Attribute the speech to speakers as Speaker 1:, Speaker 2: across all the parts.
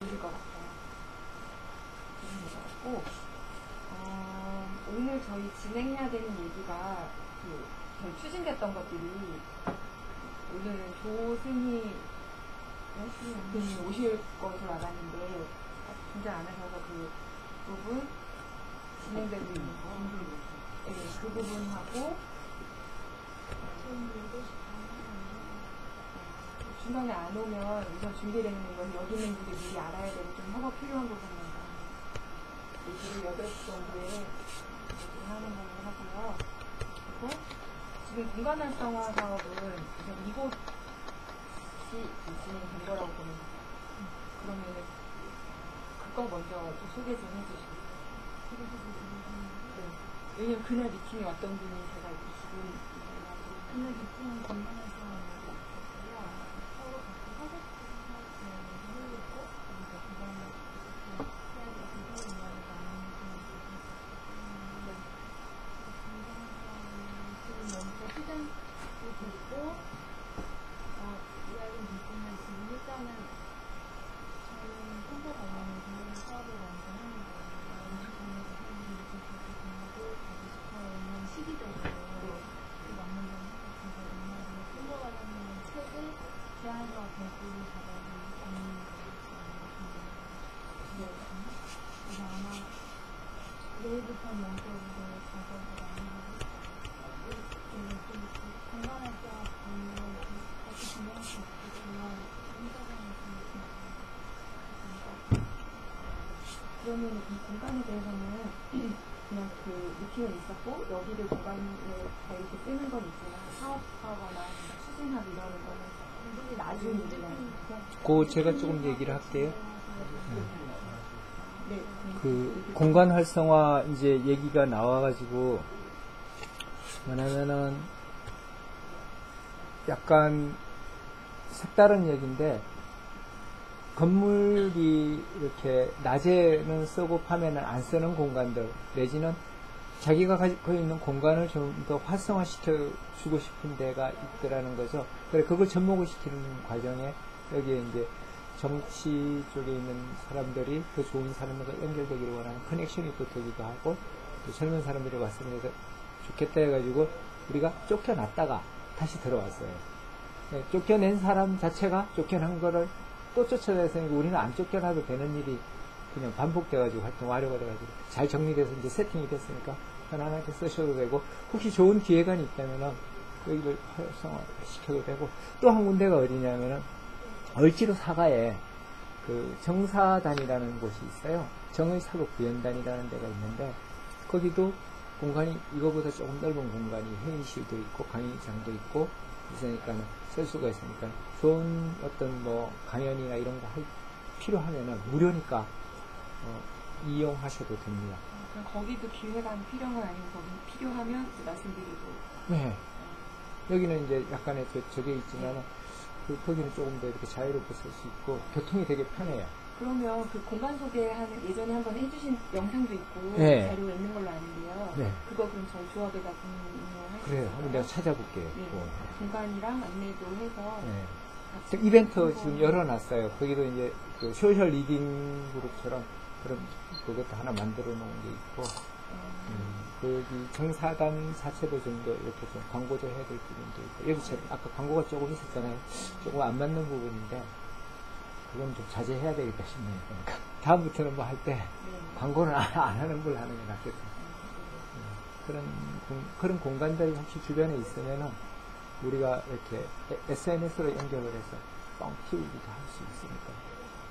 Speaker 1: 좋을 것 같아요. 좋은 것 같고, 오늘 저희 진행해야 되는 얘기가 저희 추진됐던 것들이 오늘은 조승희 분이 오실 것으로 알았는데 진짜 안 하셔서 그 부분 진행되고 있는 거, 네, 그 부분하고 중간에 안 오면 우선 준비되는 건 여기 있는 분들이 미리 알아야 되는 좀 협업 필요한 부분만 얘기를 8시 정도에 하는 걸로 하고요. 그리고 지금 공간 활성화 사업은 우선 이곳이 진행된 거라고 보는 거예요. 그러면은 그거 먼저 좀 소개 좀 해주시고. 네. 왜냐면 그날 미팅에 왔던 분이 제가 지금
Speaker 2: 그날 미팅은 공간 활성화라고 있었고요. 서로 같이 하고 싶은 사업을 했고, 그래서 그거는 어떻게 해야 될지 서로 이야기가 나누는 그런 부분이 있었고, 공간 활성화는 지금 먼저 시즌도 듣고, 이야기는 듣지만 지금 일단은 저는 홍보 관련해서 사업을 먼저 하는 거예요. 음식점에서 사람들이 직접 하고 가고 싶어 하는 시기적으로 그 맞는 점 생각해서 옛날에 홍보 관련된 책을 제안서와 별도로 받아서 받는 거였어요. 그래서 아마 내일부터 원격으로 작업을 나누고 좀 공간할 때 같이 진행할 수 있게 정말 힘들어하는
Speaker 1: 그러면 이 공간에 대해서는 그냥 그 미팅은 있었고 여기를 공간에 다 이렇게 쓰는 건 있지만 사업하거나 추진하고 이러는 거는 나중에 일이라는 거죠.
Speaker 3: 제가 조금 얘기를 할게요.
Speaker 1: 네.
Speaker 3: 그 공간 활성화 이제 얘기가 나와가지고 뭐냐면은 약간 색다른 얘기인데 건물이 이렇게 낮에는 쓰고 밤에는 안 쓰는 공간들 내지는 자기가 가지고 있는 공간을 좀 더 활성화시켜 주고 싶은 데가 있더라는 거죠. 그래 그걸 접목을 시키는 과정에 여기에 이제 정치 쪽에 있는 사람들이 더 좋은 사람들과 연결되기를 원하는 커넥션이 또 되기도 하고 또 젊은 사람들이 왔으면 좋겠다 해가지고 우리가 쫓겨났다가 다시 들어왔어요. 네, 쫓겨낸 사람 자체가 쫓겨난 거를 또 쫓아내서니까 우리는 안 쫓겨나도 되는 일이 그냥 반복돼가지고 활동 완료가 돼가지고 잘 정리돼서 이제 세팅이 됐으니까 편안하게 쓰셔도 되고 혹시 좋은 기획안이 있다면은 여기를 활성화 시켜도 되고 또 한 군데가 어디냐면은 을지로 사가에 그 정사단이라는 곳이 있어요. 정의사극구연단이라는 데가 있는데 거기도 공간이 이거보다 조금 넓은 공간이 회의실도 있고 강의장도 있고 있으니까 쓸 수가 있으니까 좋은 어떤 뭐 강연이나 이런 거 필요하면은 무료니까 이용하셔도 됩니다.
Speaker 1: 그럼 거기도 기획안 필요한 건 아니고 거기 필요하면 말씀드리고.
Speaker 3: 네. 여기는 이제 약간의 저게 있지만은 거기는 조금 더 이렇게 자유롭게 쓸 수 있고 교통이 되게 편해요.
Speaker 1: 그러면 그 공간 소개하는 예전에 한번 해주신 영상도 있고
Speaker 3: 네.
Speaker 1: 자료가 있는 걸로 아는데요.
Speaker 3: 네.
Speaker 1: 그거 그럼 저희 조합에다 공유할 수
Speaker 3: 그래요.
Speaker 1: 있을까요?
Speaker 3: 한번 내가 찾아볼게요.
Speaker 1: 네. 공간이랑 안내도 해서
Speaker 3: 네. 이벤트 지금 열어놨어요. 거기도 이제 그 소셜 리딩 그룹처럼 그런 그것도 하나 만들어 놓은 게 있고 거기 정사단 자체도 좀 더 이렇게 좀 광고도 해야 될 부분도 있고 여기 아까 광고가 조금 있었잖아요. 조금 안 맞는 부분인데 그건 좀 자제해야 되겠다 싶네요. 그러니까 다음부터는 뭐 할 때 광고는 안 하는 걸 하는 게 낫겠다. 그런 공간들이 혹시 주변에 있으면은 우리가 이렇게 SNS로 연결을 해서 뻥 튀우기도 할 수 있으니까.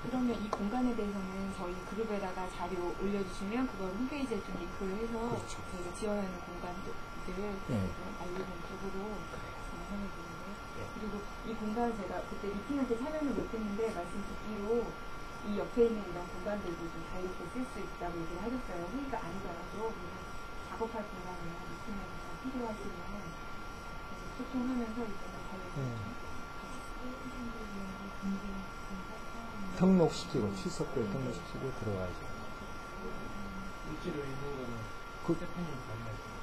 Speaker 1: 그러면 이 공간에 대해서는 저희 그룹에다가 자료 올려주시면 그걸 홈페이지에 좀 링크를 해서
Speaker 3: 그렇죠.
Speaker 1: 저희가 지원하는 공간들을 알리는 쪽으로 하는 건데 그리고 이 공간 제가 그때 미팅할 때 참여는 못했는데 말씀 듣기로 이 옆에 있는 이런 공간들도 좀 자유롭게 쓸 수 있다고 얘기를 하셨어요. 회의가 아니더라도 그냥 작업할 공간이나 미팅할 공간 필요하시면 소통하면서 이거는 자유롭게
Speaker 3: 등록시키고 출석부에 등록시키고 들어와야죠.
Speaker 4: 을지로에 있는 거는 대표님 관리하시는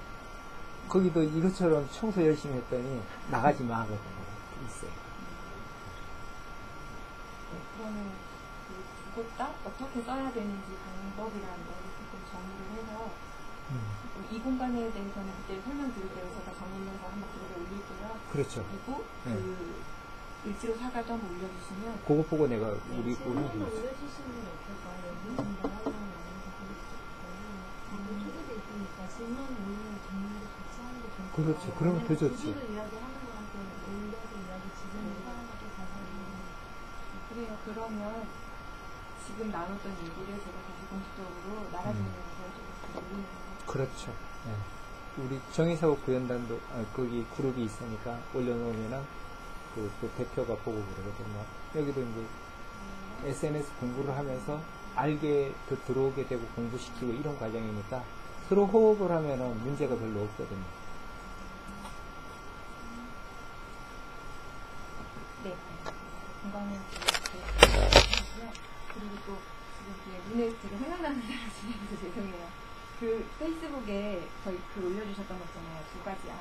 Speaker 3: 거기도 이것처럼 청소 열심히 했더니 나가지 마 하거든요. 있어요.
Speaker 1: 그러면 다 어떻게 써야 되는지 방법이라는 거를 조금 정리를 해서 이 공간에 대해서는 그때 설명드릴게요. 제가 정리해서 한번 글을 올리고요.
Speaker 3: 그렇죠.
Speaker 1: 그리고
Speaker 3: 네.
Speaker 1: 그 일지로 사과도 한번 올려주시면
Speaker 3: 그거 보고 내가 우리
Speaker 2: 질문을
Speaker 3: 보는
Speaker 2: 올려주시는 게 어떨까요? 여기 공부하려면 초대돼 있으니까 질문 올리는 정리를 같이 하는 게 좋을 것 같아요.
Speaker 3: 그렇죠. 그러면 더 좋지.
Speaker 2: 주기로 이야기하는 거랑 올려서 이야기 지금 사람과 또 자세히
Speaker 1: 그래요. 그러면 지금 나눴던 얘기를 제가 다시 공식적으로 나라중에서 좀 올리는 거.
Speaker 3: 그렇죠. 네. 우리 정의사업 구현단도 거기 그룹이 있으니까 올려놓으면은 그 대표가 보고 그러거든요. 여기도 이제 SNS 공부를 하면서 알게 들어오게 되고 공부시키고 이런 과정이니까 서로 호흡을 하면은 문제가 별로 없거든요.
Speaker 1: 네. 건강을 이렇게 그리고 또 지금 뒤에 눈에 지금 생각나는 대로 진행해서 죄송해요. 그 페이스북에 저희 글 올려주셨던 거 있잖아요. 2가지 안.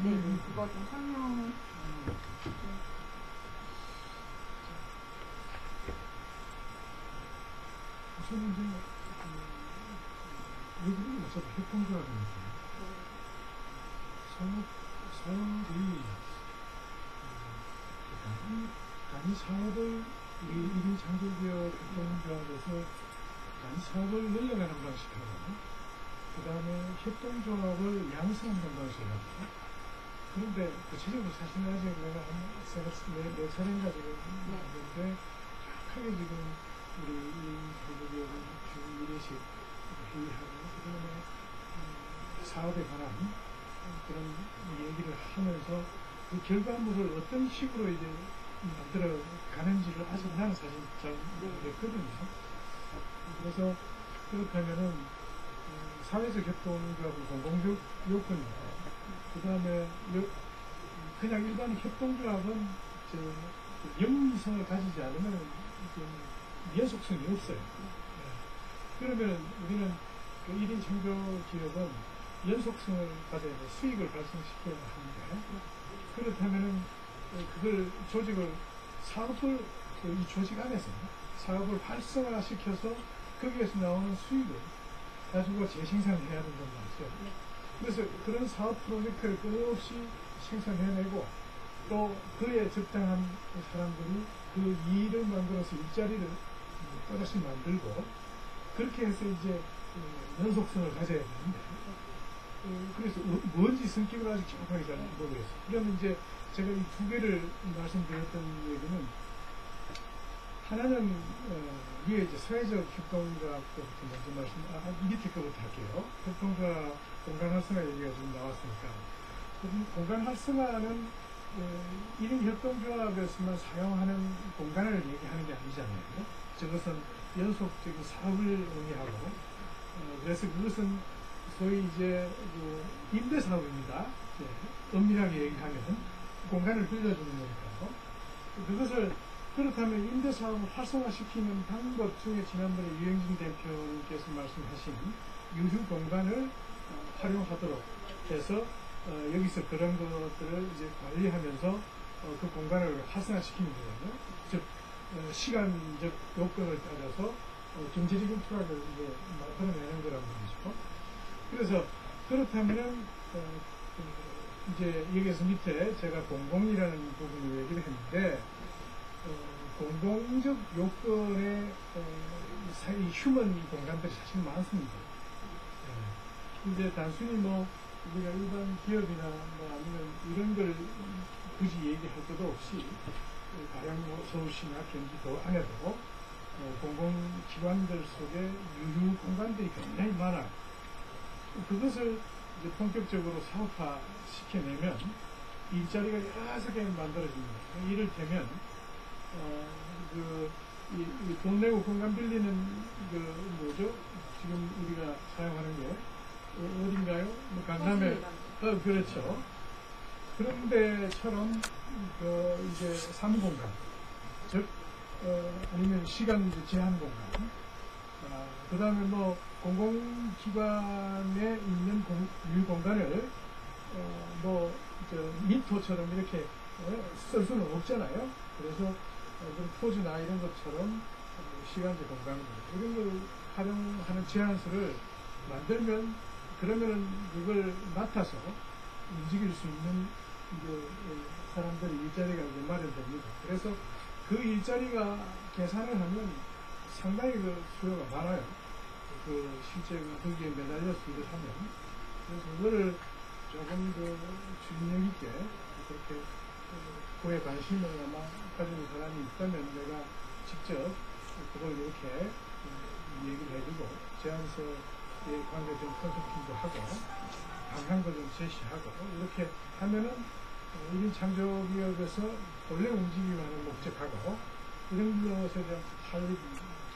Speaker 1: 네, 그거 좀 설명.
Speaker 5: 우선 이제 여기는 어차피 협동조합이니까 사업이 단위 사업을 우리 1인 창조기업 협동조합에서 단위 사업을 늘려가는 방식하고 그 다음에 협동조합을 양성하는 방식이라고. 그런데 구체적으로 사실 아직 내가 네 차례인가 지금 있는데 정확하게 지금 우리 창조기업은 주 1회씩 회의하고 그 다음에 사업에 관한 그런 얘기를 하면서 그 결과물을 어떤 식으로 이제 만들어 가는지를 아직 나는 사실 잘 모르겠거든요. 그래서 그렇다면은 사회적 협동조합은 공공적 요건이고 그 다음에 그냥 일반 협동조합은 영리성을 가지지 않으면 연속성이 없어요. 그러면 우리는 그 1인 창조 기업은 연속성을 가져야 돼. 수익을 발생시켜야 하는데 그렇다면은 그걸 조직을 사업을 이 조직 안에서 사업을 활성화시켜서 거기에서 나오는 수익을 가지고 재생산해야 된단 말이죠. 그래서 그런 사업 프로젝트를 끊임없이 생산해내고 또 그에 적당한 사람들이 그 일을 만들어서 일자리를 또다시 만들고 그렇게 해서 이제 연속성을 가져야 되는데 그래서 뭔지 성격을 아직 정확하게 잘 모르겠어요. 그러면 이제 제가 이 두 개를 말씀드렸던 얘기는 하나는 위에 이제 사회적 협동조합부터 먼저 밑에 거부터 할게요. 협동조합 공간 활성화 얘기가 지금 나왔으니까 공간 활성화는 1인 협동조합에서만 사용하는 공간을 얘기하는 게 아니잖아요. 저것은 연속적인 사업을 의미하고 그래서 그것은 소위 이제 임대 사업입니다. 엄밀하게 얘기하면 공간을 빌려주는 거니까요. 그것을 그렇다면 임대 사업을 활성화시키는 방법 중에 지난번에 유영진 대표님께서 말씀하신 유휴 공간을 활용하도록 해서 여기서 그런 것들을 이제 관리하면서 그 공간을 활성화시키는 거거든요. 즉 시간적 요건을 따라서 경제적인 투락을 이제 만들어내는 거란 말이죠. 그래서 그렇다면은 이제 여기서 밑에 제가 공공이라는 부분을 얘기를 했는데 공공적 요건의 휴먼 공간들이 사실 많습니다. 이제 단순히 뭐 우리가 일반 기업이나 뭐 아니면 이런 걸 굳이 얘기할 것도 없이 가령 뭐 서울시나 경기도 안에도 공공기관들 속에 유휴 공간들이 굉장히 많아요. 그것을 이제 본격적으로 사업화 시켜내면 일자리가 여러 개 만들어집니다. 이를테면 돈 내고 공간 빌리는 뭐죠? 지금 우리가 사용하는 게 어딘가요? 뭐 강남에 그렇죠. 그런 데처럼 이제 사무공간, 즉 아니면 시간 제한 공간, 그 다음에 뭐 공공기관에 있는 유공간을 미토처럼 이렇게 쓸 수는 없잖아요. 그래서 토지나 이런 것처럼 시간제 공간들 이런 걸 활용하는 제안서를 만들면 그러면은 그걸 맡아서 움직일 수 있는 사람들의 일자리가 이제 마련됩니다. 그래서 그 일자리가 계산을 하면 상당히 그 수요가 많아요. 그 실제 거기에 매달려서 일을 하면. 그래서 그거를 조금 더 주의력 있게 그렇게 그에 관심을 아마 가지는 사람이 있다면 내가 직접 그걸 이렇게 얘기를 해주고 제안서에 관계 좀 컨설팅도 하고 방향도 좀 제시하고 이렇게 하면은 1인 창조기업에서 원래 움직임하는 목적하고 이런 것에 대한 활력이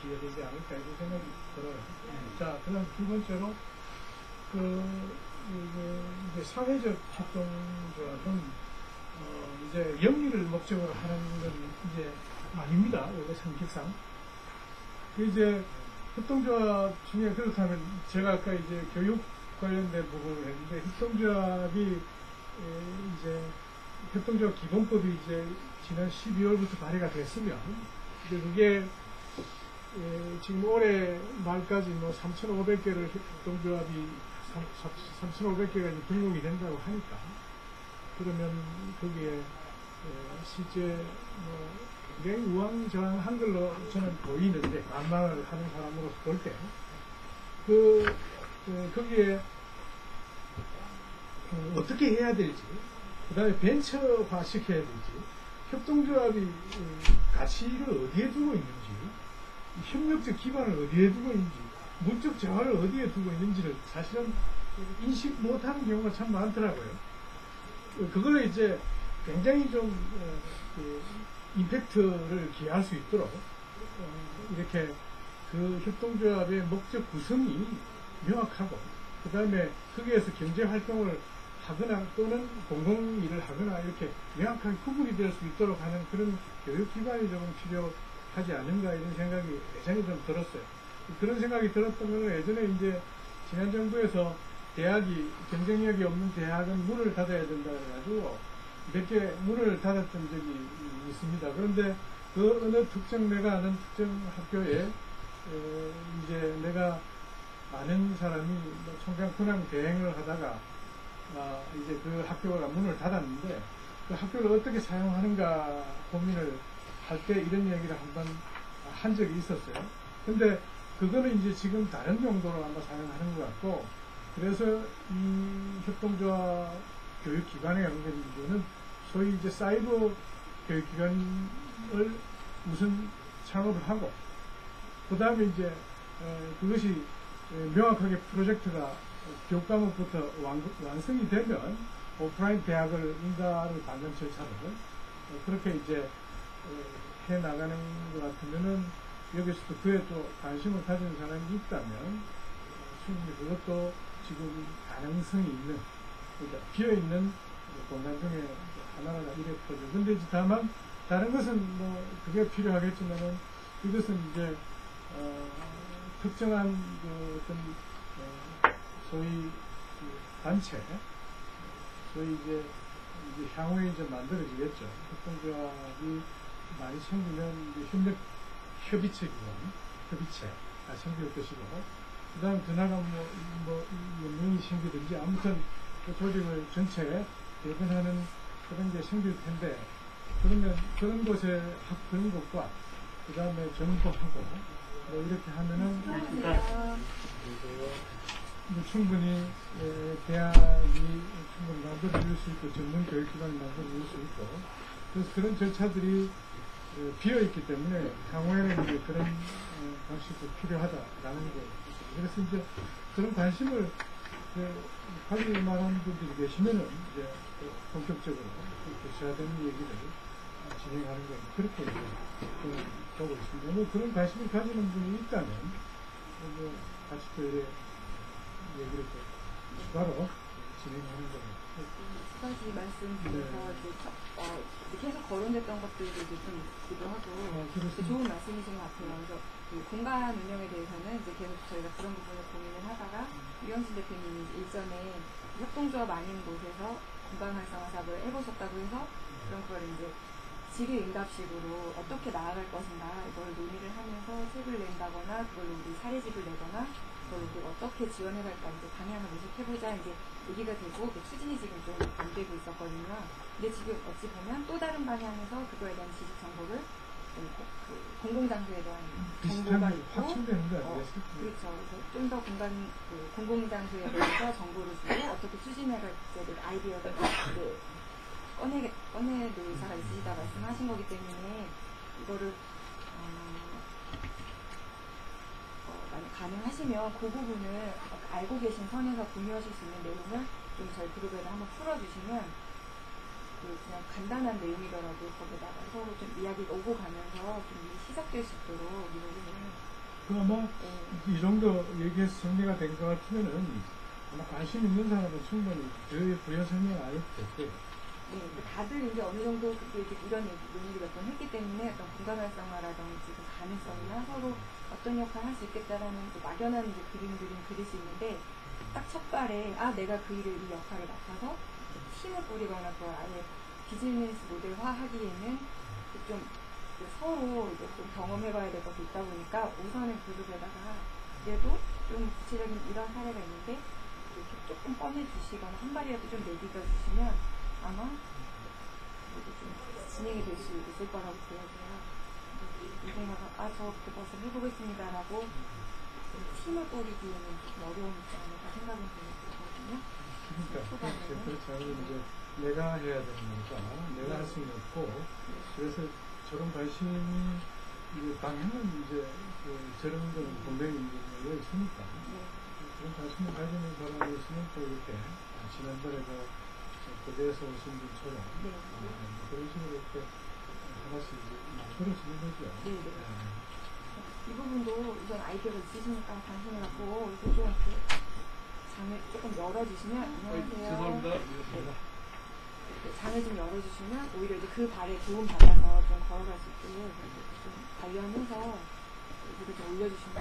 Speaker 5: 기여되지 않을까 이런 생각이 들어요. 자, 그다음 두 번째로 이제 사회적 협동조합은 이제 영리를 목적으로 하는 건 이제 아닙니다. 원래 성격상. 이제 협동조합 중에 그렇다면 제가 아까 이제 교육 관련된 부분을 했는데 협동조합이 이제 협동조합 기본법이 이제 지난 12월부터 발의가 됐으면 이제 그게 지금 올해 말까지 뭐 3,500개를 협동조합이 3,500개가 등록이 된다고 하니까 그러면 거기에 실제 뭐 굉장히 우왕좌왕한 걸로 저는 보이는데 관망을 하는 사람으로서 볼 때 거기에 어떻게 해야 될지 그 다음에 벤처화 시켜야 될지 협동조합이 가치를 어디에 두고 있는지 협력적 기반을 어디에 두고 있는지 물적 재화를 어디에 두고 있는지를 사실은 인식 못하는 경우가 참 많더라고요. 그걸 이제 굉장히 좀 임팩트를 기할 수 있도록 이렇게 그 협동조합의 목적 구성이 명확하고 그 다음에 거기에서 경제활동을 하거나 또는 공공일을 하거나 이렇게 명확하게 구분이 될 수 있도록 하는 그런 교육기관이 좀 필요하지 않은가 이런 생각이 예전에 좀 들었어요. 그런 생각이 들었던 건 예전에 이제 지난 정부에서 대학이 경쟁력이 없는 대학은 문을 닫아야 된다 해가지고 몇 개 문을 닫았던 적이 있습니다. 그런데 그 어느 특정 내가 아는 특정 학교에 이제 내가 아는 사람이 뭐 총장 근황 대행을 하다가 이제 그 학교가 문을 닫았는데 그 학교를 어떻게 사용하는가 고민을 할 때 이런 얘기를 한번 한 적이 있었어요. 근데 그거는 이제 지금 다른 용도로 아마 사용하는 것 같고 그래서 이 협동조합 교육기관에 연결된 이유는 소위 이제 사이버 교육기관을 우선 창업을 하고 그 다음에 이제 그것이 명확하게 프로젝트가 교과목부터 완성이 되면 오프라인 대학을 인가를 받는 절차를 그렇게 이제 해 나가는 것 같으면은 여기서도 그에 또 관심을 가지는 사람이 있다면 충분히 그것도 지금 가능성이 있는 그러니까 비어있는 공간 중에 하나가 이래 터져. 근데 이제 다만 다른 것은 뭐 그게 필요하겠지만은 이것은 이제 특정한 그 어떤 소위 그 단체 소위 이제 향후에 이제 만들어지겠죠. 협동조합이 많이 생기면 이제 협의체 기관, 협의체가 생길 것이고, 그 다음 더 나아가 몇 명이 생기든지 아무튼 그 조직을 전체에 대변하는 그런 게 생길 텐데, 그러면 그런 곳에 그런 것과 그 다음에 정보하고 뭐 이렇게 하면은 충분히 대학이 충분히 만들어질 수 있고 전문 교육기관이 만들어질 수 있고 그래서 그런 절차들이 비어있기 때문에 향후에는 이제 그런 방식도 필요하다라는 거. 그래서 이제 그런 관심을 가질 만한 분들이 계시면은 이제 본격적으로 교수화되는 얘기를 진행하는 거 그렇게 이제 보고 있습니다. 뭐 그런 관심을 가지는 분이 있다면 뭐 같이 또 이래 얘기를 또 추가로 진행하는 거예요.
Speaker 1: 두 가지 말씀드려서 계속 거론됐던 것들도 좀 있기도 하고 좋은 말씀이신 것 같아요. 그래서 그 공간 운영에 대해서는 이제 계속 저희가 그런 부분을 고민을 하다가 유영신 대표님이 일전에 협동조합 아닌 곳에서 공간 활성화 사업을 해보셨다고 해서 그런 걸 이제 질의응답식으로 어떻게 나아갈 것인가 이걸 논의를 하면서 책을 낸다거나 그걸로 우리 사례집을 내거나 그걸 우리 어떻게 지원해 갈까 이제 방향을 모색해보자 이제 얘기가 되고 그 추진이 지금 좀 안 되고 있었거든요. 근데 지금 어찌 보면 또 다른 방향에서 그거에 대한 지식 정보를 그 공공장소에 대한 정보가
Speaker 5: 비슷하게
Speaker 1: 있고
Speaker 5: 확충되는 거 아니겠어요?
Speaker 1: 그렇죠. 좀 더 그 공공장소에 대해서 정보를 주고 어떻게 추진해 갈지에 대한 아이디어를 이제 꺼내놓을 의사가 있으시다 말씀하신 거기 때문에 이거를 만약 가능하시면 그 부분을 알고 계신 선에서 공유하실 수 있는 내용을 좀 저희 그룹에다 한번 풀어주시면 그냥 간단한 내용이더라도 거기다가 서로 좀 이야기가 오고 가면서 좀 시작될 수 있도록 이 부분을
Speaker 5: 그 아마 이 정도 얘기해서 정리가 된 것 같으면은 아마 관심 있는 사람은 충분히 부여 설명 안 해도 될 거예요.
Speaker 1: 네, 다들 이제 어느 정도 이런 논의를 몇 번 했기 때문에 어떤 공간 활성화라든지 그 가능성이나 서로 어떤 역할을 할 수 있겠다라는 막연한 이제 그림들은 그릴 수 있는데 딱 첫 발에 내가 이 역할을 맡아서 힘을 뿌리거나 그걸 아예 비즈니스 모델화 하기에는 좀 서로 이제 좀 경험해봐야 될 것도 있다 보니까 우선은 그룹에다가 그래도 좀 구체적인 이런 사례가 있는데 이렇게 조금 꺼내주시거나 한 발이라도 좀 내디뎌주시면 아마 좀 진행이 될 수 있을 거라고 보여져요. 누군가가 저 그것을 해보겠습니다라고 힘을 뿌리기에는 좀 어려움이 있지 않을까 생각은 들거든요.
Speaker 5: 그러니까 그렇죠. 이제 내가 해야 되는 거니까 내가 할 수는 없고 그래서 저런 관심이 방향은 이제 저런 건 분명히 열려 있으니까 그런 관심을 가지는 사람이 있으면 또 이렇게 지난번에 교대에서 오신 분처럼 그런 식으로 이렇게 하나씩 만들어지는 거죠.
Speaker 1: 이 부분도 우선 아이디어가 있으시니까 관심을 갖고 이거 좀 장을 조금 열어주시면 안녕하세요.
Speaker 4: 죄송합니다.
Speaker 1: 장을 좀 열어주시면 오히려 이제 그 발에 도움 받아서 좀 걸어갈 수 있도록 좀 관련해서 이렇게 좀 올려주시면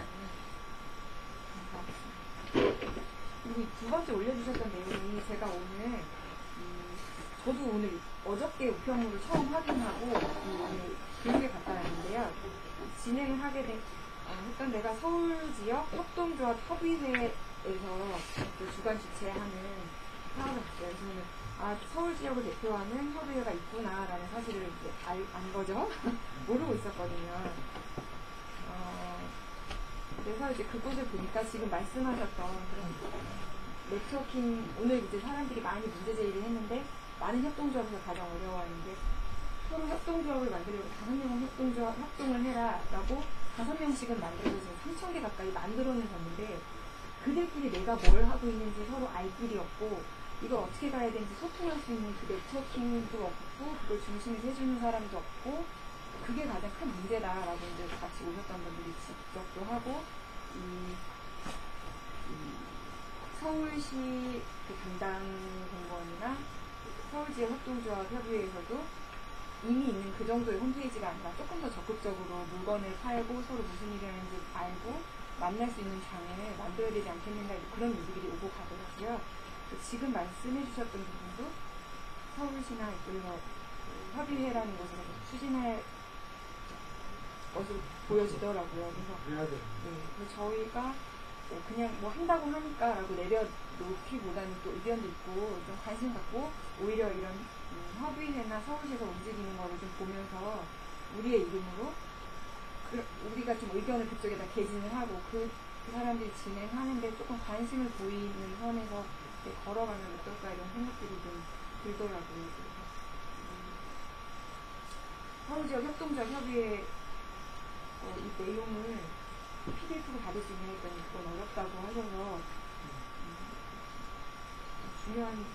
Speaker 1: 감사하겠습니다. 그리고 두 번째 올려주셨던 내용이 제가 오늘 저도 오늘 어저께 우편물을 처음 확인하고 오늘 교육에 갔다 왔는데요. 진행을 하게 했던 데가 서울지역 협동조합 협의회에서 주관 주최하는 사업을 봤어요. 저는 서울 지역을 대표하는 협의회가 있구나라는 사실을 이제 안 거죠. 모르고 있었거든요. 그래서 이제 그곳을 보니까 지금 말씀하셨던 그런 네트워킹, 오늘 이제 사람들이 많이 문제 제기를 했는데 많은 협동조합에서 가장 어려워하는 게 서로 협동조합을 만들려고 5명은 협동을 해라 라고 5명씩은 만들어서 지금 3,000개 가까이 만들어는 줬는데 그들끼리 내가 뭘 하고 있는지 서로 알 길이 없고 이걸 어떻게 가야 되는지 소통할 수 있는 그 네트워킹도 없고 그걸 중심에서 해주는 사람도 없고 그게 가장 큰 문제다라고 이제 같이 오셨던 분들이 지적도 하고 서울시 그 담당 공무원이나 서울지역 협동조합 협의회에서도 이미 있는 그 정도의 홈페이지가 아니라 조금 더 적극적으로 물건을 팔고 서로 무슨 일이 하는지 알고 만날 수 있는 장을 만들어야 되지 않겠는가 그런 얘기들이 오고 가더라고요. 지금 말씀해 주셨던 부분도 서울시나 이쪽에서 협의회라는 곳으로 추진할 것으로 보여지더라고요. 그래서 저희가 그냥 뭐 한다고 하니까라고 내려놓기보다는 또 의견도 있고 좀 관심 갖고 오히려 이런 협의회나 서울시에서 움직이는 거를 좀 보면서 우리의 이름으로 우리가 좀 의견을 그쪽에다 개진을 하고 그 사람들이 진행하는데 조금 관심을 보이는 선에서 걸어가면 어떨까 이런 생각들이 좀 들더라고요. 그래서 서울지역 협동조합 협의회 이 내용을 PDF로 받을 수 있냐 했더니 그건 어렵다고 하셔서 중요한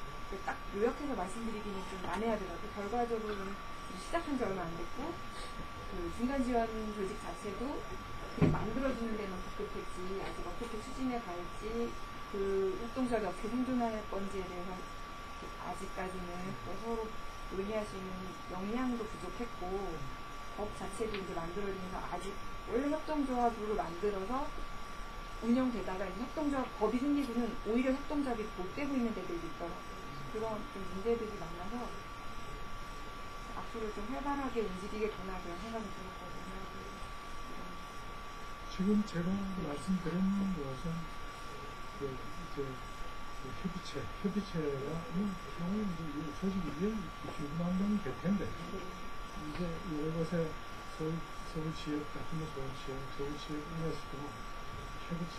Speaker 1: 딱 요약해서 말씀드리기는 좀 난해하더라고요. 결과적으로는 시작한 지 얼마 안 됐고 그 중간 지원 조직 자체도 만들어주는 데만 급급했지 아직 어떻게 추진해 갈지 그 협동조합이 어떻게 생존할 건지에 대해서 아직까지는 서로 논의할 수 있는 역량도 부족했고 법 자체도 이제 만들어지면서 아직 원래 협동조합으로 만들어서 운영되다가 이제 협동조합 법이 생기고는 오히려 협동조합이 못 되고 있는 데들도 있더라고요. 그런 좀 문제들이 많아서 앞으로 좀 활발하게 움직이겠구나 그런 생각이 들었거든요.
Speaker 5: 지금 제가 말씀드린 것은 이제 협의체가 향후 이제 조직이 주구만 명이 될 텐데 이제 여러 곳에 서울지역 같은 데 서울지역 안에서도 협의체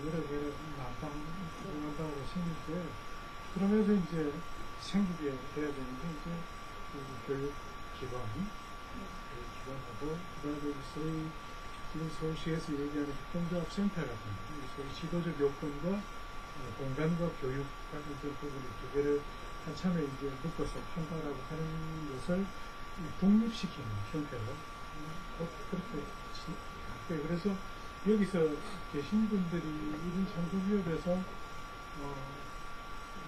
Speaker 5: 여러 개의 남방으로 생길 때 그러면서 이제 생기게 돼야 되는데 이제 교육기관하고 그다음에 지금 서울시에서 얘기하는 협동조합센터 같은 소위 지도적 요건과 공간과 교육 같은 부분을 두 개를 한참에 이제 묶어서 한다라고 하는 것을 독립시키는 형태로 그렇게 할게요. 그래서 여기서 계신 분들이 이런 창조기업에서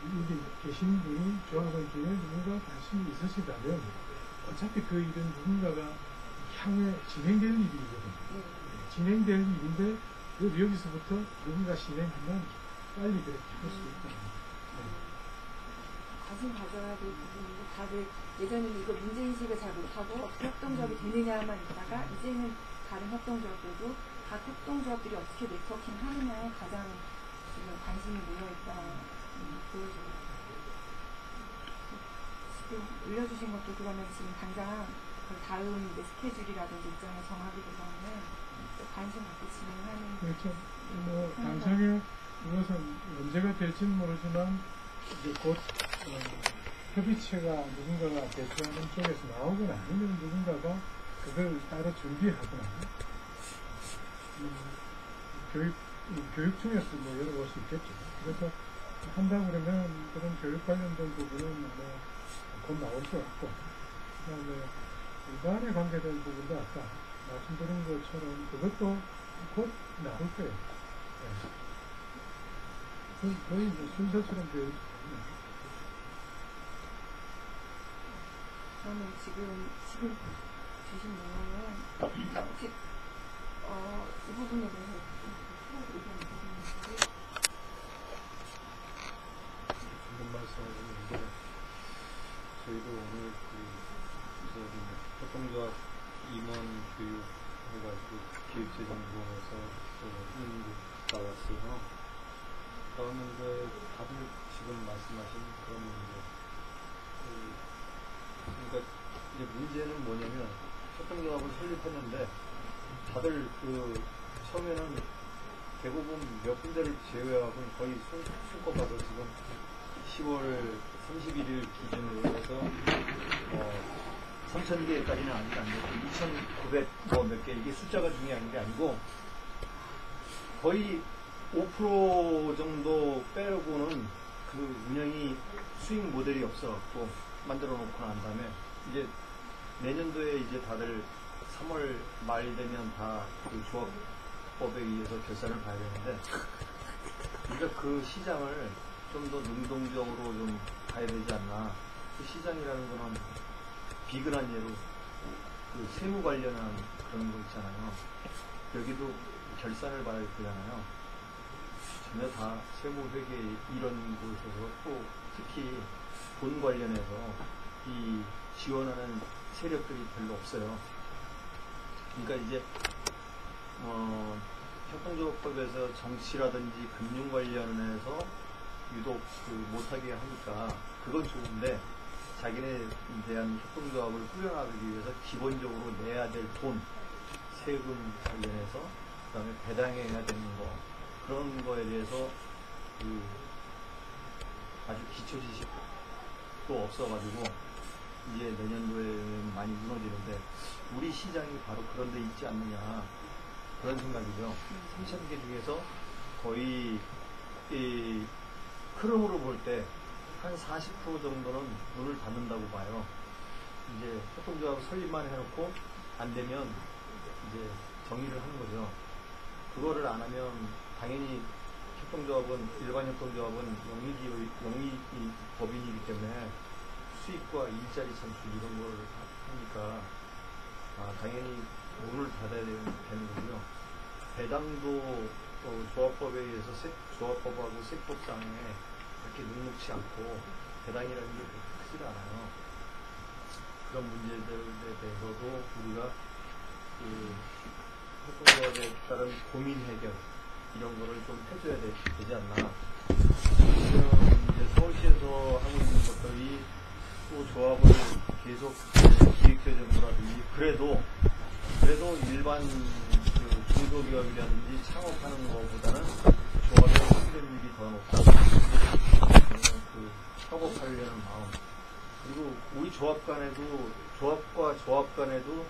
Speaker 5: 여기 계신 분이 조합원 중에 누군가 관심이 있으시다면 어차피 그 일은 누군가가 향후에 진행될 일이거든요. 진행될 일인데 여기서부터 누군가 진행하면 빨리 그렇게 할 수 있다.
Speaker 1: 관심 가져야 될 부분인데 다들 예전에는 이거 문제인식을 잘 못하고 협동조합이 되느냐만 있다가 이제는 다른 협동조합들도 각 협동조합들이 어떻게 네트워킹 하느냐에 가장 지금 관심이 모여있다 보여집니다. 지금 올려주신 것도 그러면 지금 당장 그 다음 이제 스케줄이라든지 일정을 정하기 위해서는 관심 갖고 진행하는
Speaker 5: 그렇죠. 당장에 이것은 언제가 될지는 모르지만 이제 곧 협의체가 누군가가 대표하는 쪽에서 나오거나 아니면 누군가가 그걸 따로 준비하거나 교육 중에서 뭐 열어볼 수 있겠죠. 그래서 한다고 그러면 그런 교육 관련된 부분은 곧 나올 것 같고 그다음에 일반에 관계된 부분도 아까 말씀드린 것처럼 그것도 곧 나올 거예요. 네. 거의 이제 순서처럼 되어 있거든요.
Speaker 1: 저는 지금 주신 내용은 혹시 이 부분에 대해서 의견이 있으신지
Speaker 4: 방금 말씀하셨는데 저희도 오늘 협동조합 임원 교육 해가지고 기획재정부에서 나왔어요. 그러는데 다들 지금 말씀하신 그런 문제. 그러니까 이제 문제는 뭐냐면 협동조합을 설립했는데 다들 처음에는 대부분 몇 군데를 제외하고는 거의 손꼽아서 지금 10월 31일 기준으로 해서 3,000개까지는 아직 안 되고 2,900 몇 개 이게 숫자가 중요한 게 아니고 거의 5% 정도 빼고는 그 운영이 수익 모델이 없어갖고 만들어 놓고 난 다음에 이제 내년도에 이제 다들 3월 말 되면 다 그 조합법에 의해서 결산을 봐야 되는데 우리가 그 시장을 좀 더 능동적으로 좀 가야 되지 않나. 그 시장이라는 거는 비근한 예로 그 세무 관련한 그런 거 있잖아요. 여기도 결산을 봐야 되잖아요. 전혀 다 세무회계 이런 곳에서 또 특히 돈 관련해서 이 지원하는 세력들이 별로 없어요. 그러니까 이제 협동조합법에서 정치라든지 금융 관련해서 유독 못하게 하니까 그건 좋은데 자기네 대한 협동조합을 꾸려나가기 위해서 기본적으로 내야 될 돈, 세금 관련해서 그 다음에 배당해야 되는 거 그런 거에 대해서 아주 기초 지식도 없어가지고 이제 내년도에 많이 무너지는데 우리 시장이 바로 그런 데 있지 않느냐 그런 생각이죠. 3,000개 중에서 거의 이 흐름으로 볼 때 한 40% 정도는 문을 닫는다고 봐요. 이제 협동조합 설립만 해놓고 안 되면 이제 정리를 하는 거죠. 그거를 안 하면 당연히 협동조합은 일반 협동조합은 영리 법인이기 때문에 수익과 일자리 창출 이런 걸 하니까 당연히 문을 닫아야 되는 거고요. 배당도 조합법에 의해서 조합법하고 세법상에 그렇게 눅눅치 않고 배당이라는 게 그렇게 크지가 않아요. 그런 문제들에 대해서도 우리가 그 협동조합에 따른 고민 해결 이런 거를 좀 해줘야 되지 않나. 지금 이제 서울시에서 하고 있는 것들이 또 조합을 계속 기획재정부라든지 그래도 일반 그 중소기업이라든지 창업하는 것보다는 조합의 생존율이 더 높다. 그 협업하려는 마음. 그리고 우리 조합 간에도 조합과 조합 간에도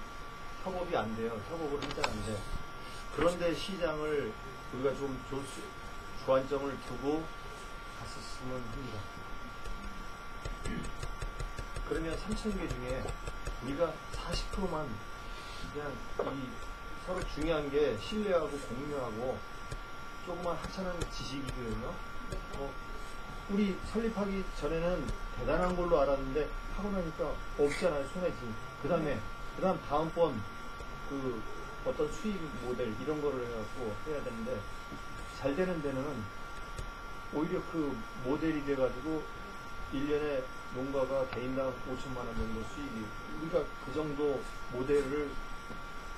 Speaker 4: 협업이 안 돼요. 협업을 하자는데 그런데 시장을 우리가 좀 주안점을 두고 갔었으면 합니다. 그러면 3,000개 중에 우리가 40%만 그냥 이 서로 중요한 게 신뢰하고 공유하고 조그만 하찮은 지식이거든요. 우리 설립하기 전에는 대단한 걸로 알았는데 하고 나니까 없잖아요. 손에 쥐. 그다음 다음번 그 어떤 수익 모델 이런 거를 해갖고 해야 되는데 잘 되는 데는 오히려 그 모델이 돼가지고 1년에 농가가 개인당 5천만 원 정도 수익이 우리가 그 정도 모델을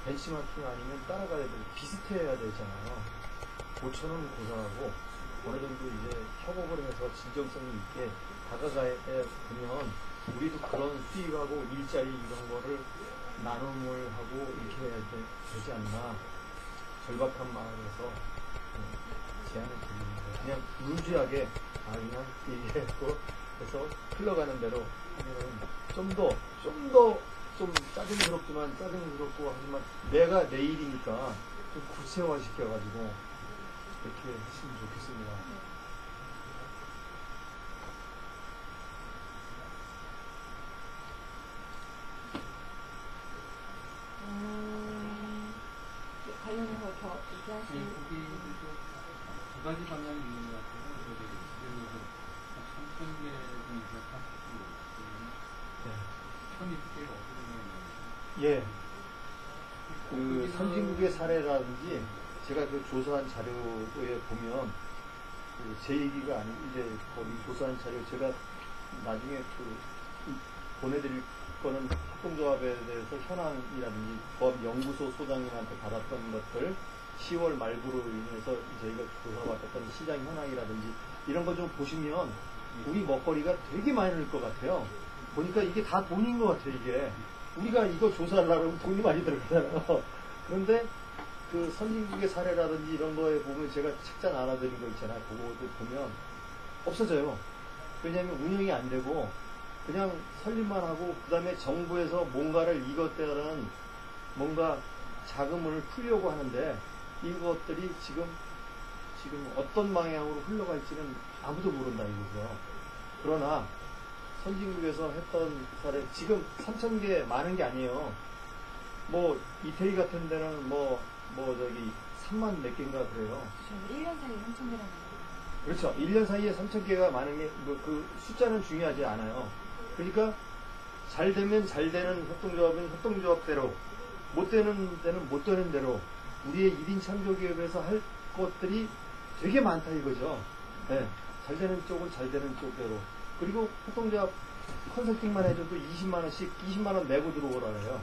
Speaker 4: 벤치마킹 아니면 따라가야 돼 비슷해야 되잖아요. 5천 원 고상하고 어느 정도 이제 협업을 해서 진정성이 있게 다가가야 되면 우리도 그런 수익하고 일자리 이런 거를 나눔을 하고 이렇게 해야 되지 않나 절박한 마음에서 제안을 드립니다. 그냥 루즈하게 그냥 얘기했고 해서 흘러가는 대로 하면은 좀 짜증스럽고 하지만 내가 내일이니까 좀 구체화 시켜가지고 이렇게 했으면 좋겠습니다.
Speaker 1: 관련해서 더 얘기하실
Speaker 6: 거기 두 가지 방향이 있는 것 같아요. 그래서 3,000개 중에서 40% 편입계가 어떻게 되냐면
Speaker 4: 예. 그 선진국의 사례라든지 제가 그 조사한 자료에 보면 제 얘기가 아니고 이제 거기 조사한 자료 제가 나중에 그 보내드릴 거는 협동조합에 대해서 현황이라든지 조합연구소 소장님한테 받았던 것들 10월 말부로 인해서 저희가 조사받았던 시장 현황이라든지 이런 거 좀 보시면 우리 먹거리가 되게 많이 늘 것 같아요. 보니까 이게 다 돈인 것 같아요. 이게 우리가 이거 조사를 하려면 돈이 많이 들어가잖아요. 그런데 그 선진국의 사례라든지 이런 거에 보면 제가 책자 나눠드린 거 있잖아요. 그거 보면 없어져요. 왜냐하면 운영이 안 되고 그냥 설립만 하고 그 다음에 정부에서 뭔가를 이것 때는 뭔가 자금을 풀려고 하는데 이것들이 지금 어떤 방향으로 흘러갈지는 아무도 모른다 이거죠. 그러나 선진국에서 했던 사례 지금 3,000개 많은 게 아니에요. 뭐 이태리 같은 데는 뭐 저기 3만 몇 개인가 그래요.
Speaker 1: 1년 사이에 3,000개라는 거예요.
Speaker 4: 그렇죠. 1년 사이에 3,000개가 많은 게 그 숫자는 중요하지 않아요. 그러니까 잘 되면 잘 되는 협동조합은 협동조합대로 못 되는 데는 못 되는 대로 우리의 1인 창조기업에서 할 것들이 되게 많다 이거죠. 네. 잘 되는 쪽은 잘 되는 쪽대로. 그리고 협동조합 컨설팅만 해줘도 20만원씩 20만원 내고 들어오라 해요.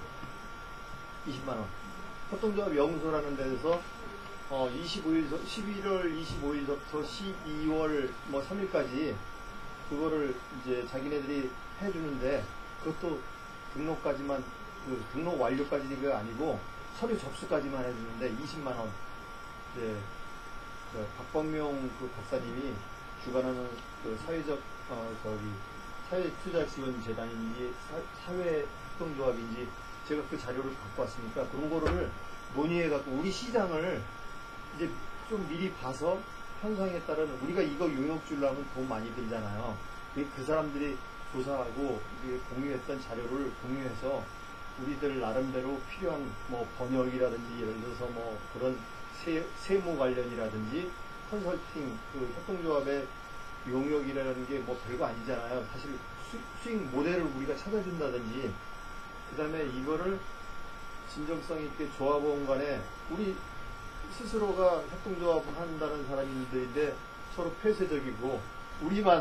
Speaker 4: 20만원. 협동조합 영소라는 데서 11월 25일부터 12월 3일까지 그거를 이제 자기네들이 해주는데 그것도 등록까지만 등록 완료까지가 아니고 서류 접수까지만 해주는데 20만원. 이제 박범용 그 박사님이 주관하는 그 사회적 사회투자지원재단인지 사회협동조합인지 제가 그 자료를 갖고 왔으니까 그런 거를 논의해갖고 우리 시장을 이제 좀 미리 봐서 현상에 따른 우리가 이거 용역 주려면 돈 많이 들잖아요. 그 사람들이 조사하고 공유했던 자료를 공유해서 우리들 나름대로 필요한 번역이라든지 예를 들어서 그런 세무 관련이라든지 컨설팅 그 협동조합의 용역이라는 게 별거 아니잖아요. 사실 수익 모델을 우리가 찾아준다든지 그 다음에 이거를 진정성 있게 조합원 간에 우리 스스로가 협동조합 한다는 사람인데 서로 폐쇄적이고 우리 거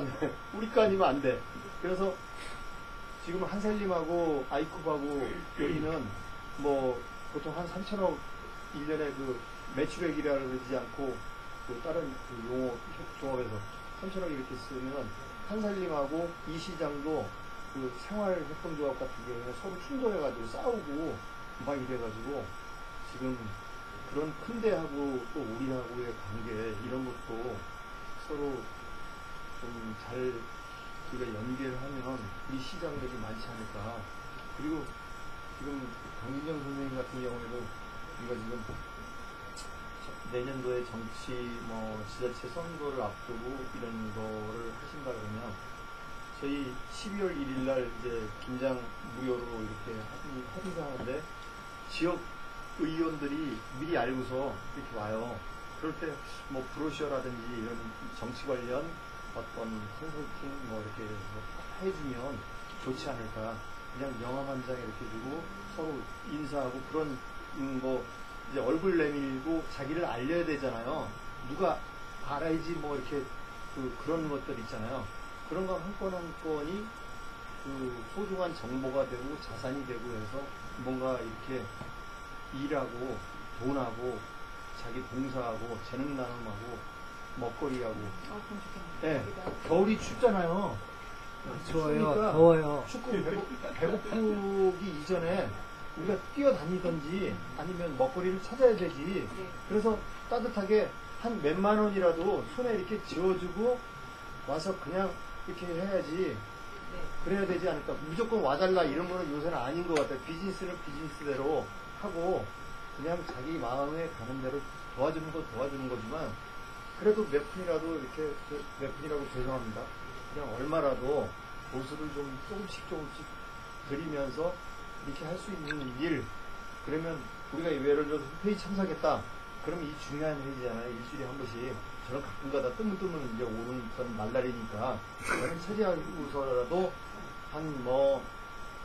Speaker 4: 아니면 안 돼. 그래서 지금 한살림하고 아이쿱하고 여기는 뭐 보통 한 3천억 1년에 그 매출액이라 그러지 않고 그 다른 그 용어 종합에서 3천억 이렇게 쓰면 한살림하고 이 시장도 그 생활협동조합 같은 경우에 서로 충돌해가지고 싸우고 막 이래가지고 지금 그런 큰 데하고 또 우리하고의 관계 이런 것도 서로 좀 잘 우리가 연계를 하면 우리 시장들이 많지 않을까. 그리고 지금 강민정 선생님 같은 경우에도 우리가 지금 내년도에 정치 뭐 지자체 선거를 앞두고 이런 거를 하신다 그러면 저희 12월 1일 날 이제 김장 무료로 이렇게 합의하는데 지역 의원들이 미리 알고서 이렇게 와요. 그럴 때 뭐 브로셔라든지 이런 정치 관련 어떤 컨설팅 뭐 이렇게 해주면 좋지 않을까. 그냥 명함 한 장 이렇게 주고 서로 인사하고 그런 뭐 이제 얼굴 내밀고 자기를 알려야 되잖아요. 누가 알아야지 뭐 이렇게 그런 것들 있잖아요. 그런 거 한 건 한 건이 그 소중한 정보가 되고 자산이 되고 해서 뭔가 이렇게 일하고 돈하고 자기 봉사하고 재능 나눔하고 먹거리하고.
Speaker 1: 그럼 좋겠네요.
Speaker 4: 네. 겨울이 춥잖아요.
Speaker 3: 좋아요.
Speaker 4: 추우니까
Speaker 3: 더워요.
Speaker 4: 춥고 배고프기 이전에 우리가 뛰어다니든지 아니면 먹거리를 찾아야 되지.
Speaker 1: 네.
Speaker 4: 그래서 따뜻하게 한 몇만 원이라도 손에 이렇게 쥐어주고 와서 그냥 이렇게 해야지.
Speaker 1: 네.
Speaker 4: 그래야 되지 않을까. 무조건 와달라 이런 거는 요새는 아닌 것 같아요. 비즈니스는 비즈니스대로 하고 그냥 자기 마음에 가는 대로 도와주는 거 도와주는 거지만 그래도 몇 푼이라도 이렇게 몇 푼이라고 죄송합니다. 그냥 얼마라도 보수를 좀 조금씩 드리면서 이렇게 할 수 있는 일. 그러면 우리가 예를 들어서 회의 참석했다. 그러면 이 중요한 회의잖아요. 일주일에 한 번씩. 저는 가끔가다 뜨문뜨문 이제 오는 그런 날라리니까 저는 처리하고서라도 한 뭐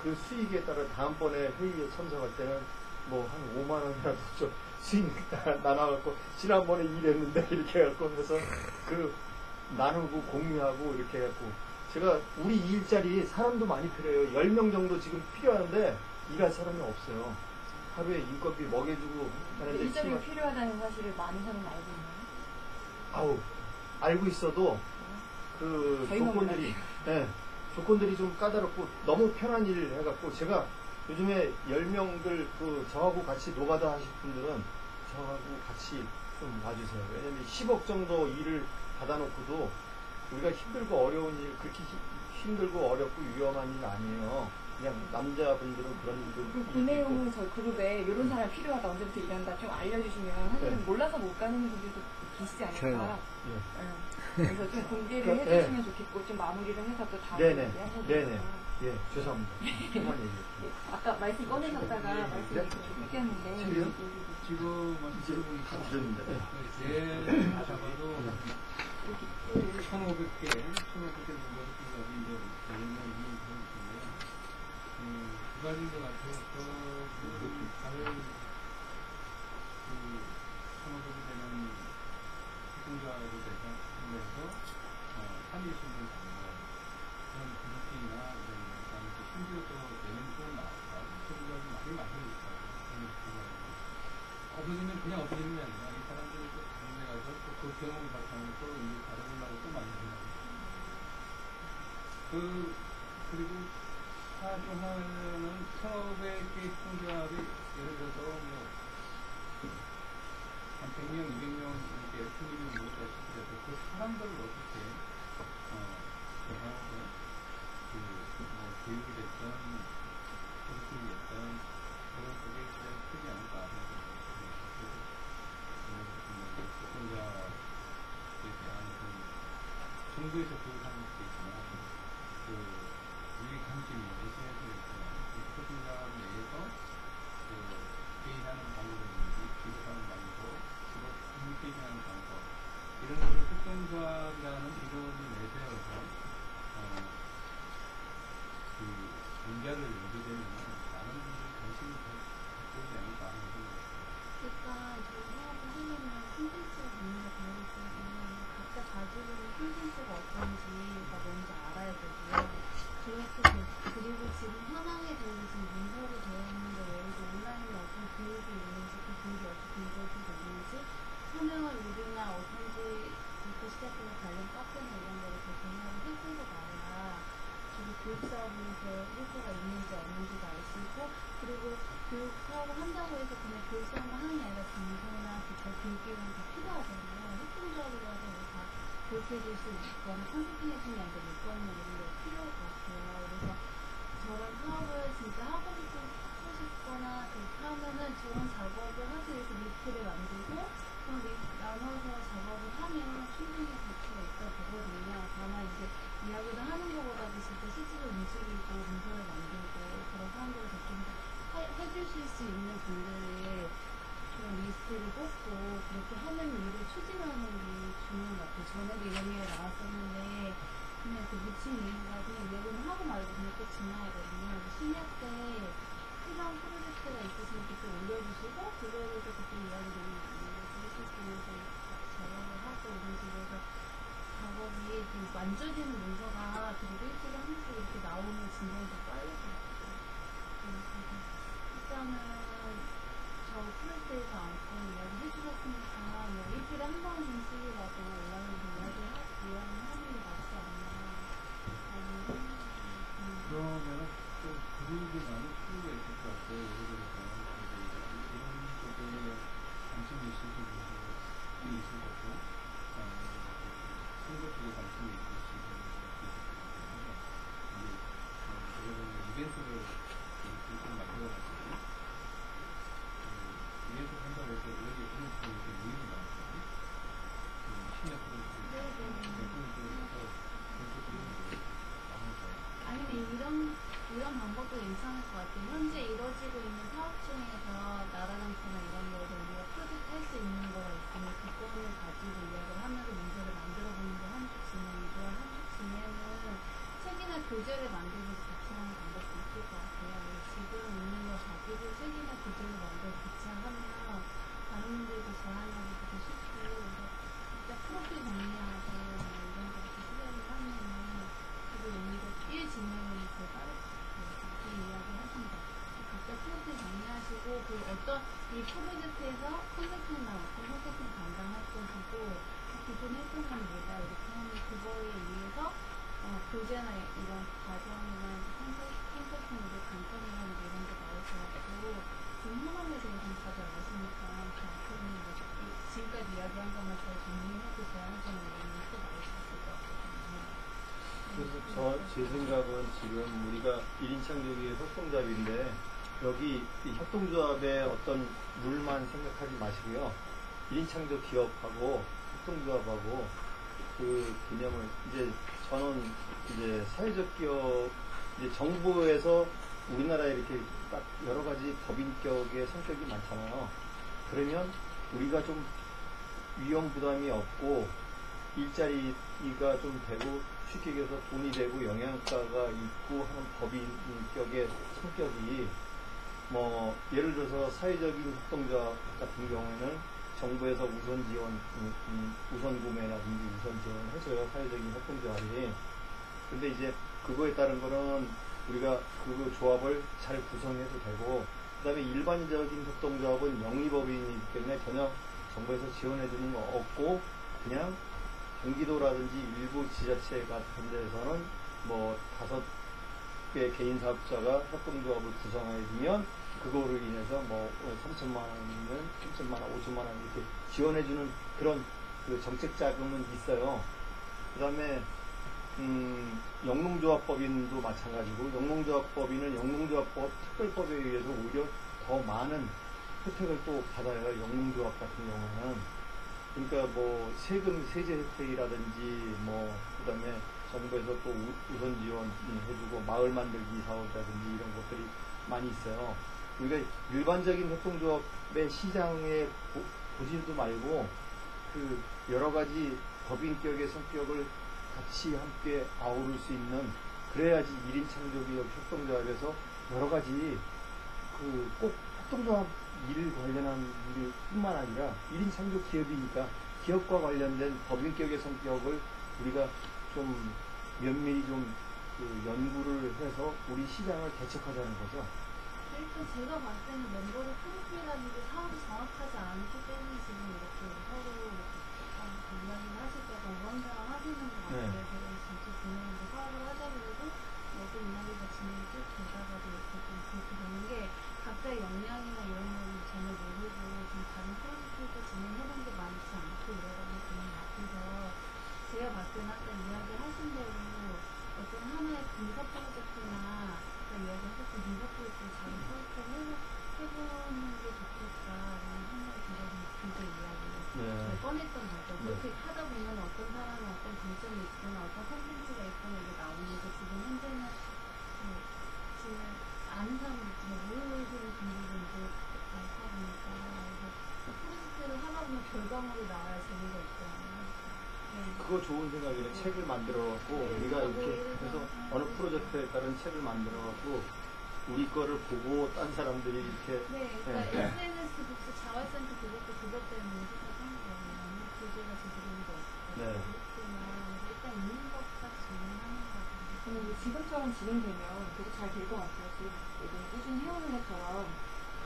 Speaker 4: 그 수익에 따라 다음번에 회의에 참석할 때는 뭐 한 5만 원이라도 좀 수익 나눠갖고 지난번에 일했는데 이렇게 해갖고 해서 그 나누고 공유하고 이렇게 해갖고 제가 우리 일자리 사람도 많이 필요해요. 10명 정도 지금 필요한데 일할 사람이 없어요. 하루에 인건비 먹여주고 하는데
Speaker 1: 일자리가 필요하다는 사실을 많은 사람이 알고 있나요?
Speaker 4: 아우 알고 있어도 그 조건들이 조건들이 좀 까다롭고 너무 편한 일을 해갖고 제가 요즘에 10명들 저하고 같이 노가다 하실 분들은 저하고 같이 좀 와주세요. 왜냐면 10억 정도 일을 받아놓고도 우리가 힘들고 어려운 일 그렇게 힘들고 어렵고 위험한 일 아니에요. 그냥 남자분들은 그런 일도
Speaker 1: 그 내용을 저희 그룹에 이런 사람 필요하다 언제부터 일한다 좀 알려주시면 사실은 몰라서 못 가는 분들도 계시지 않을까.
Speaker 3: 저요.
Speaker 1: 그래서 좀 공개를
Speaker 4: 그러니까,
Speaker 1: 해주시면 좋겠고 좀 마무리를 해서 또 다음
Speaker 4: 네네.
Speaker 1: 얘기하셔도
Speaker 4: 네네. 예, 죄송합니다. 그만 얘기해.
Speaker 1: 아까 말씀 꺼내셨다가 말씀을 좀 바뀌었는데
Speaker 6: 지금 말씀 들어보니까
Speaker 4: 다 드렸는데.
Speaker 6: 제일 잡아도 1,500개 정도 이제 대응이 되는데요. 두 가지인 것 같아요. 다른 1,500이 되는 활동가로 돼서 산이신분 장로 그런 분위기나 그다음에 또 심지어 또 내년도 나왔다. 소리가 많이 만들어있어요. 없어지면 그냥 없어지는 게 아니라 이 사람들이 또 다른 데 가서 또 그 경험을 바탕으로 또 일을 다뤄보려고 또 만든다. 그리고 또 하나는 1,500개 총조합이 예를 들어서 한 100명, 200명 이렇게 총리님 모두 했을 때도 그 사람들을 어떻게 대상으로 교육이 됐든 소속이 됐든 그런 쪽에 크지 않을까 하는 총자에 대한 정부에서 교육하는 것도 있지만 유익 관심이 SNS에 있지만 소속자 내에서 회의하는 방법이든지 기록하는 방법, 직업 커뮤니케이션하는 방법 이런 것을 특성조합이라는 이론을 내세워서 분야를 연구되면 많은 분들이 관심이 갖고 있지 않을까 하는 생각이
Speaker 2: 일단 저희 사업을 하려면 콘텐츠가 있는 게 당연히 있거든요. 각자 가지고 있는 콘텐츠가 어떤지가 먼저 알아야 되고요. 그리고 시작해서 관련 카페나 이런 거를 대통령을 해주고 나야 그리고 교육사업은 더 효과가 있는지 없는지도 알 수 있고 그리고 교육사업을 한다고 해서 그냥 교육사업만 하는 게 아니라 정보나 기타 교육기관이 다 필요하잖아요. 협동조합이라서 다 교육해줄 수 있거나 컨설팅해주는 게 아니라 요건이나 이런 게 필요할 것 같아요. 그래서 저런 사업을 진짜 하고 싶거나 그렇게 하면은 저런 작업을 하기 위해서 리스트를 만들고 나눠서 작업을 하면 충분히 가치가 있다고 보거든요. 다만 이제 이야기를 하는 것보다도 진짜 실제로 움직이고 문서를 만들고 그런 사람들을 좀 해주실 수 있는 분들의 그런 리스트를 뽑고 그렇게 하는 일을 추진하는 게 중요한 것 같아요. 전에도 이런 얘기가 나왔었는데 그냥 그 묻힌 이유가 그냥 이야기는 하고 말고 그냥 또 지나가거든요. 심야 때 필요한 프로젝트가 있으시면 그때 올려주시고 그거에 대해서 그때 이야기 너무 많이 해주실 수 있어서 작업을 하고 이런 식으로 해서 작업이 좀 만져지는 문서가 그리고 일주일에 한 번씩 이렇게 나오면 진행이 더 빨리 것 같아요. 그래서 일단은 저 프로젝트에서 안고 이야기 해주셨으니까 뭐 일주일에 한 번씩이라도 올라가서 이야기하는 게 낫지 않나.
Speaker 6: 그러면은 좀 분위기 나눌 필요가 있을 것 같아요. 예를 들어서 이런 쪽에 관심이 있으신 분들이 있을 거고 선거 쪽에 관심이 있으신 분들이 있을 거고 이벤트를 좀 만들어가지고 이벤트 한다고 해서 여기 이런 쪽에 모임이 많거든요. 심야
Speaker 2: 아니면 이런 방법도 괜찮을 것 같아요. 현재 이루어지고 있는 사업 중에서 나라장터나 이런 거를 우리가 프로젝트 할 수 있는 거가 있으면 그거를 가지고 이야기를 하면서 문서를 만들어 보는 게 한쪽 진행이고 한쪽 진행은 책이나 교재를 만들면서 같이 하는 방법도 있을 것 같아요. 지금 있는 거 가지고 책이나 교재를 만들어서 같이 하면 다른 분들도 제안하기도 더 쉽고 진짜 프로필 정리하고 이런 거 같이 시작을 하면은 그리고 오히려 일 진행을 더 빠르게 그 이야기 하신다. 각자 프로필 정리하시고 그 어떤 이 프로젝트에서 컨설팅 나왔고 컨설팅 담당할 것이고 기존 했던 건 뭐다 이렇게 하면 그거에 의해서 교재나 이런 과정이나 컨설팅으로 간단히라는 이런 게 나올 것 같고 지금 현황에 대해서 다들 아시니까 그 앞으로는 지금까지 이야기한 것만 잘 정리해서 제안해주는 이런 또 나올 수 있을 것 같거든요.
Speaker 4: 그래서 제 생각은 지금 우리가 1인 창조기의 협동조합인데 여기 이 협동조합의 어떤 룰만 생각하지 마시고요. 1인 창조 기업하고 협동조합하고 그 개념을 이제 저는 이제 사회적 기업 이제 정부에서 우리나라에 이렇게 딱 여러 가지 법인격의 성격이 많잖아요. 그러면 우리가 좀 위험 부담이 없고 일자리가 좀 되고 쉽게 얘기해서 돈이 되고 영양가가 있고 하는 법인격의 성격이 뭐 예를 들어서 사회적인 협동조합 같은 경우에는 정부에서 우선 지원, 우선 구매라든지 우선 지원을 해줘요. 사회적인 협동조합이. 근데 이제 그거에 따른 거는 우리가 그 조합을 잘 구성해도 되고 그 다음에 일반적인 협동조합은 영리법인이기 때문에 전혀 정부에서 지원해주는 거 없고 그냥 경기도라든지 일부 지자체 같은 데서는 뭐 5개 개인 사업자가 협동조합을 구성해주면 그거로 인해서 뭐 3천만 원이면 3천만 원, 5천만 원 이렇게 지원해주는 그런 그 정책 자금은 있어요. 그 다음에 영농조합법인도 마찬가지고 영농조합법인은 영농조합법 특별법에 의해서 오히려 더 많은 혜택을 또 받아요. 영농조합 같은 경우는. 그러니까 뭐 세금 세제 혜택이라든지 뭐 그다음에 정부에서 또 우선 지원해주고 마을 만들기 사업이라든지 이런 것들이 많이 있어요. 우리가 일반적인 협동조합의 시장에 보지도 말고 그 여러 가지 법인격의 성격을 같이 함께 아우를 수 있는 그래야지 1인 창조기업 협동조합에서 여러 가지 그 꼭 협동조합 일 관련한 일뿐만 아니라 1인 창조 기업이니까 기업과 관련된 법인격의 성격을 우리가 좀 면밀히 좀 그 연구를 해서 우리 시장을 개척하자는 거죠.
Speaker 2: 일단 제가 봤을 때는 멤버들 프로필이라든지 사업이 정확하지 않기 때문에 지금 이렇게 서로 이렇게 장난을 하실 때가 잘 꺼냈던 거죠. 그렇게 하다 보면 어떤 사람은 어떤 장점이 있거나 어떤 콘텐츠가 있거나 이게 나오는데 지금 현재는 지금 아는 사람들 중에 모르시는 분들도 이제 많다 보니까 그래서 프로젝트를 하다 보면 결과물이 나와야 재미가 있잖아요.
Speaker 4: 그거 좋은 생각이네. 책을 만들어갖고 우리가 이렇게 해서 어느 프로젝트에 따른 책을 만들어갖고 우리 거를 보고 딴 사람들이 이렇게
Speaker 2: 그러니까 SNS 북스 자활센터 그것도 그것 때문에 시작한 거예요. 교재가 제대로 없고 그렇구나. 일단 있는 것까지 진행하는 거죠.
Speaker 1: 저는 지금처럼 진행되면 계속 잘 될 것 같아요. 지금 꾸준히 해오는 것처럼 그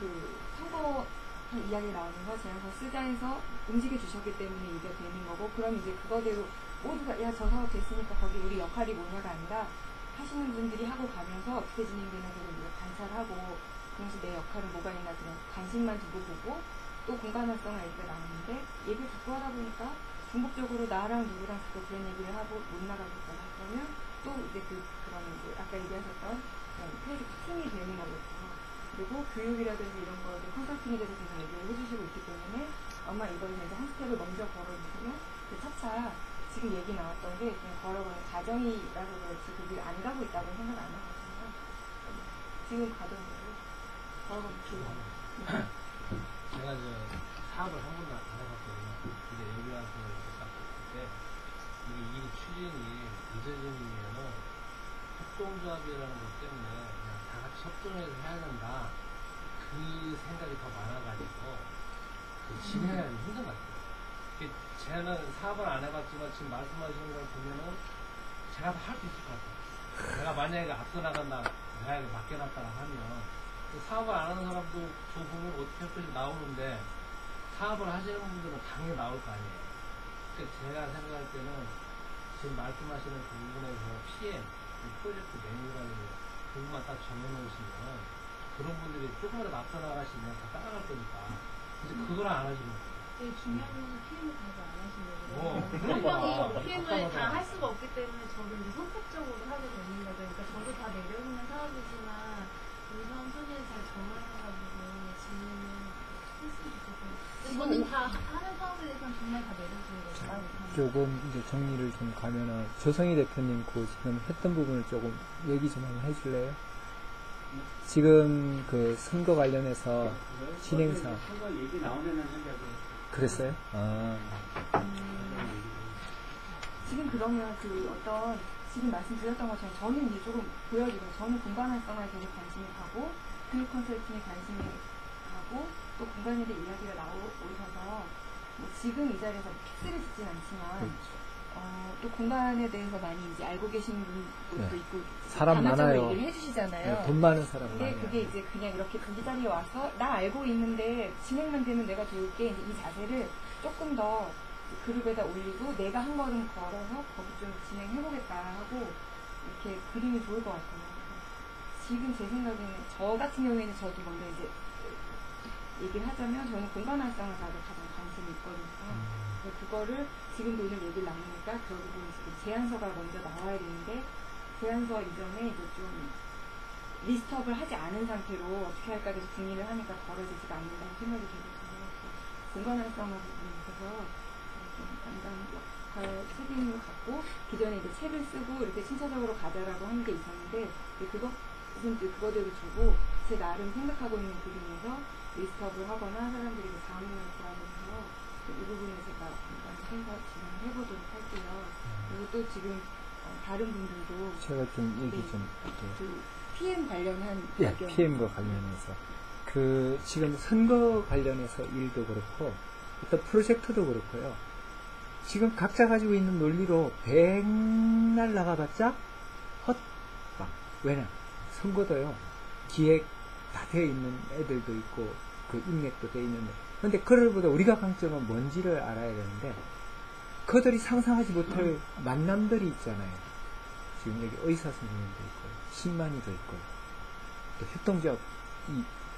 Speaker 1: 선거 이야기 나오면서 제안서 쓰자 해서 움직여 주셨기 때문에 이게 되는 거고, 그럼 이제 그거대로 모두가 야 저 사업 됐으니까 거기 우리 역할이 뭐냐가 아니라 하시는 분들이 하고 가면서 어떻게 진행되는 걸 우리가 관찰하고, 그러면서 내 역할은 뭐가 있나 그냥 관심만 두고 보고, 또 공간 활성화 얘기가 나오는데 얘기를 자꾸 하다 보니까 중복적으로 나랑 누구랑 자꾸 그런 얘기를 하고 못 나가고 있다가 그러면 또 이제 그런 이제 아까 얘기하셨던 프로젝트 팀이 되는 거겠죠. 그리고 교육이라든지 이런 거를 컨설팅에 대해서 계속 얘기를 해주시고 있기 때문에 아마 이거는 이제 한 스텝을 먼저 걸어주시면 그 차차 지금 얘기 나왔던 게 그냥 걸어가는 과정이라서 그렇지 그게 안 가고 있다고 생각 안 하거든요. 지금 가던 대로 걸어가면 좋아요.
Speaker 7: 제가 사업을 한 번도 안 해봤거든요. 근데 여기 와서 딱 봤을 때 이게 일 추진이 늦어지면은 협동조합이라는 것 때문에 그냥 다 같이 협동해서 해야 된다. 그 생각이 더 많아가지고 진행하기 힘든 것 같아요. 제가 사업을 안 해봤지만 지금 말씀하시는 걸 보면은 제가 할 수 있을 것 같아요. 내가 만약에 앞서 나간다, 내가 맡겨놨다가 하면 사업을 안 하는 사람도 저 보면 어떻게 할 것이 나오는데 사업을 하시는 분들은 당연히 나올 거 아니에요. 그러니까 제가 생각할 때는 지금 말씀하시는 그 부분에서 PM, 프로젝트 매뉴얼이라는 부분만 딱 정해놓으시면 그런 분들이 조금이라도 앞서 나가시면 다 따라갈 거니까. 근데 그걸 안 하시는 거예요.
Speaker 2: 되게 중요한 건 PM을 다들 안 하시려고
Speaker 7: 그러니까.
Speaker 2: PM을 다 할 수가 없기 때문에 저도 이제 선택적으로 하게 되는 거죠. 그러니까 저도 다 내려오는 사업이지만 우리 사업 순위를 잘 정해가지고 진행을 했으면 좋겠어요. 저는 다 하는 사업에 대해서는 정말 다 내려주는 거죠.
Speaker 3: 조금 이제 정리를 좀 가면은 조성희 대표님 그 지금 했던 부분을 조금 얘기 좀 한번 해줄래요? 지금 그 선거 관련해서 진행사
Speaker 6: 선거 얘기 나오면은 하려고.
Speaker 3: 그랬어요? 아.
Speaker 1: 지금 그러면 그 어떤 지금 말씀드렸던 것처럼 저는 이제 조금 보여지고 저는 공간 활성화에 되게 관심이 가고 교육 컨설팅에 관심이 가고 또 공간에 대해 이야기가 나오셔서 뭐 지금 이 자리에서 픽스를 짓진 않지만 또 공간에 대해서 많이 이제 알고 계시는 분들도
Speaker 3: 네.
Speaker 1: 있고
Speaker 3: 사람
Speaker 1: 간헐적으로
Speaker 3: 많아요.
Speaker 1: 얘기를 해주시잖아요.
Speaker 3: 네, 돈 많은 사람
Speaker 1: 근데
Speaker 3: 많아요.
Speaker 1: 그게 이제 그냥 이렇게 그 자리에 와서 나 알고 있는데 진행만 되면 내가 좋을게 이제 이 자세를 조금 더 그룹에다 올리고 내가 한 걸음 걸어서 거기 좀 진행해보겠다 하고 이렇게 그림이 좋을 것 같아요. 지금 제 생각에는 저 같은 경우에는 저도 먼저 이제 얘기를 하자면 저는 공간 활성화사를 가장 관심이 있거든요. 그거를 지금도 오늘 얘기를 나누니까 결국은 지금 제안서가 먼저 나와야 되는데 제안서 이전에 이제 좀 리스트업을 하지 않은 상태로 어떻게 할까 계속 궁리를 하니까 벌어지지가 않는다는 생각이 들거든요. 공간 활성화 부분에 있어서 좀 담당 역할 책임을 갖고 기존에 이제 책을 쓰고 이렇게 순차적으로 가자라고 한 게 있었는데 그것은 그거대로 주고 제 나름 생각하고 있는 그림에서 리스트업을 하거나 사람들이 자문을 구하면서 이 부분을 제가 생각 진행해보도록 할게요. 그리고 또 지금 다른 분들도
Speaker 3: 제가 좀 얘기 좀 할게요.
Speaker 1: 그 PM 관련한
Speaker 3: 예,
Speaker 1: 의견.
Speaker 3: PM과 관련해서 그 지금 선거 관련해서 일도 그렇고 어떤 프로젝트도 그렇고요. 지금 각자 가지고 있는 논리로 백날 나가봤자 헛방. 왜냐? 선거도요. 기획 다 되어 있는 애들도 있고 그 인맥도 되어 있는데 근데 그들보다 우리가 강점은 뭔지를 알아야 되는데 그들이 상상하지 못할 만남들이 있잖아요. 지금 여기 의사 선생님도 있고 신만이도 있고 또 협동조합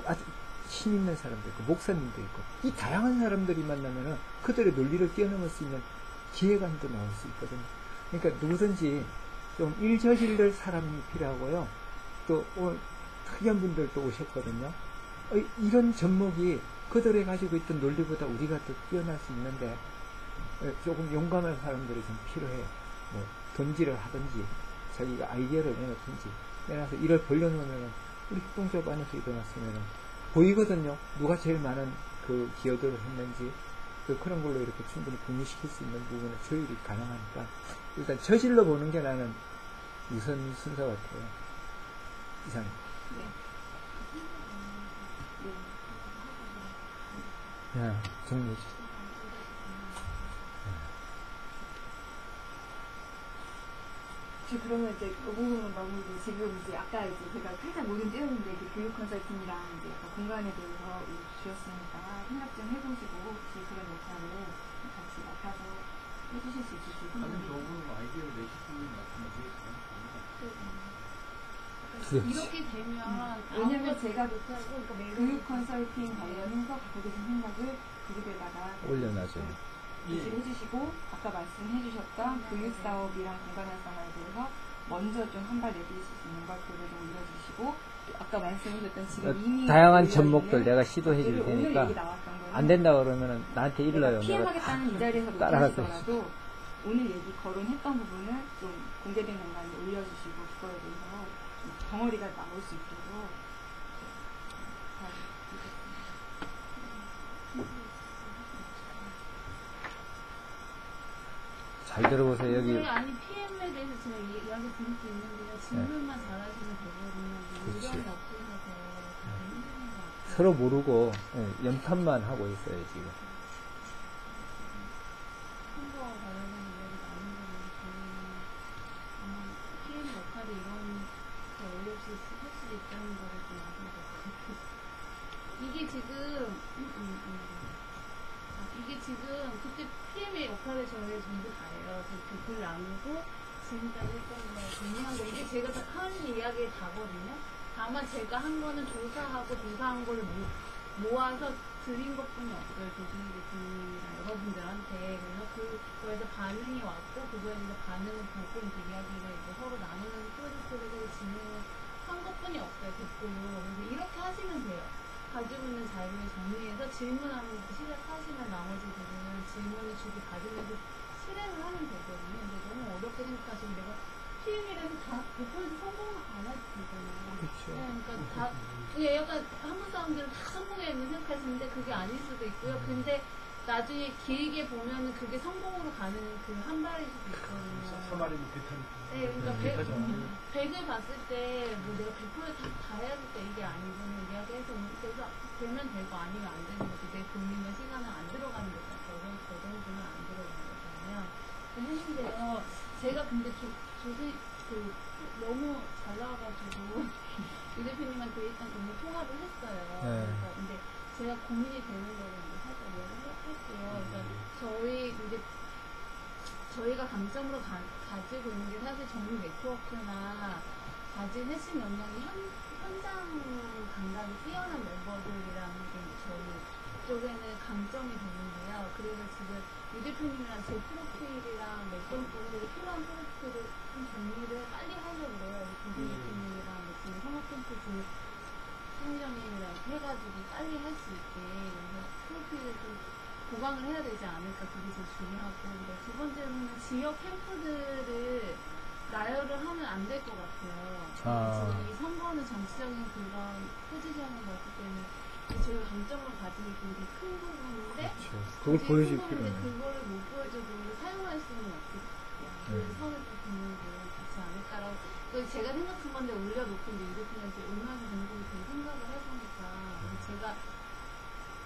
Speaker 3: 아주 신 있는 사람도 있고 목사님도 있고 이 다양한 사람들이 만나면은 그들의 논리를 뛰어넘을 수 있는 기회감도 나올 수 있거든요. 그러니까 누구든지 좀 일저질을 사람이 필요하고요. 또 오늘 특이한 분들도 오셨거든요. 이런 접목이 그들이 가지고 있던 논리보다 우리가 더 뛰어날 수 있는데 조금 용감한 사람들이 좀 필요해. 뭐 던지를 하든지 자기가 아이디어를 내놓든지 내놔서 이를 벌려놓으면 우리 협동조합 안에서 일어났으면 보이거든요. 누가 제일 많은 그 기여도를 했는지 그런 걸로 이렇게 충분히 분리시킬 수 있는 부분은 조율이 가능하니까 일단 저질러 보는 게 나는 우선 순서 같아요. 이상. 야, 정리해 주세요.
Speaker 1: 저 그러면 이제 그 부분은 마무리로 지금 이제 아까 이제 제가 살짝 모든 띄웠는데 그 교육 컨설팅이랑 이제 약간 공간에 대해서 주셨으니까 생각 좀 해보시고 혹시 그런 역할을 같이 맡아서 해주실 수 있을지
Speaker 6: 가장
Speaker 1: 생각이
Speaker 6: 좋은 아이디어를 내실 수 있는 것 같으면 그게 가장 좋은 것 같아요.
Speaker 2: 이렇게 되면
Speaker 1: 왜냐면 제가
Speaker 2: 못하고 그러니까 매일
Speaker 1: 교육 컨설팅 관련해서 갖고 계신 생각을 그룹에다가
Speaker 3: 올려놔줘요.
Speaker 1: 얘기를 해주시고 아까 말씀해주셨던 교육사업이랑 공간 활성화에 대해서 먼저 좀 한 발 내디딜 수 있는 걸 그룹에 좀 올려주시고 또 아까 말씀해주셨던 지금 이미
Speaker 3: 다양한 접목들 내가 시도해 줄
Speaker 1: 오늘
Speaker 3: 테니까
Speaker 1: 얘기 나왔던 거는
Speaker 3: 안 된다 그러면은 나한테 일러요.
Speaker 1: 피해가겠다는 이 자리에서
Speaker 3: 따라가서
Speaker 1: 못하시더라도 오늘 얘기 거론했던 부분을 좀 공개된 공간에 올려주시고 그거에 대해서 좀 덩어리가 나올 수 있도록 잘 부탁드리겠습니다.
Speaker 3: 잘 들어보세요. 여기
Speaker 2: 아니 PM에 대해서 제가 이야기 드릴 수 있는데요. 질문만 잘하시면 되거든요.
Speaker 3: 그렇지.
Speaker 2: 이런 업체에서 다들 힘드는 것 같아요.
Speaker 3: 서로 모르고 염탐만 하고 있어요 지금.
Speaker 2: 선거와 관련된 이야기 나눈 거는 저는 아마 PM 역할이 이런 게 어이없이 할 수도 있다는 거를 좀 알고 있고 이게 지금 그때 PM의 역할을 저희 전부 다 해요. 댓글 나누고 지금까지 했던 거 정리하고 이게 제가 하는 이야기의 다거든요. 다만 제가 한 거는 조사한 거를 모아서 드린 것뿐이 없어요. 교수님 대표님이랑 여러분들한테. 그래서 그거에서 반응이 왔고 그거에 대해서 반응을 보고 이제 이야기가 이제 서로 나누는 프로젝트를 진행한 것뿐이 없어요. 댓글로. 그래서 이렇게 하시면 돼요. 가지고 있는 자료를 정리해서 질문하는 거 시작하시면 나머지들은 질문을 주고 받으면서 실행을 하면 되거든요. 근데 너무 어렵게 생각하시면 내가 PM이라서 다 100% 성공 안 할 수 있잖아요.
Speaker 3: 그렇죠.
Speaker 2: 네, 그러니까 다, 예, 약간 한국 사람들은 다 성공했는 생각하시는데 그게 아닐 수도 있고요. 근데 나중에 길게 보면은 그게 성공으로 가는 그 한 발일 수도 있거든요.
Speaker 6: 서말이 뭐 비슷한.
Speaker 2: 네, 그러니까 100을 봤을 때, 뭐 내가 100% 다 해야겠다 이게 아니고는 이야기해서, 그래서 되면 되고 아니면 안 되는 거지. 내 돈이면 시간은 안 들어가는 거잖아요. 저 정도는 안 들어가는 거잖아요. 했는데요. 제가 근데 너무 잘 나와가지고, 유 대표님한테 일단 너무 통화를 했어요.
Speaker 3: 네.
Speaker 2: 그러니까 근데 제가 고민이 되는 거를 이제 살짝 이야기를 할게요. 그러니까 저희가 강점으로 가지고 있는 게 사실 정부 네트워크나 가진 핵심 역량이 현장 감각이 뛰어난 멤버들이라는 게 저희 쪽에는 강점이 되는데요. 그래서 지금 유 대표님이랑 제 프로필이랑 몇 번 분들이 필요한 프로젝트를 좀 정리를 빨리 하려고 그래요. 유 대표님이랑 지금 성악캠프스 심리전이랑 해가지고 빨리 할 수 있게 그래서 프로필을 좀 보강을 해야 되지 않을까 그게 제일 중요하고 두 번째로는 지역 캠프들을 나열을 하면 안 될 것 같아요. 지금 이 선거는 정치적인 그런 포지션인 거기 때문에 제가 강점을 가지고 있는 게 큰 부분인데
Speaker 3: 그걸 보여줄 필요는
Speaker 2: 그거를 못 보여줘도 사용할 수는 없을 것 같아요. 그래서 선을 좀 긋는 게 좋지 않을까라고 제가 생각한 건데 올려놓고 이제 유 대표님한테 얼마나 되는 걸 생각을 해보니까 제가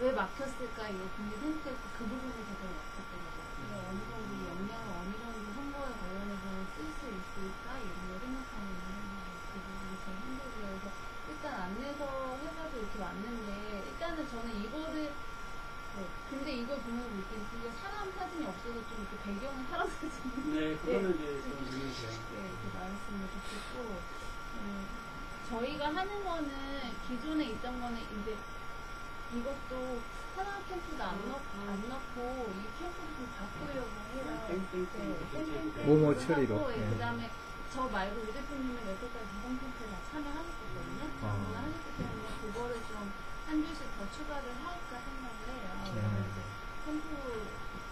Speaker 2: 왜 막혔을까 이거 굉장히 생각했고 그 부분에서 제가 막혔더라고요. 어느 정도 역량을 어느 정도 선거에 관련해서 쓸 수 있을까 이런 걸 생각하면 그 부분이 제일 힘들고요. 그래서 일단 안내서 해가지고 이렇게 왔는데 일단은 저는 이거를 근데 이걸 보면 이게 사람 사진이 없어서 좀 이렇게 배경은 사람 사진이
Speaker 6: 네, 그거는 이제 좀 유명해요.
Speaker 2: 네, 이렇게 말씀을 드렸고 저희가 하는 거는 기존에 있던 거는 이제 이것도 하나 캠프도 안 넣고 이 캠프도 좀 바꾸려고 해요.
Speaker 3: 모모 처리로.
Speaker 2: 그 다음에 저 말고 유 대표님은 여태까지 4번 캠프에 다 참여하셨거든요. 하셨기 때문에 그거를 좀 한 줄씩 더 추가를 할까 생각을 해요. 왜냐면 이제 샘플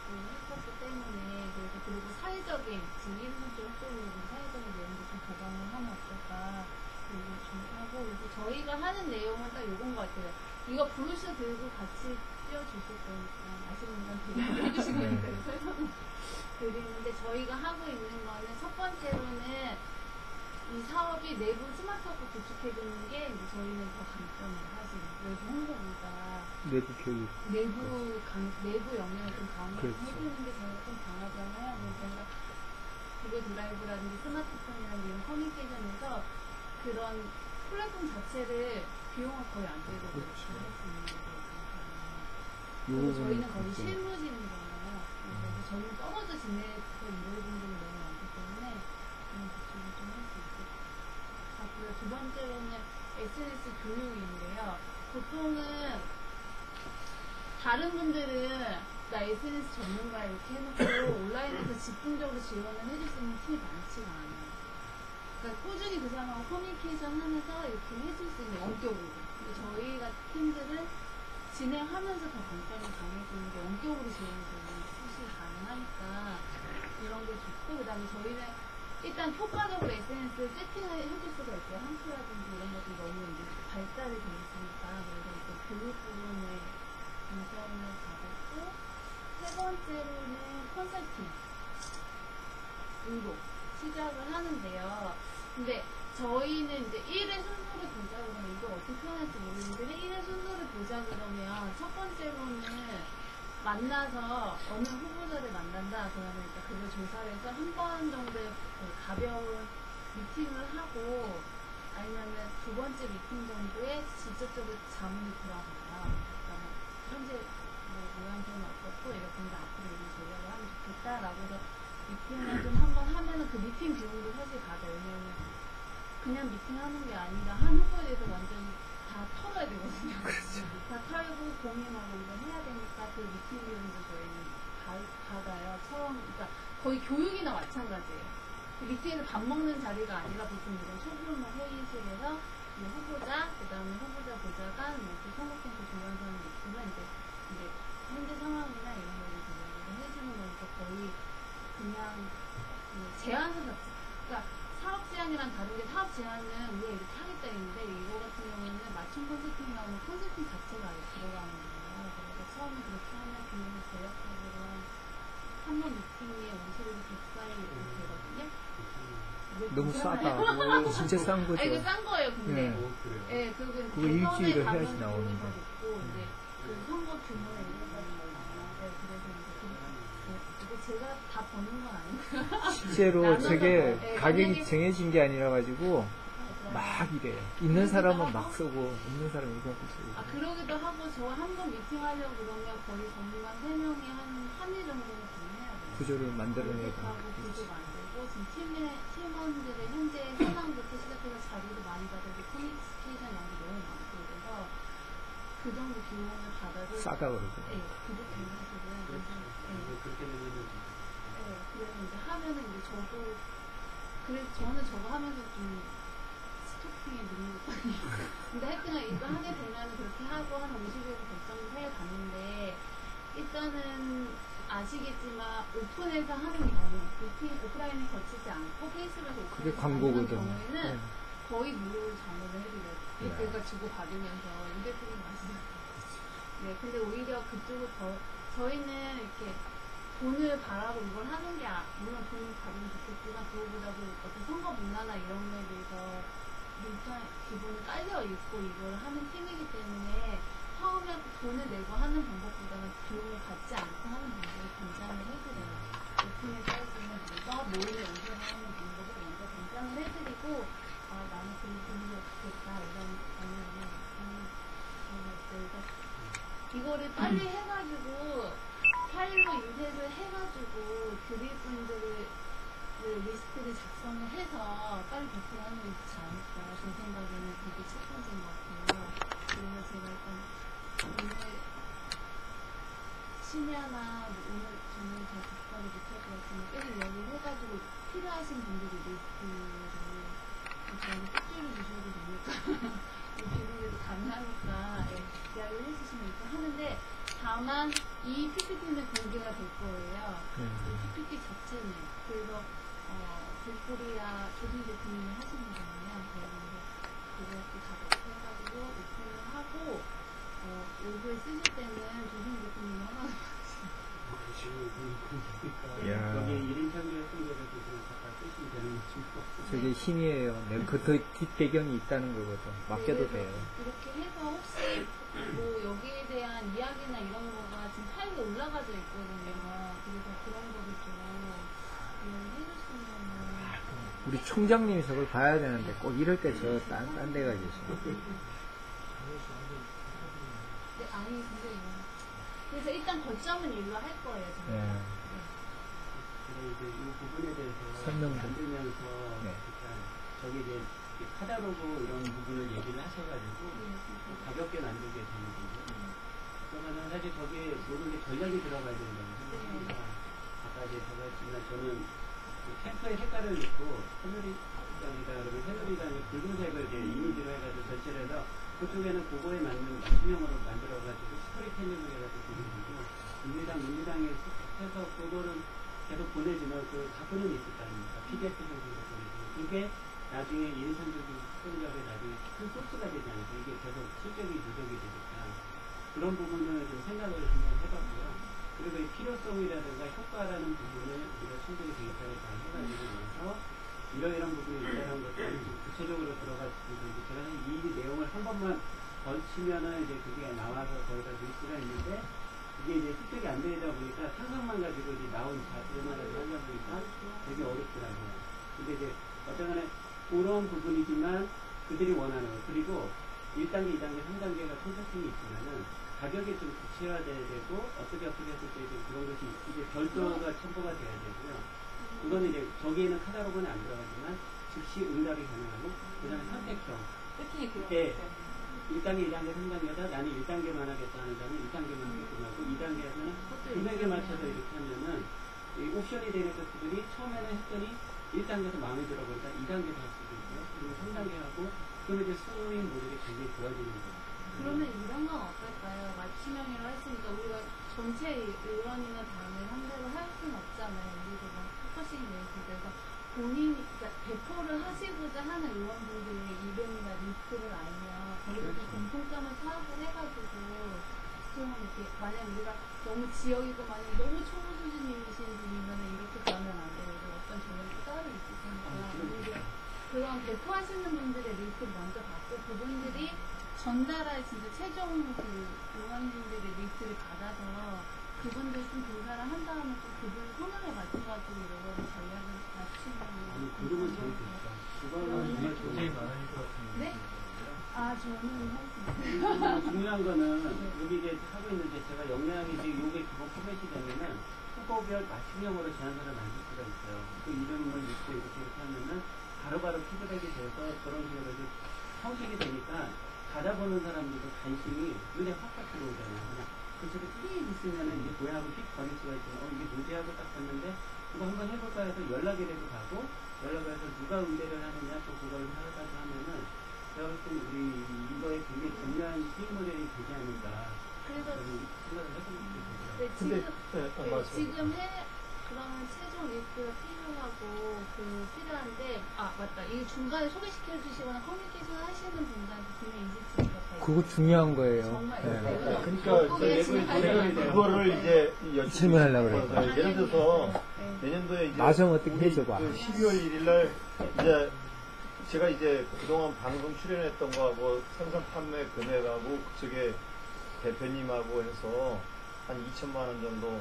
Speaker 2: 헬퍼스 때문에 그리고 사회적인 지금 1분줄 학생들은 사회적인 내용도 좀 보강을 하면 어떨까 그리고 좀 하고 그래서 저희가 하는 내용은 딱 요건 것 같아요. 이거 브로셔 들고 같이 띄워주실 거니까 아시는 분한테 해주시는 거니까 설명을 드리는데 저희가 하고 있는 거는 첫 번째로는 이 사업이 내부 스마트워크 구축해주는 게 이제 저희는 더 강점이에요. 사실 외부 홍보보다
Speaker 3: 내부 교육.
Speaker 2: 내부 영역을 좀
Speaker 3: 그렇죠.
Speaker 2: 강화해주는 게 저희가 좀 강하잖아요. 그래서 구글 드라이브라든지 스마트폰이라든지 이런 커뮤니케이션에서 그런 플랫폼 자체를 비용은 거의 안 들고 할 수 있는 거거든요. 그리고 저희는 거의 실무진이잖아요. 그래서 저희는 떨어져 지내서 이런 분들이 너무 많기 때문에 그런 구축을 좀 할 수 있을 것 같고요. 두 번째로는 SNS 교육인데요. 보통은 다른 분들은 나 SNS 전문가 이렇게 해놓고 온라인에서 집중적으로 지원을 해줄 수 있는 팀이 많지가 않아요. 그러니까 꾸준히 그 사람하고 커뮤니케이션 하면서 이렇게 해줄 수 있는 원격으로. 근데 저희 같은 팀들은 진행하면서 더 강점을 강해지는 게 원격으로 지원되는 수시 가능하니까 이런 게 좋고, 그 다음에 저희는 일단 효과적으로 SNS를 세팅을 해줄 수가 있어요. 함수라든지 이런 것들이 너무 이제 발달이 되어 있으니까. 그래서 이제 교육 부분에 강점을 잡았고, 세 번째로는 컨설팅으로 시작을 하는데요. 근데 저희는 이제 1회 순서를 보자 그러면 이걸 어떻게 표현할지 모르는데 1회 순서를 보자 그러면 첫 번째로는 만나서 어느 후보자를 만난다 그러면 일단 그걸 조사를 해서 한 번 정도의 가벼운 미팅을 하고 아니면은 두 번째 미팅 정도에 직접적으로 자문이 들어가요. 그러니까 현재 모양새는 어떻고 이렇게 이제 앞으로 이런 전략을 하면 좋겠다라고 해서 미팅을 좀 한번 하면은 그 미팅 비용도 사실 가져요. 왜냐면 그냥 미팅하는 게 아니라 한 후보에 대해서 완전히 다 털어야 되거든요. 다 털고 고민하고 이걸 해야 되니까 그 미팅 비용도 저희는 받아요. 그러니까 거의 교육이나 마찬가지예요. 그 미팅에서 밥 먹는 자리가 아니라 보통 이런 소규모 회의실에서 후보자, 그 다음에 후보자 보좌관, 선거캠프 조연선 미팅은 이제 현재 상황이나 이런 거를 해주는 거니까 거의 그냥 제안서 자체. 그러니까 사업 제안이랑 다르게 사업 제안은 우리가 이렇게 하겠다 했는데 이거 같은 경우는 맞춤 컨설팅이라고 하면 컨설팅 자체가 아예 들어가는 거예요. 그래서 처음에 그렇게 하면 비용이 대략적으로 한 번 미팅에 50에서 100사이 이렇게 되거든요.
Speaker 3: 너무 싸다. 진짜 싼 거죠.
Speaker 2: 이거 싼 거예요, 근데.
Speaker 6: 그래요?
Speaker 2: 네, 그리고
Speaker 3: 그거 일주일을 해야지 나오는데.
Speaker 2: 더 높고, 이제 그 선거 규모에 이런 거나와요. 그래서 이제 제가 다 버는 건 아니고요.
Speaker 3: 실제로 저게
Speaker 2: 네,
Speaker 3: 가격이
Speaker 2: 만약에-
Speaker 3: 정해진 게 아니라 가지고
Speaker 2: 맞아요.
Speaker 3: 막 이래. 있는 사람은 막 쓰고 없는 사람은 이거 쓰고.
Speaker 2: 아, 그러기도 하고, 저 한 번 미팅하려고 그러면 거의 전문가 3명이 한 3일 정도는 진행해야 돼요.
Speaker 3: 구조를 만들어내야
Speaker 2: 하고
Speaker 3: 돼.
Speaker 2: 구조 만들고, 지금 팀원들의 현재 현황부터 시작해서 자료도 많이 받아도 커뮤니케이션 양도 너무 많고, 그래서 그 정도 비용을 받아도.
Speaker 3: 싸다 그러죠.
Speaker 2: 네, 부족해요, 사실은. 그래서, 네.
Speaker 6: 그렇게 되면
Speaker 2: 네, 그래서 이제 하면은 이제 그래서 저는 저거 하면서 좀 스토킹에 눈이 있거든요. 근데 하여튼 이거 하게 되면 그렇게 하고 한 50에서 100 정도 해봤는데 일단은 아시겠지만 오픈해서 하는 경우 오프라인을 거치지 않고 페이스북에서
Speaker 3: 그게
Speaker 2: 오픈해서
Speaker 3: 광고거든.
Speaker 2: 하는 경우에는
Speaker 3: 네.
Speaker 2: 거의 무료로 장려를 해드려요. 그러니까 주고 받으면서 유대품이 맛있어요. 네, 근데 오히려 그쪽을 저희는 이렇게 돈을 바라고 이걸 하는 게 물론 돈을 받으면 좋겠지만 그거보다도 어떤 선거 문화나 이런 거에 대해서 일단 기본이 깔려 있고 이걸 하는 팀이기 때문에 처음에 돈을 내고 하는 방법보다는 비용을 받지 않고 하는 방법을 권장을 해드려요. 오픈에 쌓여있는 물건, 모임에 운전하는 방법을 먼저 권장을 해드리고 나는 그 돈이 좋겠다 이런 방향을 이거를 빨리 해가지고 파일로 인쇄를 해가지고 드릴 분들을 리스트를 작성을 해서 빨리 배포하는 게 좋지 않을까. 제 생각에는 그게 첫 번째인 것 같아요. 그래서 제가 일단 오늘 심야나 오늘 저는 잘 답변을 못할 것 같지만 계속 이야기를 해가지고 필요하신 분들의 리스트를 저한테 쪽지를 주셔도 되니까 비밀에도 가능하니까 PPT 자체는. 그래서 글꼴이야 조선 대표님이 하시는 거잖아요. 그것도 다 해가지고 오픈을 하고 옷을 쓰실 때는 조선 대표님이 하나
Speaker 3: 야.
Speaker 6: 여기 1인 참여를 통해서 잠깐 쓰시면 되는 거죠.
Speaker 3: 저게 힘이에요. 그 뒷배경이 있다는 거거든. 맡겨도 돼요.
Speaker 2: 이렇게 해서 혹시 뭐 여기에 대한 이야기나 이런 거가 지금 파일에 올라가져 있거든요. 그래서 그런 거를 좀 해주시면은.
Speaker 3: 우리 총장님이 저걸 봐야 되는데 꼭 이럴 때 저 딴 데가 계셔.
Speaker 2: 네, 아니 근데 그래서 일단 거점은 일로 할 거예요. 저는.
Speaker 3: 네.
Speaker 6: 그래서 이제 이 부분에 대해서
Speaker 3: 설명도.
Speaker 6: 만들면서
Speaker 3: 네.
Speaker 6: 일단 저기 이제 카다로그 이런 부분을 얘기를 하셔가지고 가볍게 만들게 되는 거죠. 그러면은 사실 거기에 모든 게 전략이 들어가야 된다고 생각합니다. 아까 이제 제가 했지만 저는 그 캠프의 색깔을 넣고 새누리당이다 그러면 새누리당의 붉은색을 이제 이미지로 해가지고 전체를 해서 그쪽에는 그거에 맞는 맞춤형으로 만들어가지고 스토리텔링을 해가지고 보내주고 민주당에 해서 그거를 계속 보내주면 그 갖고는 있을 거 아닙니까? PDF 형식으로 보내주고 그게 나중에 인상적인 스토리력에 나중에 큰 소스가 되지 않을까? 이게 계속 실적이 누적이 되니까 그런 부분을 좀 생각을 한번 해봤고요. 그리고 이 필요성이라든가 효과라는 부분을 우리가 충분히 데이터를 잘 해가지고 나서 이러이러한 부분이 있다는 것들을 구체적으로 들어가지고 제가 이 내용을 한 번만 걸치면은 이제 그게 나와서 거기다 넣을 수가 있는데 이게 이제 습득이 안 되다 보니까 상상만 가지고 이제 나온 자료만 하다 보니까 되게 어렵더라고요. 근데 이제 어쨌거나 그런 부분이지만 그들이 원하는 거 그리고 1단계, 2단계, 3단계가 콘서팅이 있지만은 가격이 좀 구체화돼야 되고 어떻게 했을 때 그런 것이 이제 별도가 첨부가 돼야 되고요. 그거는 이제 저기에는 카다로그는 안 들어가지만 즉시 응답이 가능하고 그다음에 선택형
Speaker 1: 세팅이 그런
Speaker 6: 네. 1단계, 2단계, 3단계다 나는 1단계만 하겠다 하는 사람은 1단계만 하게끔 하고 2단계에서는 금액에 맞춰서 이렇게 하면은 이 옵션이 되는 것들이 처음에는 했더니 1단계에서 마음에 들어 보니까 2단계도 할 수도 있고요. 그리고 3단계 하고 그러면 이제 수인 모델이 굉장히 좋아지는 거예요.
Speaker 2: 그러면 이런 건 어떨까요? 맞춤형이라고 했으니까 우리가 전체 의원이나 당을 상대로 할 수는 없잖아요. 우리도 뭐 포커싱 내고 그래서 본인이 그러니까 배포를 하시고자 하는 의원분들의 이름이나 리스트를 알면 거기서 좀 공통점을 파악을 해가지고 좀 이렇게 만약 우리가 너무 지역이고 만약 너무 초보 수준이신 분이면 이렇게 가면 안 되고 어떤 전략이 따로 있으시니까 오히려 그런 배포하시는 분들의 리스트를 먼저 받고 그분들이 전달할 진짜 최종 그 의원님들의 리스트를 받아서 그분들 좀 조사를 한 다음에 또 그분 성향에 맞춰가지고 이런 전략을 맞추면
Speaker 6: 그러면 제일 좋죠. 그거는 정말
Speaker 7: 굉장히 많을 것 같은데.
Speaker 2: 네? 아 저는 할 수 있어요.
Speaker 6: 중요한 거는 여기 이제 하고 있는데 제가 역량이 이제 요게 기본 포맷이 되면은 후보별 맞춤형으로 제안서를 만들 수가 있어요. 그 이름을 넣고 이렇게 하면은 바로바로 피드백이 돼서 그런 식으로 이제 형식이 되니까 받아보는 사람들도 관심이 눈에 확확 들어오잖아요. 그냥 그쪽에 삐 있으면은 이제 뭐야 하고 픽 버릴 수가 있지만 이게 뭐지 하고 딱 봤는데 이거 한번 해볼까 해서 연락이라도 가고 연락을 해서 누가 응대를 하느냐 또 그걸 하까지 하면은 제가 볼 때는 우리 이거에 굉장히 중요한 수익 모델이 되지 않을까
Speaker 2: 그래서
Speaker 6: 생각을 해보는 게 되더라고요.
Speaker 2: 네,
Speaker 5: 근데
Speaker 2: 지금 그러면 최종 리스트가 필요하고 필요한데 맞다 이 중간에 소개시켜 주시거나 커뮤니케이션 하시는 분들한테 분명 인식치가 다
Speaker 3: 그거 중요한 거예요.
Speaker 2: 정말
Speaker 3: 네.
Speaker 4: 그러니까 그거를 이제
Speaker 3: 질문하려고 그랬어요.
Speaker 4: 예를 들어서 내년도에 이제
Speaker 3: 마정 어떻게 해줘봐.
Speaker 4: 그 12월 1일날 이제 제가 이제 그동안 방송 출연했던 거하고 생선 판매 금액하고 그쪽에 대표님하고 해서 한 2천만 원 정도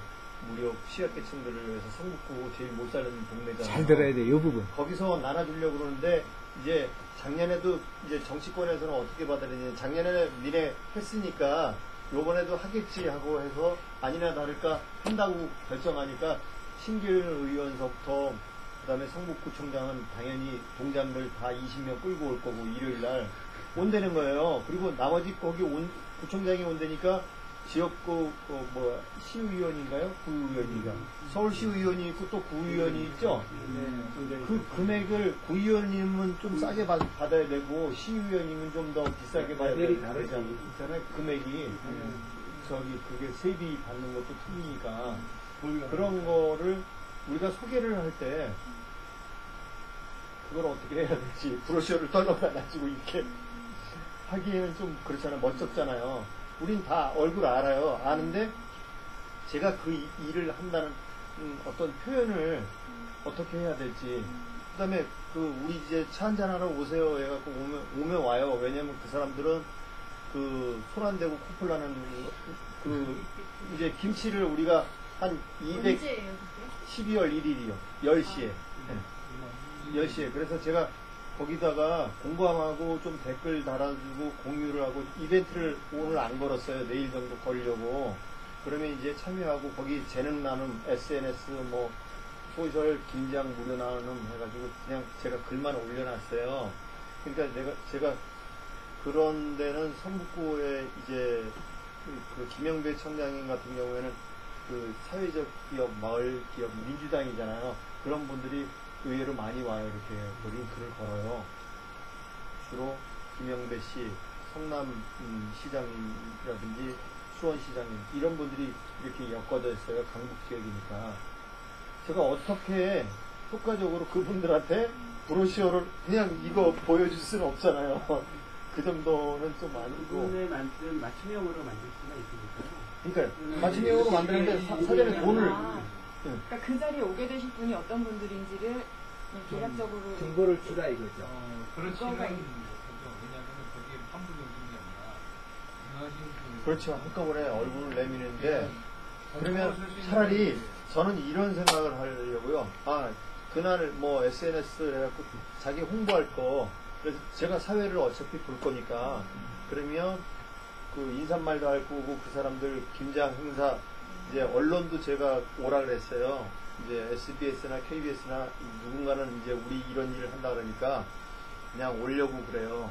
Speaker 4: 무료 취약계층들을 위해서 성북구 제일 못 사는 동네잖아요.
Speaker 3: 잘 들어야 돼, 이 부분.
Speaker 4: 거기서 나눠주려고 그러는데 이제 작년에도 이제 정치권에서는 어떻게 받아들이냐 작년에 니네 했으니까 요번에도 하겠지 하고 해서 아니나 다를까 한다고 결정하니까 신길 의원서부터 그다음에 성북구청장은 당연히 동장들 다 20명 끌고 올 거고 일요일날 온다는 거예요. 그리고 나머지 거기 구청장이 온다니까 지역구 시의원인가요? 구의원인가? 서울시의원이 있고 또 구의원이 있죠? 그 금액을 구의원님은 좀 싸게 받아야 되고 시의원님은 좀 더 비싸게 받아야 되잖아요. 금액이 저기 그게 세비 받는 것도 틀리니까 그런 거를 우리가 소개를 할 때 그걸 어떻게 해야 될지 브로셔를 떨어다 가지고 이렇게 하기에는 좀 그렇잖아요. 멋쩍잖아요. 우린 다 얼굴 알아요. 아는데 제가 그 일을 한다는 어떤 표현을 어떻게 해야 될지. 그 다음에 우리 이제 차 한잔하러 오세요 해갖고 오면 와요. 왜냐면 그 사람들은 손 안 대고 코풀 나는 이제 김치를 우리가 한 200,
Speaker 2: 언제예요,
Speaker 4: 12월 1일이요. 10시에. 10시에. 그래서 제가 거기다가 공감하고 좀 댓글 달아주고 공유를 하고 이벤트를 오늘 안 걸었어요. 내일 정도 걸려고. 그러면 이제 참여하고 거기 재능 나눔, SNS 뭐 소셜 김장 무료 나눔 해가지고 그냥 제가 글만 올려놨어요. 그러니까 제가 그런 데는 성북구에 이제 그 김영배 청장님 같은 경우에는 그 사회적 기업, 마을 기업, 민주당이잖아요. 그런 분들이 의외로 많이 와요. 이렇게 링크를 걸어요. 주로 김영배 씨, 성남 시장님이라든지 수원 시장님 이런 분들이 이렇게 엮어져 있어요. 강북 지역이니까. 제가 어떻게 효과적으로 그분들한테 브로셔를 그냥 이거 보여줄 수는 없잖아요. 그 정도는 좀 아니고.
Speaker 6: 그분에 만든 맞춤형으로 만들 수가 있으니까요.
Speaker 4: 그러니까 맞춤형으로 만드는데 사전에 돈을.
Speaker 1: 그러니까 그 자리에 오게 되실 분이 어떤 분들인지를 계략적으로
Speaker 3: 정보를 주라 이거죠.
Speaker 7: 그렇지는
Speaker 1: 그거가
Speaker 7: 못하죠. 왜냐하면 거기에 환불이 오는 게 아니라 유명하신 분.
Speaker 4: 그렇죠. 한꺼번에 얼굴을 내미는데 그러면 차라리 저는 이런 생각을 하려고요. 그날 뭐 SNS 해갖고 자기 홍보할 거 그래서 제가 사회를 어차피 볼 거니까 그러면 그 인사말도 할 거고 그 사람들 김장 행사 이제 언론도 제가 오라 그랬어요. 이제 SBS나 KBS나 누군가는 이제 우리 이런 일을 한다 그러니까 그냥 오려고 그래요.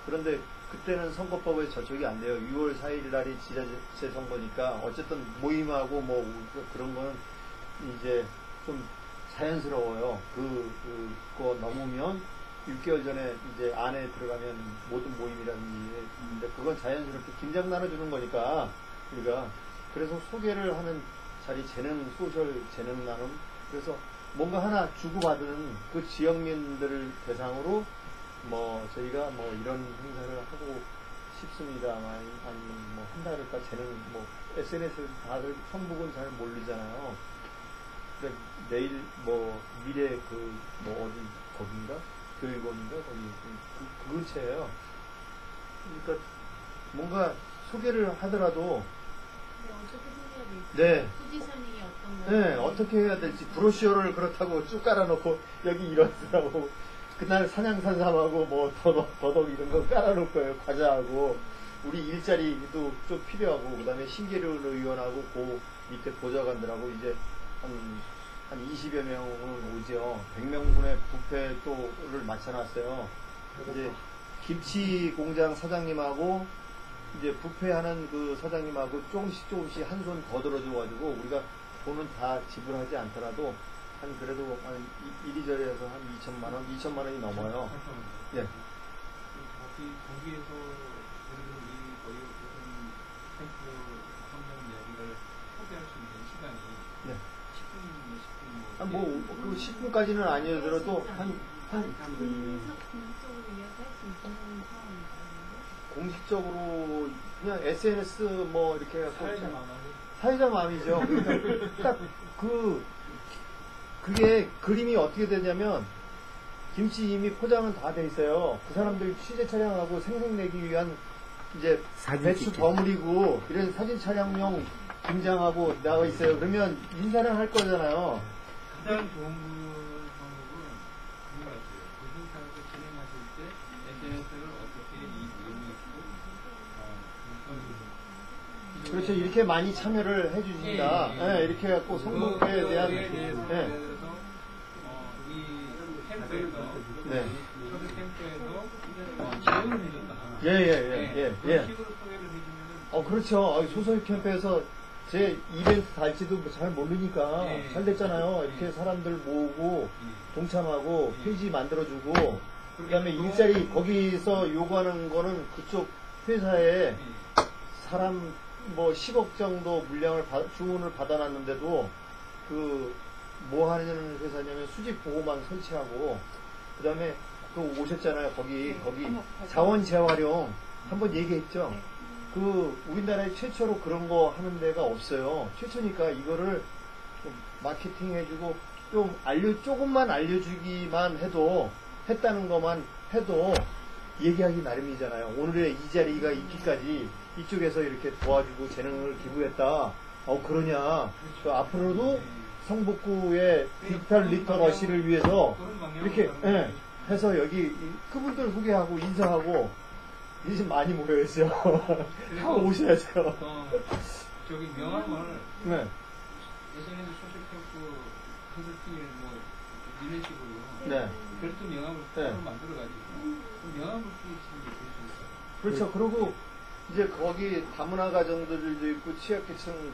Speaker 4: 그런데 그때는 선거법에 저촉이 안 돼요. 6월 4일 날이 지자체 선거니까 어쨌든 모임하고 뭐 그런 거는 이제 좀 자연스러워요. 그거 넘으면 6개월 전에 이제 안에 들어가면 모든 모임이라든지 근데 그건 자연스럽게 김장 나눠주는 거니까 우리가 그래서 소개를 하는 자리 소셜 재능 나눔 그래서 뭔가 하나 주고받은 그 지역민들을 대상으로 뭐 저희가 뭐 이런 행사를 하고 싶습니다. 아니면 뭐 한다 그럴까 재능 뭐 SNS 다들 성북은 잘 모르잖아요. 근데 내일 뭐 미래 뭐 어디 거긴가 교육원인가 거기 그 근처예요. 그러니까 뭔가 소개를 하더라도
Speaker 2: 어떻게 소개해야 될지,
Speaker 4: 네.
Speaker 2: 포지셔닝이 어떤 거,
Speaker 4: 네, 어떻게 해야 될지 브로셔를 그렇다고 쭉 깔아놓고 여기 이러더라고 그날 산양산삼하고 뭐 더덕 이런 거 깔아놓을 거예요. 과자하고 우리 일자리도 좀 필요하고 그 다음에 신계륜 의원하고 그 밑에 보좌관들하고 이제 한 20여 명은 오죠. 100명분의 뷔페를 맞춰놨어요. 이제 김치 공장 사장님하고 이제 뷔페하는 그 사장님하고 조금씩 한 손 더 들어줘가지고 우리가 돈은 다 지불하지 않더라도 한 그래도 한 이리저리 해서 한 2천만 원이 넘어요. 예.
Speaker 7: 거기에서 우리 거의 캠프 한명 이야기를 소개할 수 있는 시간이
Speaker 4: 네.
Speaker 7: 10분
Speaker 4: 뭐 10분까지는 아니더라도
Speaker 2: 공식적으로 이야기할 수 있는 상황인가요?
Speaker 4: 공식적으로 그냥 SNS 뭐 이렇게 해갖고
Speaker 7: 사회자 마음이
Speaker 4: 사회자 마음이죠. 그러니까 딱 그게 그림이 어떻게 되냐면 김치 이미 포장은 다 돼 있어요. 그 사람들 취재 촬영하고 생색내기 위한 이제 배추 버무리고 이런 사진 촬영용 김장하고 나와 있어요. 그러면 인사를 할 거잖아요.
Speaker 7: 가장 좋은 방법은 그거 같아요. 그 행사를 진행하실 때 SNS를 어떻게 이용해서
Speaker 4: 그렇죠. 이렇게 많이 참여를 해주신다. 예, 이렇게 해갖고 성북에 대한
Speaker 7: 그래서 이 캠프에서
Speaker 4: 네.
Speaker 7: 초대 캠프에서 지원을 해준다.
Speaker 4: 예.
Speaker 7: 그런 식으로 소개를 해주면은
Speaker 4: 그렇죠. 소설 캠프에서 제 이벤트 달지도 잘 모르니까 잘 됐잖아요. 이렇게 사람들 모으고 동참하고 페이지 만들어주고 그다음에 일자리 거기서 요구하는 거는 그쪽 회사에 사람 뭐 10억 정도 물량을 주문을 받아놨는데도 뭐 하는 회사냐면 수직 보호망 설치하고, 그 다음에 또 오셨잖아요. 거기 자원 재활용 한번 얘기했죠. 우리나라에 최초로 그런 거 하는 데가 없어요. 최초니까 이거를 좀 마케팅 해주고 좀 조금만 알려주기만 해도, 했다는 것만 해도 얘기하기 나름이잖아요. 오늘의 이 자리가 있기까지 이쪽에서 이렇게 도와주고 재능을 기부했다. 그러냐. 앞으로도 성북구의 디지털 리터러시를 위해서 이렇게 해서 여기 그분들 소개하고 인사하고 이제 많이 모여있어요. 다 오셔야죠.
Speaker 7: 저기 명함을
Speaker 4: 네.
Speaker 7: SNS 소셜캠프 컨설팅에 뭐 이런 식으로
Speaker 4: 네.
Speaker 7: 별도 명함을 따로 만들어가지고 명함을 쓰시는 게 될 수 있어요.
Speaker 4: 그렇죠. 그리고 이제 거기 다문화 가정들도 있고 취약계층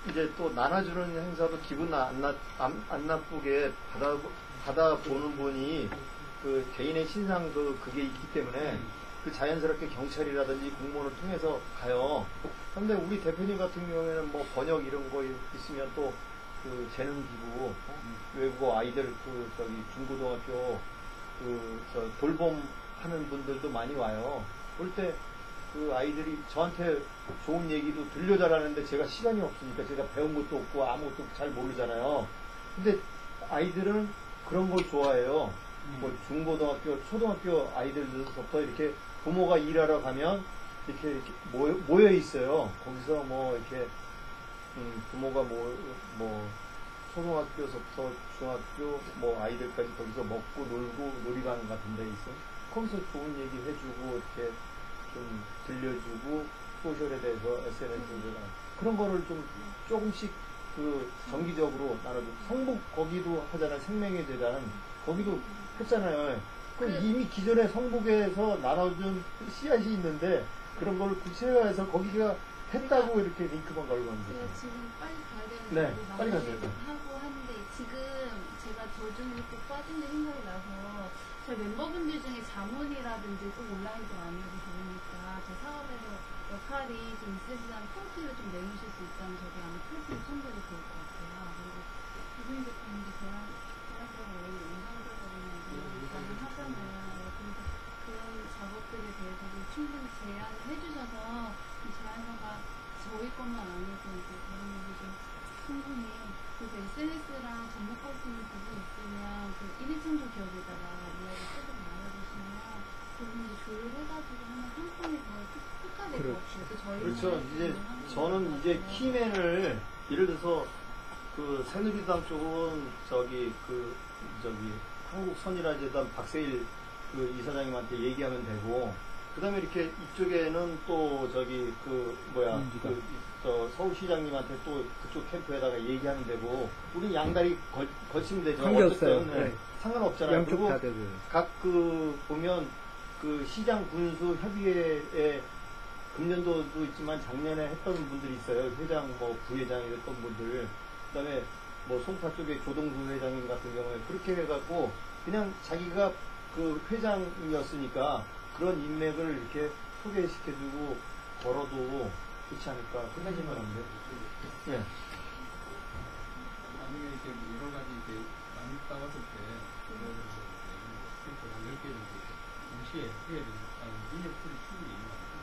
Speaker 4: 이제 또 나눠주는 행사도 기분 안 나쁘게 받아보는 분이 개인의 신상 그게 있기 때문에 자연스럽게 경찰이라든지 공무원을 통해서 가요. 근데 우리 대표님 같은 경우에는 뭐 번역 이런 거 있으면 또 재능 기부, 외국어 아이들 중고등학교 돌봄 하는 분들도 많이 와요. 올 때 아이들이 저한테 좋은 얘기도 들려달라는데 제가 시간이 없으니까 제가 배운 것도 없고 아무것도 잘 모르잖아요. 근데 아이들은 그런 걸 좋아해요. 뭐 중고등학교, 초등학교 아이들부터 이렇게 부모가 일하러 가면 이렇게 모여 있어요. 거기서 뭐 이렇게 부모가 초등학교서부터 중학교 아이들까지 거기서 먹고 놀고 놀이방 같은 데 있어요. 거기서 좋은 얘기 해주고 이렇게 좀 들려주고 소셜에 대해서 SNS에 그런 거를 좀 조금씩 정기적으로 나눠주고 성북 거기도 하잖아요. 생명의 재단 거기도 했잖아요. 이미 기존에 성북에서 나눠준 씨앗이 있는데 그런 걸 구체화해서 거기가 했다고 이렇게 링크만 걸고 하는데.
Speaker 2: 제가 지금 빨리 가야 되는데
Speaker 4: 네, 빨리 가세요.
Speaker 2: 하고 하는데 지금 제가 도중에 꼭 빠진 게 생각이 나서 제 멤버분들 중에 자문이라든지 꼭 온라인도 아니어도 좋으니까 제 사업에서 역할이 좀 있으시다면 프로필을 좀 내주실 수 있다면 저도 아마 프로필 첨부도 좋을 것 같아요. 그리고 교수님 대표님도 대학교가 원래 영상적으로는 가능하잖아요. 그래서 그런 작업들에 대해서도 충분히 제안을 해주셔서 이 제안서가 저희 것만 아니고 이제 다른 분들도 충분히 그래서 SNS랑 접목할 수 있는 부분이 있으면 1인칭도 기업에다가 이야기 쓰고 나눠주시면 그분이 조율해가지고 하면 상품이 더 특화될 것 같아요. 또 저희는
Speaker 4: 그렇죠. 이제 저는 이제 키맨을 예를 들어서 새누리당 쪽은 한국선일화재단 박세일 이사장님한테 얘기하면 되고, 그 다음에 이렇게 이쪽에는 또 서울시장님한테 또 그쪽 캠프에다가 얘기하면 되고, 우리 양다리 걸치면 되죠.
Speaker 3: 관계없어요.
Speaker 4: 네. 상관없잖아요.
Speaker 3: 양쪽
Speaker 4: 그리고
Speaker 3: 다 되고요.
Speaker 4: 각 보면 시장 군수 협의회에 금년도도 있지만 작년에 했던 분들이 있어요. 회장, 부회장이 됐던 분들. 그 다음에 송파 쪽에 조동수 회장님 같은 경우에 그렇게 해갖고 그냥 자기가 회장이었으니까 그런 인맥을 이렇게 소개시켜주고 걸어도 좋지 않을까. 끝내지만 안 돼. 예.
Speaker 7: 나중에 이렇게 여러 가지 이렇게 많이 따왔을 때, 예를 들어서 캠프 한 10개 정도 동시에 해야 되는, 인력풀이 충분히 있는 것 같아요.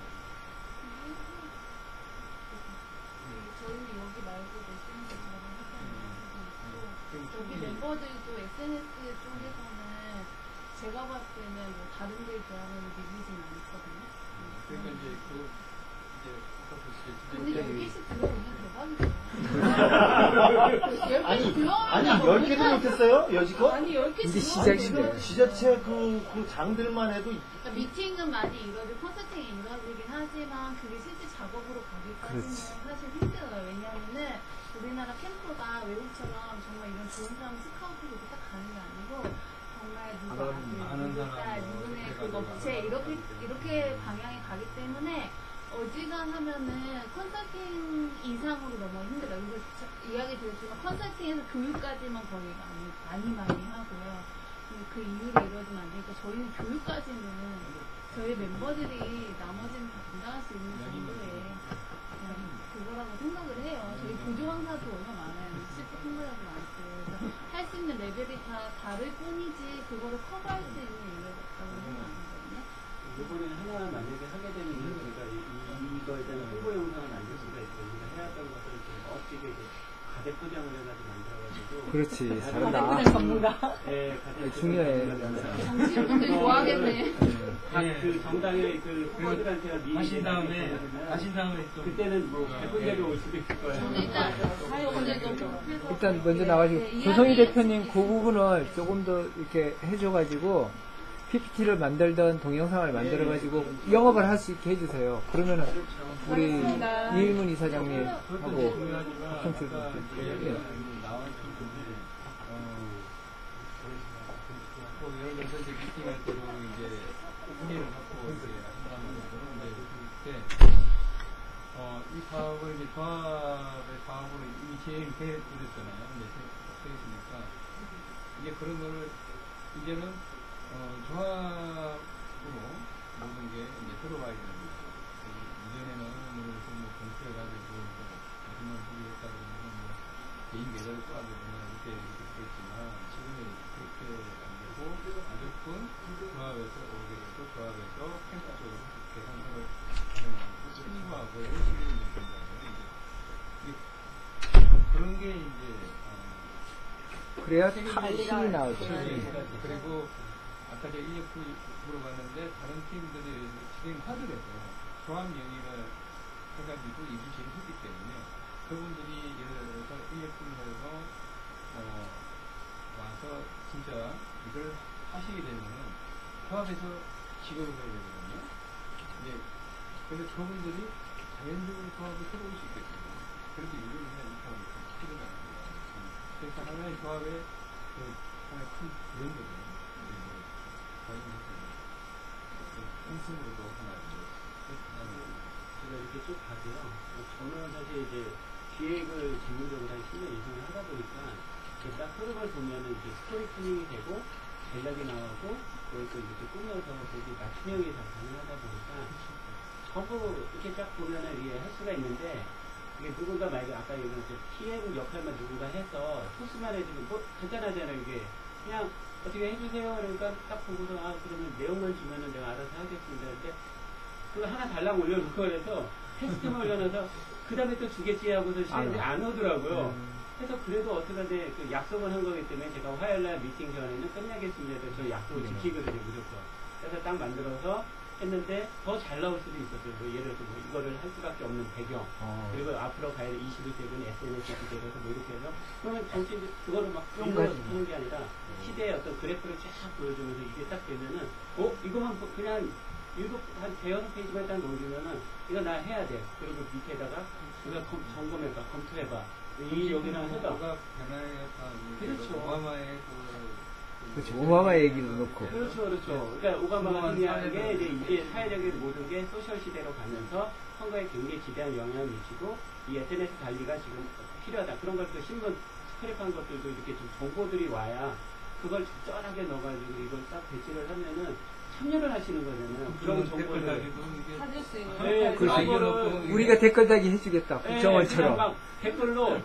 Speaker 2: 저희는 여기 말고도 SNS 작업을 하잖아요. 여기 멤버들도 SNS 쪽에서는 제가 봤을 때는 다른 데 비하면 밀리진 않거든요.
Speaker 7: 그러니까 이제
Speaker 2: 근데 10개씩 들어오면 대박이죠.
Speaker 4: 아니 10개도 못했어요? 여지껏?
Speaker 2: 아니 10개
Speaker 3: 이제 시작이네.
Speaker 4: 지자체 장들만 해도
Speaker 2: 그러니까 미팅은 많이 이루어지고 컨설팅이 이루어지긴 하지만 그게 실제 작업으로 가기까지는 사실 힘들어요. 왜냐하면은 우리나라 캠프가 외국처럼 정말 이런 좋은 사람 스카우트로 딱 가는 게 아니고 정말 누구의 업체 이렇게 방향에 가기 때문에 어지간하면은 컨설팅 이상으로 너무 힘들어요. 그래서 이야기 드렸지만 컨설팅에서 교육까지만 거의 많이 하고요. 그 이후로 이루어지면 안 되니까 저희는 교육까지는 저희 멤버들이 나머지는 다 감당할 수 있는 정도의 그거라고 생각을 해요. 저희 보조 강사도 얼마 많아요. 있는 레벨이 다 다를 뿐이지 그거를 커버할 수 있는 인력이라고 생각하거든요.
Speaker 6: 이번에 하나 만약에 하게 되면 우리가 이거에 대한 홍보 영상을 만들 수가 있고 우리가 해왔던 것들을 좀 멋지게 이제 가대 포장을 해가지고 만들어가지고
Speaker 3: 그렇지,
Speaker 1: 그냥
Speaker 3: 잘한다.
Speaker 1: 전문가.
Speaker 6: 네, 가대
Speaker 3: 중요해.
Speaker 2: 정치분들 좋아하겠네.
Speaker 6: 그 정당의 그 후보들한테가 미리
Speaker 7: 하신 다음에
Speaker 6: 얘기해주면
Speaker 7: 하신 다음에 또
Speaker 6: 그때는 뭐 100군데로 올 수도 있을 거예요.
Speaker 2: 저는 일단 사회권에 좀
Speaker 3: 일단 먼저 나가시고 조성희 대표님 그 부분을 조금 더 이렇게 해줘가지고 PPT를 만들던 동영상을 만들어가지고 영업을 할 수 있게 해주세요. 그러면은 우리
Speaker 1: 알겠습니다.
Speaker 3: 이일문 이사장님하고
Speaker 7: 중요하지만
Speaker 3: 학생들도
Speaker 7: 아까
Speaker 3: 예.
Speaker 7: 나온 친구들 꼭 예를 들어서 이제 미팅할 때도 이제 오프닝을 갖고 이제 한다는 말이죠. 근데 그때 이 사업을 이제 조합의 사업으로 이미 제일 계획했잖아요. 이제 했으니까 이제 그런 거를 이제는 조합으로 모든 게 이제 들어가야 되는 거죠. 이전에는 뭐 공표해가지고 무슨 소리 했다 그러면 뭐 개인 계좌를 써가지고 이렇게 했지만 지금은 그렇게 안 되고 무조건 조합에서 오게 되고 조합에서 캠프 쪽으로 계산서를 가져가고 승인하고 이런 식으로 이제 된다는 거예요. 그런 게 이제
Speaker 3: 그래야 다 힘이 나오죠.
Speaker 7: 그리고 아까 제가 EF 물어봤는데 다른 팀들이 진행하더라도 조합 영입을 해가지고 일이 진행했기 때문에 그분들이 예를 들어서 EF를 해서 와서 진짜 이걸 하시게 되면은 조합에서 직업을 해야 되거든요. 이제 그래서 그분들이 자연적으로 조합에 들어올 수 있겠습니다. 그래서 이걸 그냥 조합이 필요가 있습니다. 그래서 하나의 조합의 그 하나의 큰 브랜드거든요. 인승으로도 하나
Speaker 6: 제가 이렇게 쭉 봐도요. 저는 사실 이제 기획을 전문적으로 한 10년 이상을 하다 보니까 딱 흐름을 보면은 이제 스토리텔링이 되고 전략이 나오고 그것도 이렇게 꾸며서 거기 맞춤형이 다 가능하다 보니까 전부 이렇게 쫙 보면은 이게 할 수가 있는데 이게 누군가 만약에 아까 얘기한 PM 역할만 누군가 해서 토스만 해주면 뭐 간단하잖아요. 이게 그냥 어떻게 해주세요. 그러니까 딱 보고서 그러면 내용만 주면은 내가 알아서 하겠습니다. 근데 그거 하나 달랑 올려놓고 그래서 테스트만 올려놔서 그 다음에 또 주겠지 하고서 시간이 안 오더라고요. 그래서 그래도 어떻게든 그 약속을 한 거기 때문에 제가 화요일날 미팅 전에는 끝내겠습니다. 저 약속을 지키거든요. 무조건. 그래서 딱 만들어서 했는데 더 잘 나올 수도 있었어요. 뭐 예를 들어서 뭐 이거를 할 수밖에 없는 배경 그리고 앞으로 가야 될 21세기는 SNS 시대라서 뭐 이렇게 해서 그러면 정치 그거를 막 하는 게 아니라 시대의 어떤 그래프를 쫙 보여주면서 이게 딱 되면은 이거만 그냥 한 대여섯 페이지만 딱 넘기면은 이거 나 해야 돼. 그리고 밑에다가 이거 점검해봐, 검토해봐. 이 여기랑 해봐.
Speaker 7: 뭐가 변화에
Speaker 6: 그렇죠.
Speaker 7: 오바마의
Speaker 3: 그렇죠. 오바마 얘기도 넣고.
Speaker 6: 그렇죠. 그러니까 오바마가 중요한 게 이제 사회적인 모든 게 소셜 시대로 가면서 선거에 굉장히 지대한 영향을 미치고 이 SNS 관리가 지금 필요하다. 그런 걸 또 신문 스크랩한 것들도 이렇게 좀 정보들이 와야 그걸 적절하게 넣어가지고 이걸 딱 배치를 하면은 참여를 하시는 거잖아요. 그런 정보를
Speaker 2: 찾을 수 있는
Speaker 6: 네, 그 정보를
Speaker 3: 우리가 댓글 달기 해주겠다. 국정원처럼.
Speaker 6: 그냥 막 댓글로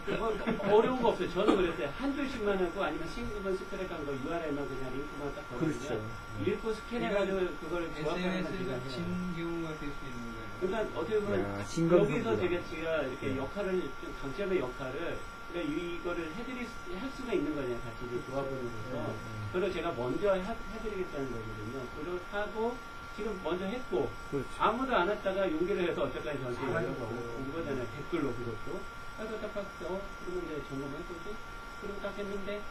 Speaker 6: 어려운 거 없어요. 저는 그랬어요. 한 줄씩만 하고 아니면 싱글만 스크랩한 거 URL만 그냥 링크만 딱 걸어주면
Speaker 3: 그렇죠.
Speaker 6: 읽고 스캔해가지고 그걸 조합하면
Speaker 7: SNS가 진 경우가 될 수 있는 거예요.
Speaker 6: 그러니까 어떻게 보면
Speaker 3: 야, 신검
Speaker 6: 여기서
Speaker 3: 선수다.
Speaker 6: 제가 이렇게 역할을 좀 강점의 역할을 그러니까 이거를 할 수가 있는 거냐 같이 이제 조합원으로서 그걸 제가 먼저 해드리겠다는 거거든요. 그걸 하고 지금 먼저 했고
Speaker 3: 그렇죠.
Speaker 6: 아무도 안 했다가 용기를 해서 어쩌까지 저한테 온 거잖아요. 댓글로 그것도. 그래서 딱 봤어. 그러면 이제 점검해보지. 그리고 딱 했는데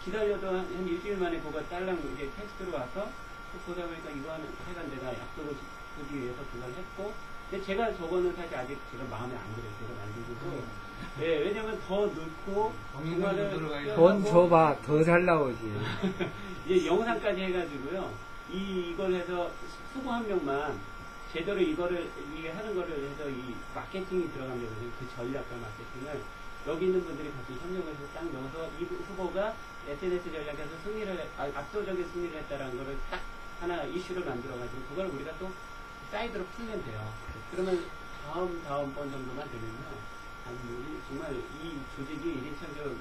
Speaker 6: 기다려도 한 일주일 만에 그거 딸랑 이제 텍스트로 와서 보다 보니까 이거 하여간 내가 약속을 주기 위해서 그걸 했고 근데 제가 저거는 사실 아직 제가 마음에 안 들어요. 제가 만들고도. 네, 왜냐면 더 넣고 정말을
Speaker 3: 돈 줘봐. 더 잘 나오지.
Speaker 6: 이제 영상까지 해가지고요. 이걸 해서 수고 한 명만 제대로 이거를 이게 하는 거를 해서 이 마케팅이 들어가면 그 전략과 마케팅을 여기 있는 분들이 같이 협력을 해서 딱 넣어서 이 후보가 SNS 전략에서 압도적인 승리를 했다라는 거를 딱 하나 이슈를 만들어가지고 그걸 우리가 또 사이드로 풀면 돼요. 그러면 다음번 정도만 되면요. 아니, 정말 이 조직이 일인창조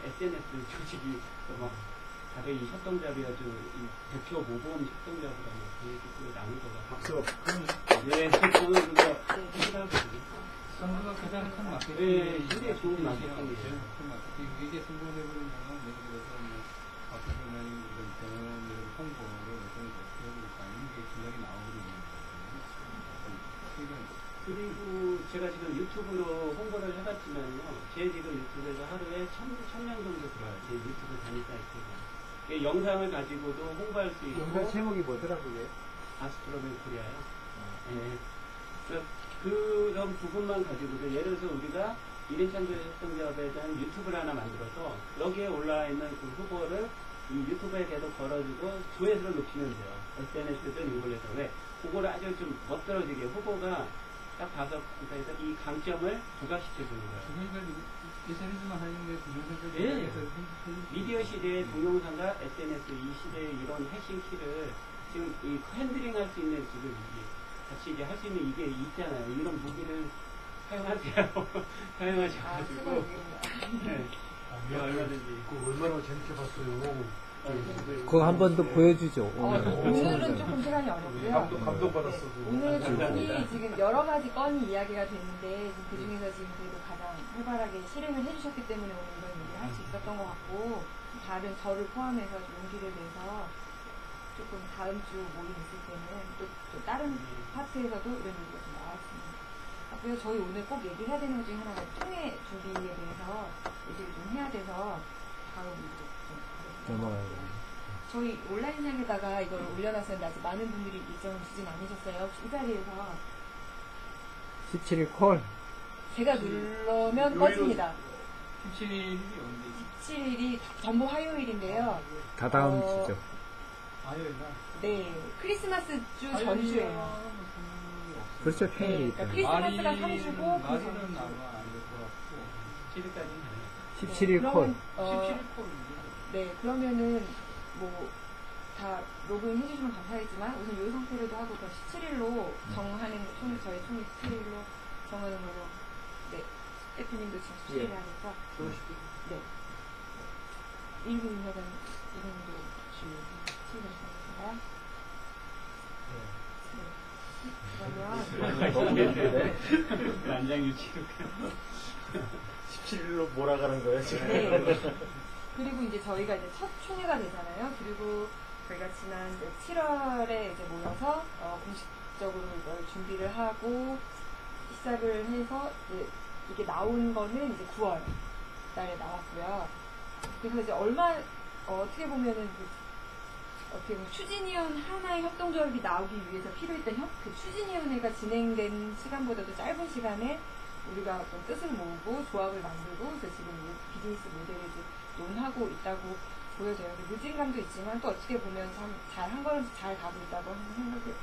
Speaker 6: SNS 조직이 막 다들 이 협동조합이 아주 이 대표 모범 협동조합이라 뭐 그렇게 나온 거가
Speaker 4: 박수.
Speaker 6: 네, 저는 그거 생각하거든요.
Speaker 7: 선거가 가장 큰 마케팅.
Speaker 6: 네, 굉장히 좋은 마케팅이죠.
Speaker 7: 큰 마케팅. 이게 성공해버리면 예를 들어서 뭐 박수현이 이런 경험 이런 홍보를 어떤 어떻게 해볼까 이게 전략이 나오거든요.
Speaker 6: 그리고 제가 지금 유튜브로 홍보를 해봤지만요. 제 지금 유튜브에서 하루에 1000명 정도 들어와요. 제 유튜브 단위 사이트가. 영상을 가지고도 홍보할 수 있고.
Speaker 3: 영상 제목이 뭐더라 그게?
Speaker 6: 아스트로맨 코리아요. 네. 그러니까 그런 부분만 가지고도 예를 들어서 우리가 1인 창조 협동조합에 대한 유튜브를 하나 만들어서 여기에 올라와 있는 그 후보를 이 유튜브에 계속 걸어주고 조회수를 높이면 돼요. SNS든 이걸 해서. 왜? 그거를 아주 좀 멋들어지게 후보가 딱 봐서 그러니까 이 강점을 부각시켜주는 거예요.
Speaker 7: 그러니까 SNS만 하는데 동영상까지
Speaker 6: 예.
Speaker 7: 해서
Speaker 6: 미디어 시대의 동영상과 SNS 이 시대의 이런 핵심 키를 지금 이 핸들링 할 수 있는 지금 이게 같이 이제 할 수 있는 이게 있잖아요. 이런 무기를 사용하세요. 사용하셔가지고. 네. 얼마든지.
Speaker 4: 그거 얼마나 재밌게 봤어요.
Speaker 3: 그거 한 번 더 보여주죠.
Speaker 1: 오늘은 조금 시간이 어렵고요.
Speaker 4: 감동받았어.
Speaker 1: 오늘
Speaker 6: 감사합니다.
Speaker 1: 충분히 지금 여러 가지 건이 이야기가 됐는데 그 중에서 지금 그래도 가장 활발하게 실행을 해주셨기 때문에 오늘 이런 얘기를 할 수 있었던 것 같고 다른 저를 포함해서 용기를 내서 조금 다음 주 모임 있을 때는 또 다른 파트에서도 이런 얘기가 좀 나왔습니다. 그래서 저희 오늘 꼭 얘기를 해야 되는 것 중에 하나가 총회 준비에 대해서 얘기를 좀 해야 돼서 다음
Speaker 3: 넘어가요.
Speaker 1: 저희 온라인상에다가 이걸 올려놨었는데 아직 많은 분들이 일정을 주진 않으셨어요. 혹시 이 자리에서
Speaker 3: 17일 콜.
Speaker 1: 제가 누르면 꺼집니다.
Speaker 7: 17일이 언제?
Speaker 1: 17일이 전부 화요일인데요.
Speaker 3: 다다음 주죠.
Speaker 7: 화요일날?
Speaker 1: 네, 크리스마스 주 전주예요.
Speaker 3: 그렇죠. 평일이
Speaker 1: 네,
Speaker 3: 있다.
Speaker 1: 그러니까 크리스마스가 3주고 그
Speaker 7: 말일은
Speaker 1: 전주.
Speaker 7: 아마 안될 것 같고
Speaker 6: 7일까지는 가요.
Speaker 3: 17일 콜.
Speaker 1: 그러면,
Speaker 7: 17일 콜.
Speaker 1: 네, 그러면은 뭐 다 로그인 해주시면 감사하겠지만 우선 이 상태로도 하고 더 17일로 정하는 저희 총리 17일로 정하는 걸로. 네, 대표님도 지금 17일에 하니까. 네. 일군 회장 이름도 친구셨나요? 그러면
Speaker 6: 난장 유치로
Speaker 4: 17일로 몰아가는 거예요, 지금.
Speaker 1: 네. 그리고 이제 저희가 이제 첫 총회가 되잖아요. 그리고 저희가 지난 7월에 이제 모여서 공식적으로 이걸 준비를 하고 시작을 해서 이게 나온 거는 이제 9월 달에 나왔고요. 그래서 이제 어떻게 보면은 어떻게 보면 추진위원 하나의 협동조합이 나오기 위해서 필요했던 그 추진위원회가 진행된 시간보다도 짧은 시간에 우리가 어떤 뜻을 모으고 조합을 만들고 그래서 지금 비즈니스 모델을 이제 논하고 있다고 보여져요. 늦은 감도 있지만 또 어떻게 보면 참 잘한 거는 잘 가고 있다고 생각을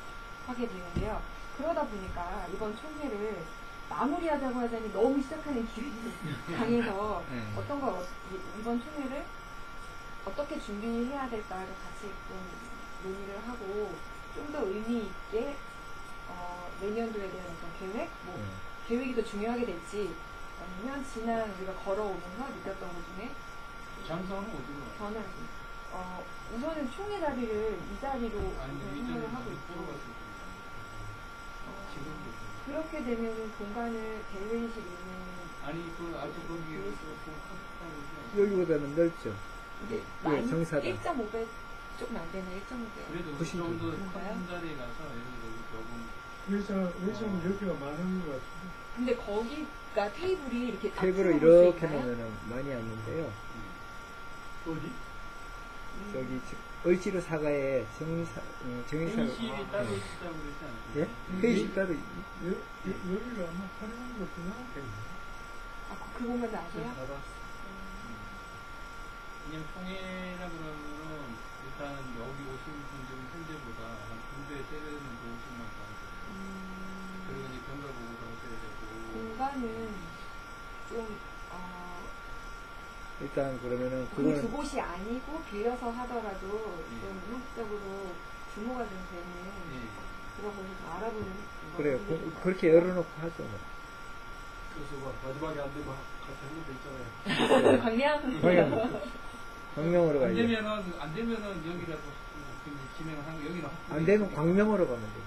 Speaker 1: 하게 되는데요. 그러다 보니까 이번 총회를 마무리하자고 하자니 너무 시작하는 기분이 강해서 어떤 거 이번 총회를 어떻게 준비해야 될까를 같이 좀 논의를 하고 좀 더 의미 있게 내년도에 대한 어떤 계획, 계획이 더 중요하게 될지 아니면 지난 우리가 걸어오면서 느꼈던 것 중에
Speaker 7: 장소는 어디로 가요?
Speaker 1: 저는 우선은 총회 자리를 이 자리로
Speaker 7: 아니,
Speaker 1: 생각을 하고 있고 그렇게 되면은 공간을 대회의실 있는
Speaker 7: 아니 그 아주 거기
Speaker 3: 여기보다는 넓죠.
Speaker 1: 이게
Speaker 3: 예,
Speaker 1: 많이
Speaker 3: 정사다.
Speaker 1: 1.5배 조금 안 되는 1.5배.
Speaker 7: 그래도 그
Speaker 3: 훨씬
Speaker 7: 정도
Speaker 1: 그런가요?
Speaker 7: 큰 자리에 가서 예를 들어 조금
Speaker 5: 외장 여기가 많은 것 같은데.
Speaker 1: 근데 거기가 테이블이 이렇게
Speaker 3: 테이블을
Speaker 1: 앞으로 볼수
Speaker 3: 이렇게
Speaker 1: 있나요?
Speaker 3: 놓으면 많이 앉는데요.
Speaker 5: 어디?
Speaker 3: 저기 을지로 사가에 정의사
Speaker 7: 회의실이 따로 있다고 그러지 않나요?
Speaker 3: 예? 회의실 따로
Speaker 5: 여기가 아마 활용하는 것도 나왔겠네.
Speaker 1: 그 공간도 아세요?
Speaker 7: 그냥 총회라 그러면은 일단 여기 오신 분들은 현재보다 한 2배 때리는 게 훨씬 많거든요. 그리고 이제 경과 보고도 하셔야 되고.
Speaker 1: 공간은 좀
Speaker 3: 일단 그러면은
Speaker 1: 그
Speaker 3: 그거는
Speaker 1: 그곳이 아니고 빌려서 하더라도 좀 형식적으로 규모가 좀 되는
Speaker 7: 예.
Speaker 1: 그런 곳을 좀 알아보는
Speaker 3: 그래요.
Speaker 1: 거
Speaker 3: 그렇게 열어놓고 하죠. 뭐.
Speaker 7: 그래서 막 마지막에 안 되면 같이 하는 거 있잖아요.
Speaker 3: 광명으로
Speaker 7: 안
Speaker 3: 가야죠.
Speaker 7: 되면은 여기라도 진행을 하는 거 여기는
Speaker 3: 안 되면 광명으로 가면 돼요.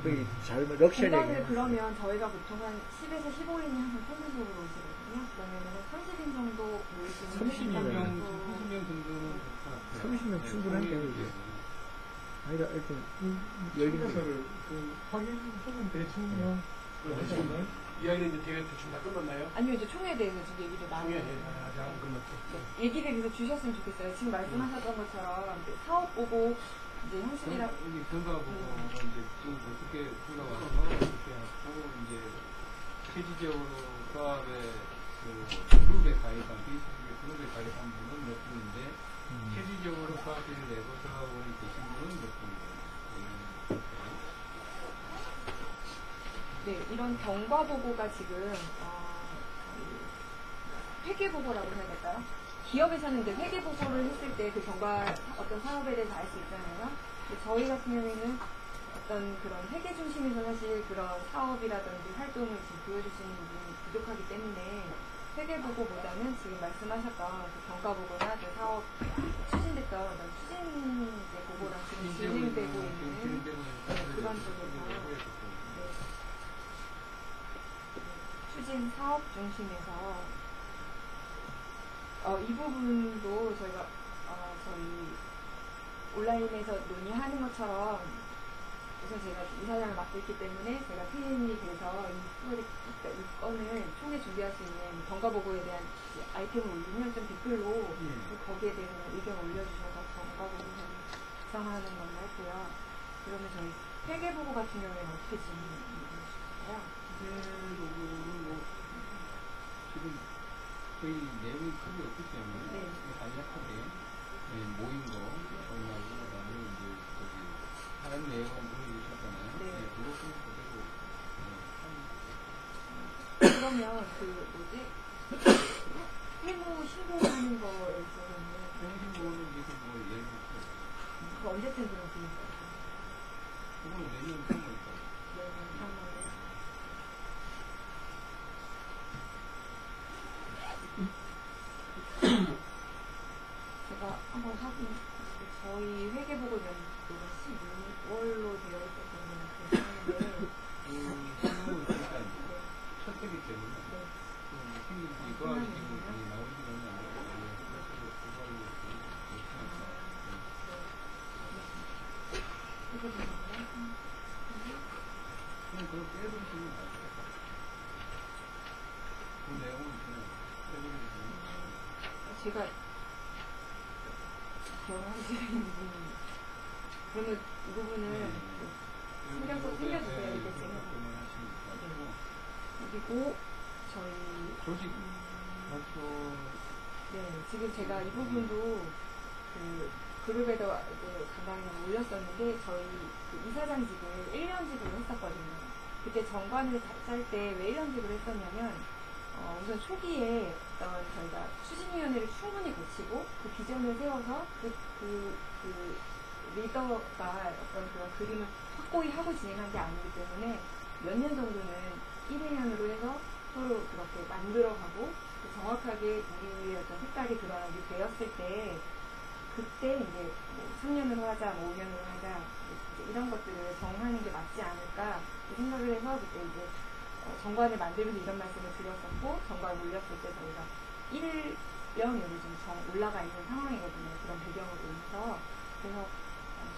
Speaker 3: 거기 잘 럭셔리.
Speaker 1: 공간을 그러면 저희가 보통 한 10에서 15인이 항상 평균적으로 오시거든요. 그러면은 30인 정도 모일 수 있는
Speaker 3: 30 명.
Speaker 7: 30명 정도는
Speaker 3: 30명 충분한데요, 이게. 아니다, 일단, 열린 거.
Speaker 5: 그래서를 그 확인하면 대충
Speaker 7: 이야기는 이제 대충 다 끝났나요?
Speaker 1: 아니요, 이제 총회에 대해서 지금 얘기를 나눠요.
Speaker 7: 아직 안 끝났죠.
Speaker 1: 얘기를 계속 주셨으면 좋겠어요. 지금 말씀하셨던 것처럼 이제 사업 보고 이제 형식이랑
Speaker 7: 여기 경과보고는 이제 좀 어떻게 올라와서 이렇게 하고 이제 실질적으로 사업의 그 그룹에 가입한 페이스북에 그룹에 가입한 분은 몇 분인데 실질적으로 사업비를 내고 사업원이 계신 분은 몇 분이에요?
Speaker 1: 네, 이런 경과 보고가 지금 회계 보고라고 해야 될까요? 기업에서는 이제 회계 보고를 했을 때 그 경과 어떤 사업에 대해서 알 수 있잖아요. 근데 저희 같은 경우에는 어떤 그런 회계 중심에서 사실 그런 사업이라든지 활동을 지금 보여주시는 부분이 부족하기 때문에 회계 보고보다는 지금 말씀하셨던 그 경과 보고나 그 사업 추진됐던 어떤 추진 이제 보고랑 지금 진행되고 있는 그런 쪽에서 추진 사업 중심에서 이 부분도 저희가 저희 온라인에서 논의하는 것처럼 우선 제가 이사장을 맡고 있기 때문에 제가 PM이 돼서 이 프로젝트, 이 건을 총회 준비할 수 있는 경과 보고에 대한 아이템을 올리면 좀 댓글로 거기에 대해서 의견 올려주셔서 경과 보고를 구성하는 걸로 했고요. 그러면 저희 회계 보고 같은 경우에는 어떻게 진행하실까요?
Speaker 7: 회계보고는 뭐 지금 거의 내용이 크게 없기 때문에 간략하게 모인 거 얼마고 그다음에 이제 저기 다른 내용은 보여주셨잖아요. 그거 그대로
Speaker 1: 그러면 그 세무 신고하는 거에서는
Speaker 7: 세무신고는 계속 뭐 예를 들어서
Speaker 1: 그 언제쯤 그런 분인가요?
Speaker 7: 그건 내년 3월까지.
Speaker 1: 내년 3월에. 제가 한번 확인, 저희 회계보고 연도가 12월로 되어 있었던 것 같은데,
Speaker 7: 세무는 일단 첫 해기 때문에 생긴 이거 지금 나온 지 얼마 안 됐고 그래서 그걸로 그냥 그걸 빼버리시면 돼요. 그 내용은 그냥 빼버리시면
Speaker 1: 제가 기억하시는 부분이, 그러면 이 부분을 신경 써주셔야 되겠지만, 그리고 저희
Speaker 7: 조직 활동
Speaker 1: 네, 지금 제가 이 부분도 그 그룹에다 간단히 올렸었는데 저희 그 이사장직을 1년직으로 했었거든요. 그때 정관을 짤 때 왜 1년직으로 했었냐면 우선 초기에 어떤 저희가 추진위원회를 충분히 거치고 그 비전을 세워서 그 리더가 어떤 그런 그림을 확고히 하고 진행한 게 아니기 때문에 몇 년 정도는 1회년으로 해서 서로 그렇게 만들어가고 정확하게 우리의 어떤 색깔이 드러나게 되었을 때 그때 이제 뭐 3년으로 하자, 뭐 5년으로 하자 이런 것들을 정하는 게 맞지 않을까 생각을 해서 그때 이제 정관을 만들면서 이런 말씀을 드렸었고 정관을 올렸을 때 저희가 1년으로 좀 올라가 있는 상황이거든요. 그런 배경으로 인해서 그래서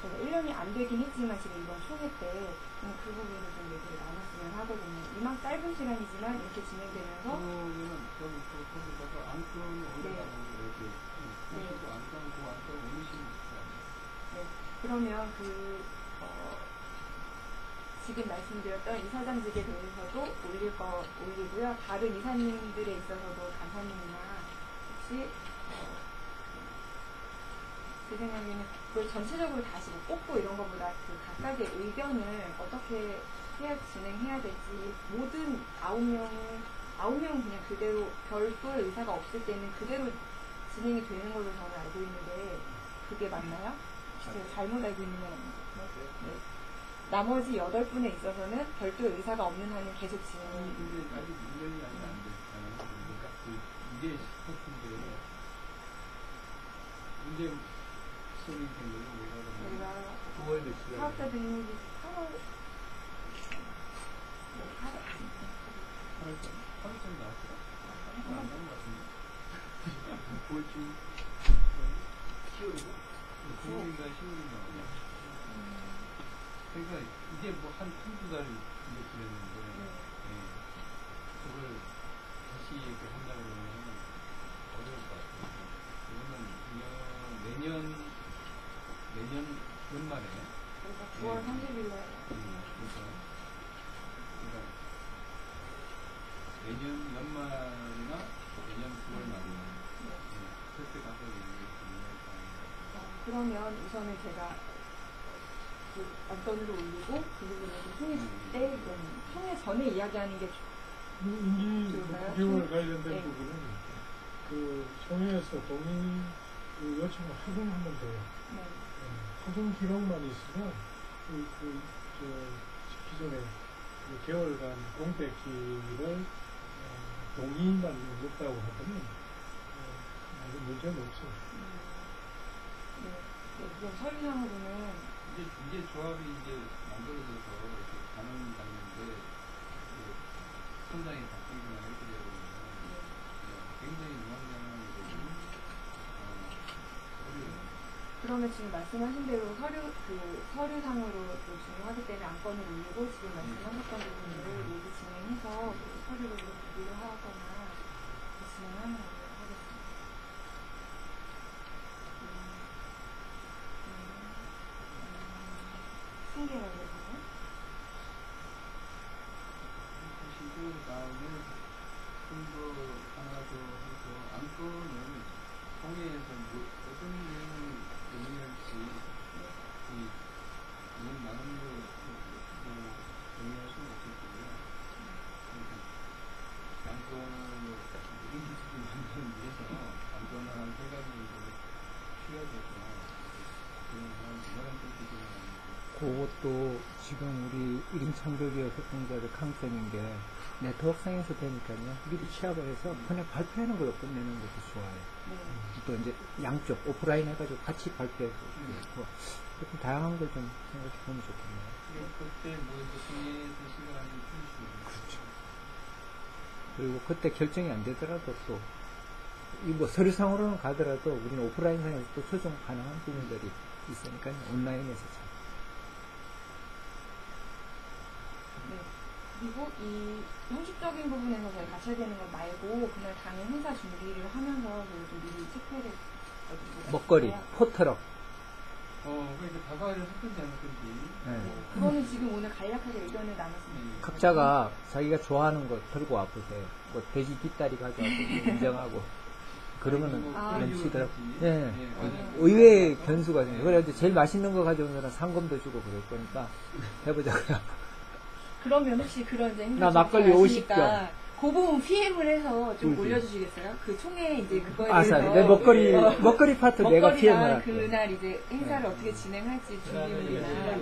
Speaker 1: 저희가 1년이 안 되긴 했지만 지금 이번 총회 때 그 부분을 좀 얘기를 나눴으면 하거든요. 이만 짧은 시간이지만 이렇게 진행되면서
Speaker 7: 그러면은 거기다가 안건이 올라가는 거 이렇게 보시고 안건 그 안건 올리시면 돼요.
Speaker 1: 네. 그러면 지금 말씀드렸던 이사장직에 대해서도 올리고요. 다른 이사님들에 있어서도 간사님이나 혹시 제 생각에는 그걸 전체적으로 다시 꼽고 이런 것보다 그 각각의 의견을 어떻게 진행해야 될지 모든 9명은 그냥 그대로 별도의 의사가 없을 때는 그대로 진행이 되는 걸로 저는 알고 있는데 그게 맞나요? 제가 잘못 알고 있는 건 아니죠? 네. 나머지 8분에 있어서는 별도 의사가 없는 한은 계속 진행이.
Speaker 6: 근데 아직 인정이 아직 안 됐잖아요. 그러니까 이게 스포츠인데 이제 소리 된 거는 뭐가
Speaker 1: 저희가
Speaker 6: 9월 며칠에
Speaker 1: 사업자 등록이 8월
Speaker 6: 8월쯤 나왔어요? 안 나온 것 같은데 9월쯤 10월인가? 9월인가 10월인가 그러니까 이게 뭐 한두 달 이제 지났는데 예. 그걸 다시 이렇게 한다 그러면 어려울 것 같아요. 이거는 내년 연말에
Speaker 1: 그래서 9월 30일 날.
Speaker 6: 그러니까 내년 연말이나 내년 9월 말이나 그때 가서 얘기를 준비할 거예요.
Speaker 1: 그러면 우선은 제가 그 안건으로 올리고 그 부분에서 총회 때 총회 전에 이야기하는 게
Speaker 5: 인지
Speaker 1: 좋을까요?
Speaker 5: 구경을 관련된
Speaker 1: 네.
Speaker 5: 부분은 그 총회에서 동의 그 요청을 확인하면 돼요.
Speaker 1: 네.
Speaker 5: 확인 기록만 있으면 기존에 그 개월간 공백기를 동의만 넣었다고 하더니 아주 문제는 없어요.
Speaker 1: 네. 그럼 서류상으로는
Speaker 6: 이제 조합이 이제 만들어져서 이렇게 가는 단계인데 선장이 바뀌거나 이렇게 되면 굉장히 무한정한 어려워요.
Speaker 1: 그러면 지금 말씀하신 대로 서류상으로 또 중요하기 때문에 안건을 올리고 지금 말씀하셨던 부분을 모두 진행해서 서류로 준비를 하거나 진행하는 걸로 하겠습니다. 승계라고 해요?
Speaker 6: 그리고 다음에 좀더 하나 더 해서 안건은 통해에서 어떤 내용을 논의할지 너무 많은 걸 논의할 수는 없겠고요. 안건을 인지수를 만드는 위해서 안건을 한 3가지를 취해서 그런 유명한 뜻이지만
Speaker 3: 그것도 지금 우리 1인 창조기업 활동자들 강점인 게 네트워크상에서 되니까요. 미리 취합을 해서 그냥 발표하는 걸로 끝내는 것도 좋아요.
Speaker 1: 네.
Speaker 3: 또 이제 양쪽 오프라인 해가지고 같이 발표해도 좋고 그렇게 다양한 걸 좀 생각해 보면 좋겠네요.
Speaker 6: 그때 모여서 통해서 시간이 풀리시고
Speaker 3: 그렇죠. 그리고 그때 결정이 안 되더라도 또 이 뭐 서류상으로는 가더라도 우리는 오프라인상에서 또 조정 가능한 부분들이 있으니까요. 온라인에서 잘.
Speaker 1: 네. 그리고 이 형식적인 부분에서 저희 같이 해야 되는 거 말고 그날 당일 행사 준비를 하면서 저희 좀 미리 체크를
Speaker 3: 먹거리, 포트럭.
Speaker 6: 그러니까 다과를 섞은지 안 섞은지.
Speaker 3: 네.
Speaker 1: 그거는 지금 오늘 간략하게 의견을 나눴습니다.
Speaker 3: 각자가 자기가 좋아하는 거 들고 와보세요. 뭐 돼지 뒷다리 가져와서 인정하고 그러면은 넘치더라고. 예. 의외의 변수가 생겨요. 그래서 제일 맛있는 거 가져온 사람 상금도 주고 그럴 거니까 해보자고요.
Speaker 1: 그러면 혹시 그런 이제 행사
Speaker 3: 나 막걸리 50병.
Speaker 1: 그 부분 PM을 해서 좀 올려주시겠어요? 그 총회 이제 그거에 대해서
Speaker 3: 내 먹거리 파트 내가 PM을 할게.
Speaker 1: 그날 이제 행사를 어떻게 진행할지 준비물이나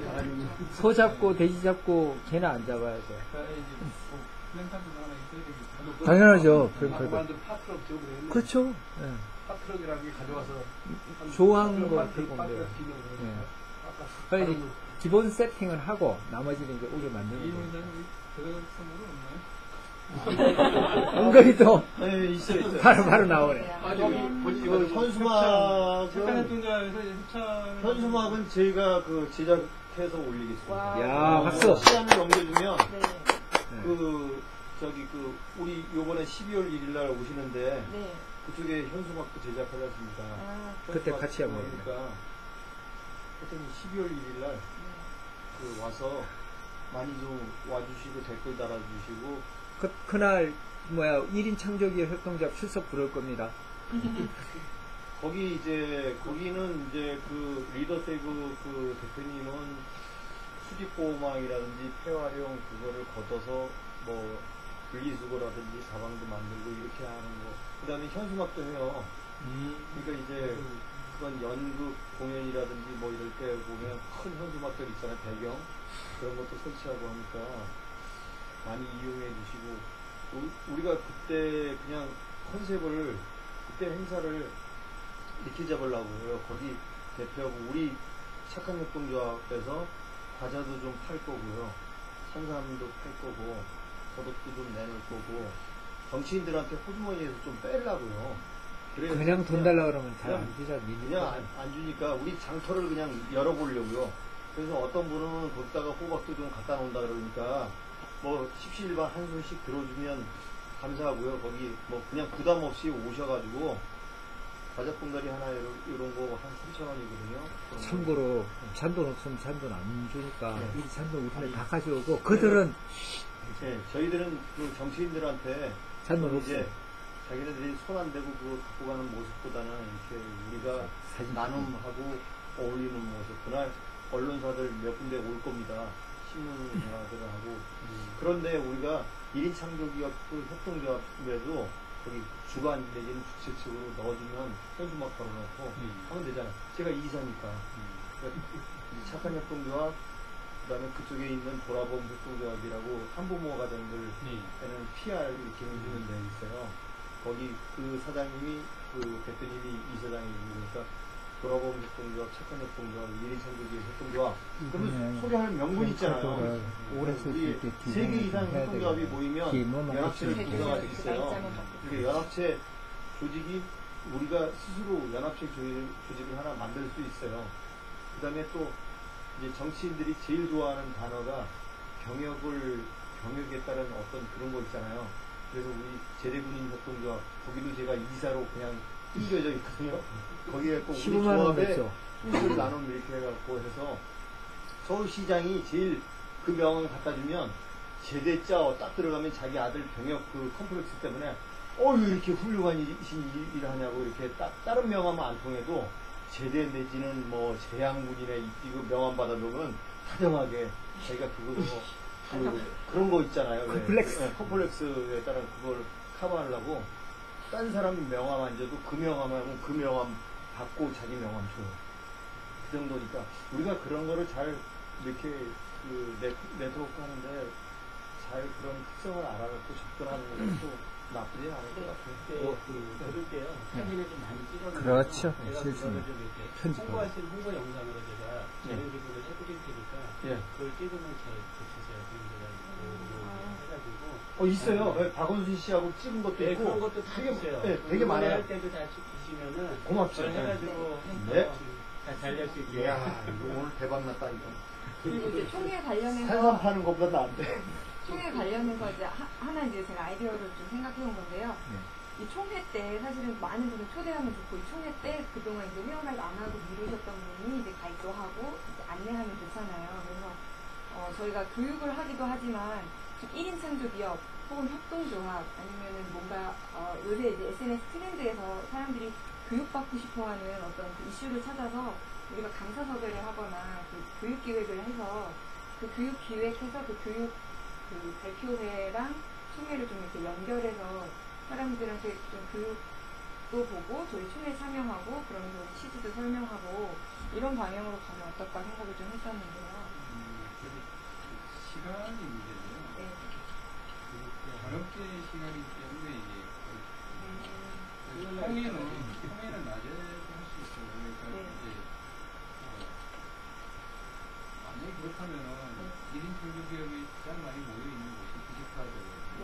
Speaker 3: 소 잡고 돼지 잡고 걔는 안 잡아야 돼.
Speaker 6: 플랜카드도 하나 있어야 되겠죠.
Speaker 3: 당연하죠.
Speaker 6: 만든 파트럭 지역으로 했는데
Speaker 3: 그렇죠. 예.
Speaker 6: 파트럭이라는 게 가져와서
Speaker 3: 좋아하는 거 들고 온 거예요.
Speaker 6: 예.
Speaker 3: 빨리 기본 세팅을 하고 나머지는 이제 우리 만드는
Speaker 6: 이
Speaker 3: 거예요.
Speaker 6: 문제는 들어갈 선물은 없나요?
Speaker 3: 은근히도
Speaker 4: 네, 있어요.
Speaker 3: 바로 나오네.
Speaker 4: 이거 현수막은
Speaker 6: 현수막은
Speaker 4: 저희가 그 제작해서 올리겠습니다.
Speaker 1: 와.
Speaker 3: 야, 박수.
Speaker 4: 시간을 넘겨주면
Speaker 1: 네.
Speaker 4: 우리 요번에 12월 1일 날 오시는데
Speaker 1: 네.
Speaker 4: 그쪽에 현수막도 제작하지 않습니까?
Speaker 1: 아,
Speaker 3: 그때 같이 한번
Speaker 4: 그러니까 하여튼 12월 1일 날 와서 많이 좀 와주시고 댓글 달아주시고
Speaker 3: 그날 1인 창조기 활동자 출석 부를 겁니다.
Speaker 4: 거기는 이제 그 리더 세이브 그 대표님은 수직보호망이라든지 폐활용 그거를 걷어서 뭐 분리수거라든지 가방도 만들고 이렇게 하는 거. 그 다음에 현수막도 해요. 그러니까 이제 그건 연극 공연이라든지 뭐 이럴 때 보면 큰 현수막들 있잖아요. 배경. 그런 것도 설치하고 하니까 많이 이용해 주시고 우리가 그때 그냥 컨셉을 그때 행사를 이렇게 잡으려고 해요. 거기 대표하고 우리 착한 협동조합에서 과자도 좀 팔 거고요. 산삼도 팔 거고 소독도 좀 내놓을 거고 정치인들한테 호주머니에서 좀 빼려고요. 그래서
Speaker 3: 그냥 돈 달라 그러면 잘
Speaker 4: 그냥-
Speaker 3: 안 주자.
Speaker 4: 그냥 안 주니까 우리 장터를 그냥 열어보려고요. 그래서 어떤 분은 거기다가 호박도 좀 갖다 놓는다 그러니까 뭐 십시일반 한 손씩 들어주면 감사하고요. 거기 뭐 그냥 부담 없이 오셔가지고 과자 봉다리 하나 이런 거 한 3,000원이거든요.
Speaker 3: 참고로 잔돈 없으면 잔돈 안 주니까
Speaker 4: 네.
Speaker 3: 이 잔돈 우리는 다 가져오고 그들은
Speaker 4: 네, 저희들은 그 정치인들한테
Speaker 3: 잔돈
Speaker 4: 이제
Speaker 3: 없어.
Speaker 4: 자기네들이 손 안 대고 그거 갖고 가는 모습보다는 이렇게 우리가
Speaker 3: 사진
Speaker 4: 나눔하고 어울리는 모습. 그날 언론사들 몇 군데 올 겁니다. 신문사들 하고. 그런데 우리가 1인 창조기업 그 협동조합에도 거기 주관 내지는 주최 측으로 넣어주면 현수막 걸어놓고 하면 되잖아요. 제가 이사니까. 이 착한 협동조합, 그 다음에 그쪽에 있는 돌아봄 협동조합이라고 한부모 가정들에는 PR 이렇게 해주는 데 있어요. 거기 그 사장님이 그 대표님이 이사장이고 그러니까 돌아봄 협동조합, 착한 협동조합, 1인 창조기업 협동조합 그러면 소개할 명분 있잖아요.
Speaker 3: 오래 쓸 수
Speaker 4: 우리
Speaker 3: 있게
Speaker 4: 3개 이상
Speaker 3: 해야
Speaker 4: 협동조합이
Speaker 3: 되겠네.
Speaker 4: 모이면
Speaker 3: 기모만
Speaker 4: 연합체를
Speaker 3: 있으면
Speaker 4: 구성할 수
Speaker 3: 되겠네.
Speaker 4: 있어요. 이게 연합체 조직이 우리가 스스로 연합체 조직을 하나 만들 수 있어요. 그 다음에 또 이제 정치인들이 제일 좋아하는 단어가 경역에 따른 어떤 그런 거 있잖아요. 그래서 우리 제대군인 협동조합 거기도 제가 이사로 그냥 숨겨져 있거든요. 거기에 꼭 우리
Speaker 3: 15만 원
Speaker 4: 조합에
Speaker 3: 냈죠.
Speaker 4: 을 나눔 이렇게 해갖고 해서 서울시장이 제일 그 명함을 갖다 주면 제대짜 딱 들어가면 자기 아들 병역 그 컴플렉스 때문에 왜 이렇게 훌륭한 일을 하냐고 이렇게 다른 명함은 안 통해도 제대 내지는 뭐 재향문이나 이거 명함 받아보면 다정하게 자기가 그거 그런 거 있잖아요. 왜?
Speaker 3: 컴플렉스.
Speaker 4: 네, 컴플렉스에 따른 그걸 커버하려고 딴 사람 명함 안 줘도 그 명함 하면 그 명함 받고 자기 명함 줘요. 그 정도니까 우리가 그런 거를 잘 이렇게 그 네트워크 하는데 잘 그런 특성을 알아갖고 접근하는 것도 나쁘지 않을 것 같아요.
Speaker 6: 그럴게요. 사진을 좀 많이 찍어서
Speaker 3: 그렇죠.
Speaker 6: 제가
Speaker 3: 실수는.
Speaker 6: 그거를 좀 이렇게
Speaker 3: 편집하고.
Speaker 6: 홍보할 수 있는 홍보 영상으로 제가 진행 기부를 해드릴 테니까
Speaker 4: 예.
Speaker 6: 그걸 찍으면 제 주세요. 해가지고
Speaker 4: 있어요. 네, 박원순 씨하고 찍은 것도
Speaker 6: 네,
Speaker 4: 있고.
Speaker 6: 그런 것도 다 있어요.
Speaker 4: 네, 되게 많아요.
Speaker 6: 할 때도 다 주시면은
Speaker 4: 고맙죠.
Speaker 6: 그걸 해가지고
Speaker 4: 네.
Speaker 6: 잘 될 수 있게.
Speaker 4: 이야, 이거 오늘 대박 났다, 이거.
Speaker 1: 그리고 이제 총회
Speaker 4: 산삼
Speaker 1: 관련해서
Speaker 4: 파는 것보다 나은데.
Speaker 1: 총회 관련해서 이제 하나 이제 제가 아이디어를 좀 생각해 온 건데요. 이 총회 때 사실은 많은 분을 초대하면 좋고 이 총회 때 그동안 이제 회원을 안 하고 미루셨던 분이 이제 가입도 하고 이제 안내하면 좋잖아요. 그래서 저희가 교육을 하기도 하지만 1인 창조기업 혹은 협동조합 아니면은 뭔가 요새 이제 SNS 트렌드에서 사람들이 교육받고 싶어하는 어떤 그 이슈를 찾아서 우리가 강사 섭외를 하거나 그 교육 기획을 해서 그 교육 기획해서 그 교육 그 발표회랑 총회를 좀 이렇게 연결해서 사람들한테 좀 교육도 보고 저희 총회 참여하고 그러면서 취지도 설명하고 이런 방향으로 가면 어떨까 생각을 좀 했었는데요.
Speaker 8: 시간이 문제죠.
Speaker 1: 네.
Speaker 8: 어렵게 시간이기 때문에 이제 통해는 낮에 할 수 있어요. 그러니까
Speaker 1: 네.
Speaker 8: 이제 만약에 그렇다면은 1인 창조기업이 가장 많이 모여 있는 곳이 디지털이거든요.
Speaker 1: 네.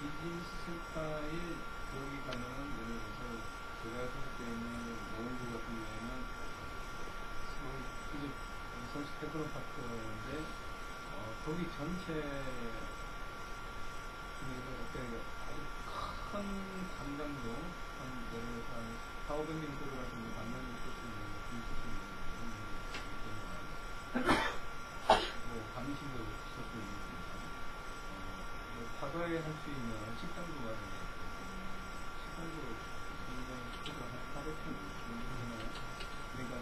Speaker 8: 디지털에 여기 가면은 예를 들어서 제가 소속되어 있는 노원구 같은 경우에는 서울 스테프론 파크인데 거기 전체 중에서 아주 큰 담당도 한 예를 들어서 한 4,500명 들어가서 만나는 곳이 있을 수 있는 뭐 감시도 있을 수 있는 과거에 할 수 있는 식당도 가는 거 식당도 굉장히 크고 한 400평 정도 되나요? 그러니까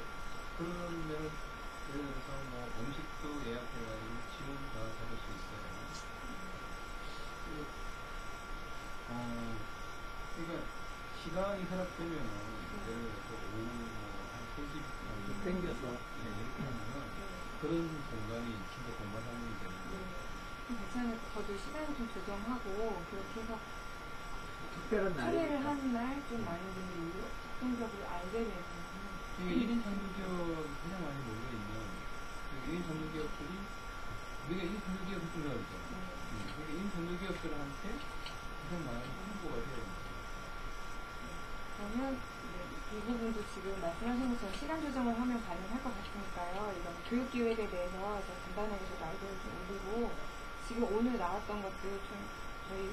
Speaker 8: 그런 데는 예를 들어서 뭐 음식도 예약해가지고 지금 다 잡을 수 있어요. 그러니까 시간이 허락되면은 예를 들어서 오후 한 3시 정도 땡겨서 이렇게 하면은 그런 공간이 진짜 공간 상황이 되는 거예요.
Speaker 1: 괜찮아요. 저도 시간을 좀 조정하고 그렇게 해서
Speaker 3: 특별한
Speaker 1: 참여를
Speaker 3: 날이니까.
Speaker 1: 하는 날 좀 많은 분들이 적극적으로 알게 되는
Speaker 8: 이게 1인 전문기업 그냥 많이 몰려있는 1인 전문기업들이 우리가 1인 전문기업을 준다고 그러죠. 그러니까 1인 전문기업들한테 가장 많은 홍보가 돼요.
Speaker 1: 그러면 이 부분도 지금 말씀하신 것처럼 시간 조정을 하면 가능할 것 같으니까요. 이런 교육기획에 대해서 간단하게 저도 아이디어를 좀 올리고 지금 오늘 나왔던 것도 좀 저희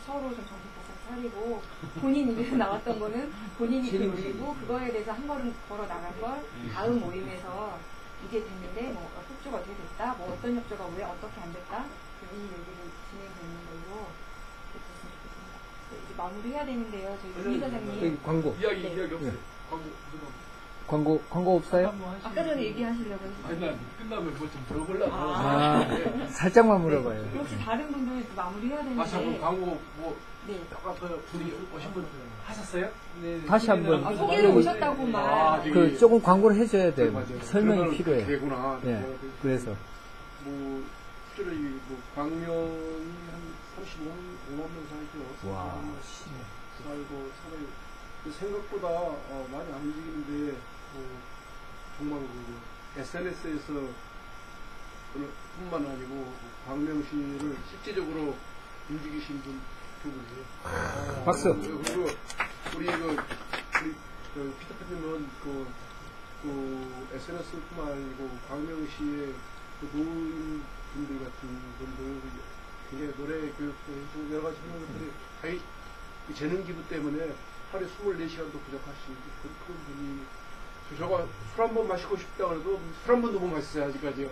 Speaker 1: 서로 좀 정신 바짝 차리고 본인 입에서 나왔던 거는 본인이 글 올리고 그거에 대해서 한 걸음 걸어 나간 걸 다음 모임에서 이게 됐는데 뭐 협조가 어떻게 됐다, 뭐 어떤 협조가 왜 어떻게 안 됐다 이 얘기를 진행되는 걸로 됐으면 좋겠습니다. 네, 이제 마무리해야 되는데요. 저희 유 사장님
Speaker 3: 광고.
Speaker 5: 이야기
Speaker 3: 네.
Speaker 5: 없어요.
Speaker 3: 광고 없어요?
Speaker 1: 아까 전에 얘기하시려고 했는데
Speaker 5: 아니 난 끝나면 뭐 좀 물어보려고.
Speaker 3: 아, 살짝만 물어봐요.
Speaker 1: 혹시 다른 분들 마무리해야 되는데
Speaker 5: 잠깐 광고 뭐
Speaker 1: 네.
Speaker 5: 똑같아요. 분이 오신 분 하셨어요?
Speaker 8: 네,
Speaker 3: 다시 한번.
Speaker 1: 아, 소개를 오셨다고만
Speaker 3: 그 조금 광고를 해줘야 돼요.
Speaker 5: 맞아요.
Speaker 3: 설명이
Speaker 5: 그러면
Speaker 3: 필요해.
Speaker 5: 되구나.
Speaker 3: 네. 그래서
Speaker 5: 뭐 실제로 뭐 광명이 한 35만 명 살죠.
Speaker 3: 와.
Speaker 5: 살고 살아요. 생각보다 많이 안 움직이는데 정말 그 SNS에서 뿐만 아니고 광명시를 실제적으로 움직이신 분 두 분이에요.
Speaker 3: 박수.
Speaker 5: 그리고 우리 피터팬님은 그 SNS뿐만 아니고 광명시의 그 노인 분들 같은 분들 굉장히 노래 교육도 해주고 여러 가지 하는 것들이 자기 재능 기부 때문에 하루에 24시간도 부족하신 그런 분이 저거 술 한 번 마시고 싶다 그래도 술 한 번도 못 마셨어요 아직까지요.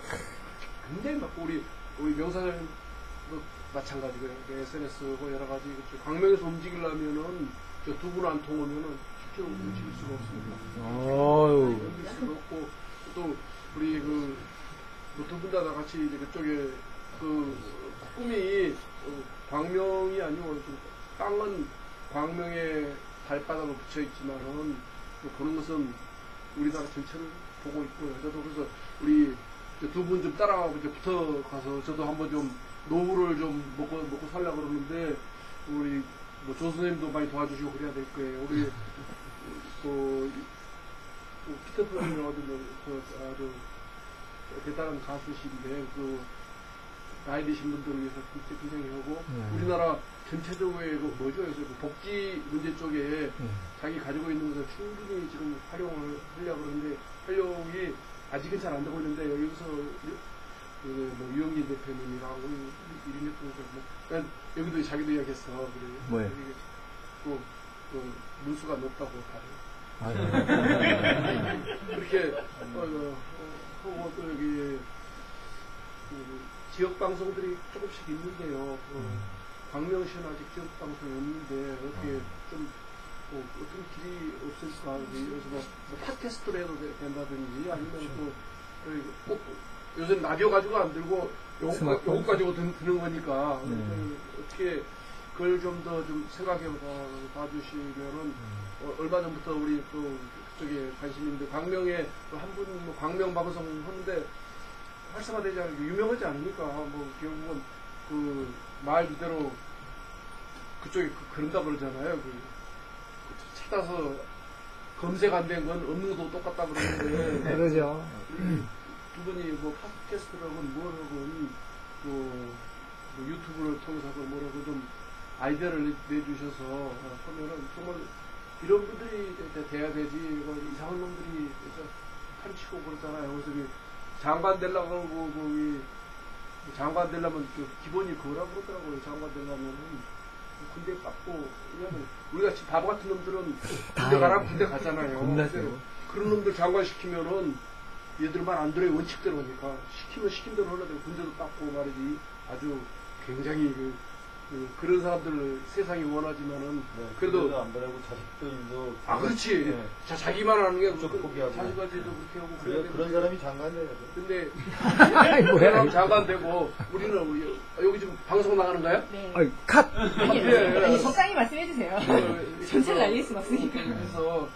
Speaker 5: 굉장히 막 우리 명사장도 마찬가지고요. SNS고 여러 가지 광명에서 움직이려면은 저 두 분 안 통하면은 실제로 움직일 수가 없습니다. 움직일 수가 없고 또 우리 두 분 다 같이 이제 그쪽에 그 꿈이 광명이 아니고 좀 땅은 광명의 발바닥을 붙여 있지만은 보는 것은 우리나라 전체를 보고 있고요. 저도 그래서 우리 두 분 좀 따라가고 이제 붙어 가서 저도 한번 좀 노후를 좀 먹고 살려고 그러는데 우리 뭐 조 선생님도 많이 도와주시고 그래야 될 거예요. 우리 피터팬이라고 아주 대단한 가수신데 나이 드신 분들을 위해서 굉장히 하고 우리나라 전체적으로 뭐죠? 그래서 복지 문제 쪽에 자기 가지고 있는 것을 충분히 지금 활용을 하려고 그러는데 활용이 아직은 잘 안 되고 있는데 여기서 뭐 유영진 대표님이랑 이런 대표님 여기도 자기도 이야기했어. 그래.
Speaker 3: 뭐예요?
Speaker 5: 또 문수가 높다고 봐요. 그렇게 하고 또 여기 지역 방송들이 조금씩 있는데요. 광명시는 아직 지역 방송이 없는데 어떻게 좀 어떤 길이 없을까? 여기서 뭐 팟캐스트로 해도 된다든지 아니면 꼭 요새 라디오 가지고 안 들고 요거 가지고 듣는 거니까 어떻게 그걸 좀 더 좀 생각해 봐주시면은 얼마 전부터 우리 또 그쪽에 관심 있는데 광명에 한 분 뭐 광명 방송 하는데 활성화되지 않고 유명하지 않으니까 뭐 결국은 그 말 그대로 그쪽에 그런다 그러잖아요. 찾아서 검색 안 된 건 없는 것도 똑같다 그러는데
Speaker 3: 그러죠.
Speaker 5: 두 분이 뭐 팟캐스트라건 뭐라건 또 유튜브를 통해서도 뭐라고 좀 아이디어를 내주셔서 하면은 정말 이런 분들이 돼야 되지. 이상한 놈들이 판치고 그러잖아요. 그래서 장관 되려고 하고 거기 장관 되려면 기본이 그거라고 그러더라고요. 장관 되려면은 군대 받고 왜냐면 우리가 바보 같은 놈들은 군대 가라 군대 가잖아요. 그런 놈들 장관 시키면은 얘들 말 안 들어요. 원칙대로 하니까 시키면 시킨 대로 하려고 군대도 받고 말이지. 아주 굉장히 그런 사람들을 세상이 원하지만은 그래도
Speaker 4: 안 보내고 자식들도
Speaker 5: 그렇지.
Speaker 4: 네.
Speaker 5: 자기만 하는 게
Speaker 4: 포기하고
Speaker 5: 자식까지도 그렇게 하고
Speaker 4: 그런 사람이 장관 돼야죠.
Speaker 5: 근데 그 사람 장관 되고 우리는 여기 지금 방송 나가는 거야?
Speaker 1: 네.
Speaker 3: 컷!
Speaker 1: 아니, 적당히 말씀해 주세요. 전체를 날릴 수는 없으니까.
Speaker 5: 그래서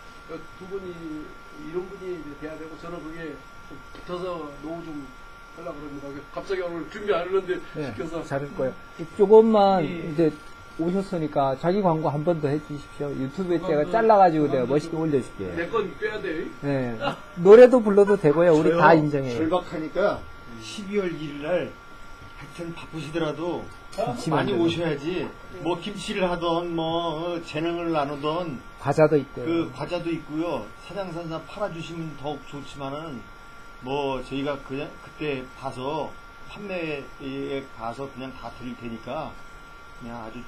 Speaker 5: 두 분이 이런 분이 돼야 되고 저는 그게 좀 붙어서 노후 좀
Speaker 8: 하려고 그러는데 갑자기 오늘 준비 안 했는데
Speaker 3: 네,
Speaker 8: 시켜서
Speaker 3: 잘할 거예요. 조금만 이제 오셨으니까 자기 광고 한 번 더 해주십시오. 유튜브에 제가 잘라가지고 내가 멋있게 올려줄게요.
Speaker 8: 내 건 빼야 돼.
Speaker 3: 네. 노래도 불러도 되고요. 우리 다 인정해요.
Speaker 4: 절박하니까 12월 1일 날 하여튼 바쁘시더라도
Speaker 3: 김치
Speaker 4: 많이
Speaker 3: 만들고.
Speaker 4: 오셔야지. 뭐 김치를 하던 뭐 재능을 나누던
Speaker 3: 과자도 있대요.
Speaker 4: 그 과자도 있고요. 사장산산 팔아주시면 더욱 좋지만은 뭐 저희가 그냥 그때 봐서 판매에 가서 그냥 다 드릴 테니까 그냥 아주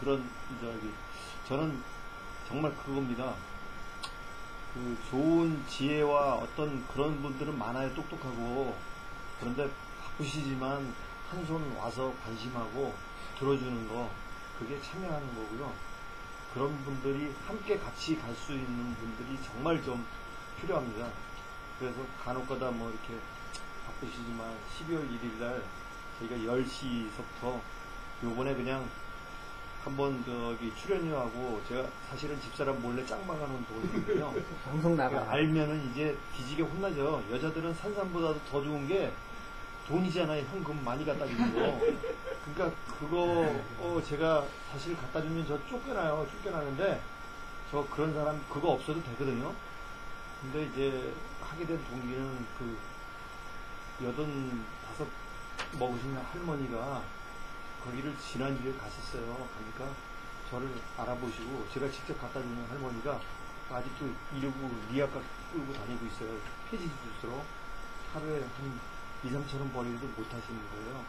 Speaker 4: 그런 저기 저는 정말 그겁니다. 그 좋은 지혜와 어떤 그런 분들은 많아요. 똑똑하고. 그런데 바쁘시지만 한 손 와서 관심하고 들어주는 거 그게 참여하는 거고요. 그런 분들이 함께 같이 갈 수 있는 분들이 정말 좀 필요합니다. 그래서 간혹가다 뭐 이렇게 바쁘시지만 12월 1일 날 저희가 10시서부터 요번에 그냥 한번 저기 출연료하고 제가 사실은 집사람 몰래 짱박아놓은 돈이거든요.
Speaker 3: 방송 나가.
Speaker 4: 알면은 이제 뒤지게 혼나죠. 여자들은 산삼보다도 더 좋은 게 돈이잖아요. 현금 많이 갖다 주는 거. 그러니까 그거 제가 사실 갖다 주면 저 쫓겨나요. 쫓겨나는데 저 그런 사람 그거 없어도 되거든요. 근데 이제 하게 된 동기는 그 85 먹으신 할머니가 거기를 지난주에 갔었어요. 가니까 저를 알아보시고 제가 직접 갖다 주는 할머니가 아직도 이러고 리아카 끌고 다니고 있어요. 폐지 주스로 하루에 한 2, 3천 원 버리지도 못하시는 거예요.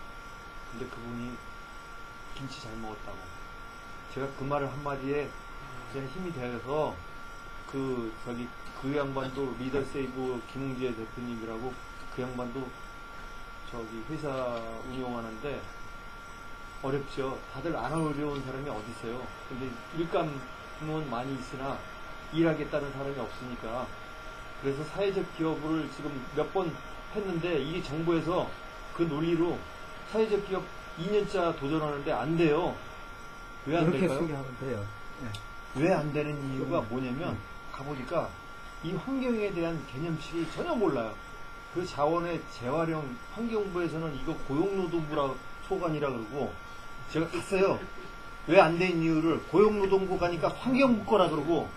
Speaker 4: 근데 그분이 김치 잘 먹었다고. 제가 그 말을 한마디에 제가 힘이 되어서 그 양반도 리더세이브 김웅재 대표님이라고 그 양반도 저기 회사 운영하는데 어렵죠. 다들 안 어려운 사람이 어디 있어요. 근데 일감은 많이 있으나 일하겠다는 사람이 없으니까 그래서 사회적 기업을 지금 몇 번 했는데 이게 정부에서 그 논리로 사회적 기업 2년차 도전하는데 안 돼요. 왜 안
Speaker 3: 그렇게
Speaker 4: 될까요?
Speaker 3: 소개하면 돼요.
Speaker 4: 왜 안 되는 이유가 뭐냐면 가보니까 이 환경에 대한 개념식이 전혀 몰라요. 그 자원의 재활용 환경부에서는 이거 고용노동부라 소관이라 그러고 제가 갔어요. 왜 안 된 이유를 고용노동부 가니까 환경부 거라 그러고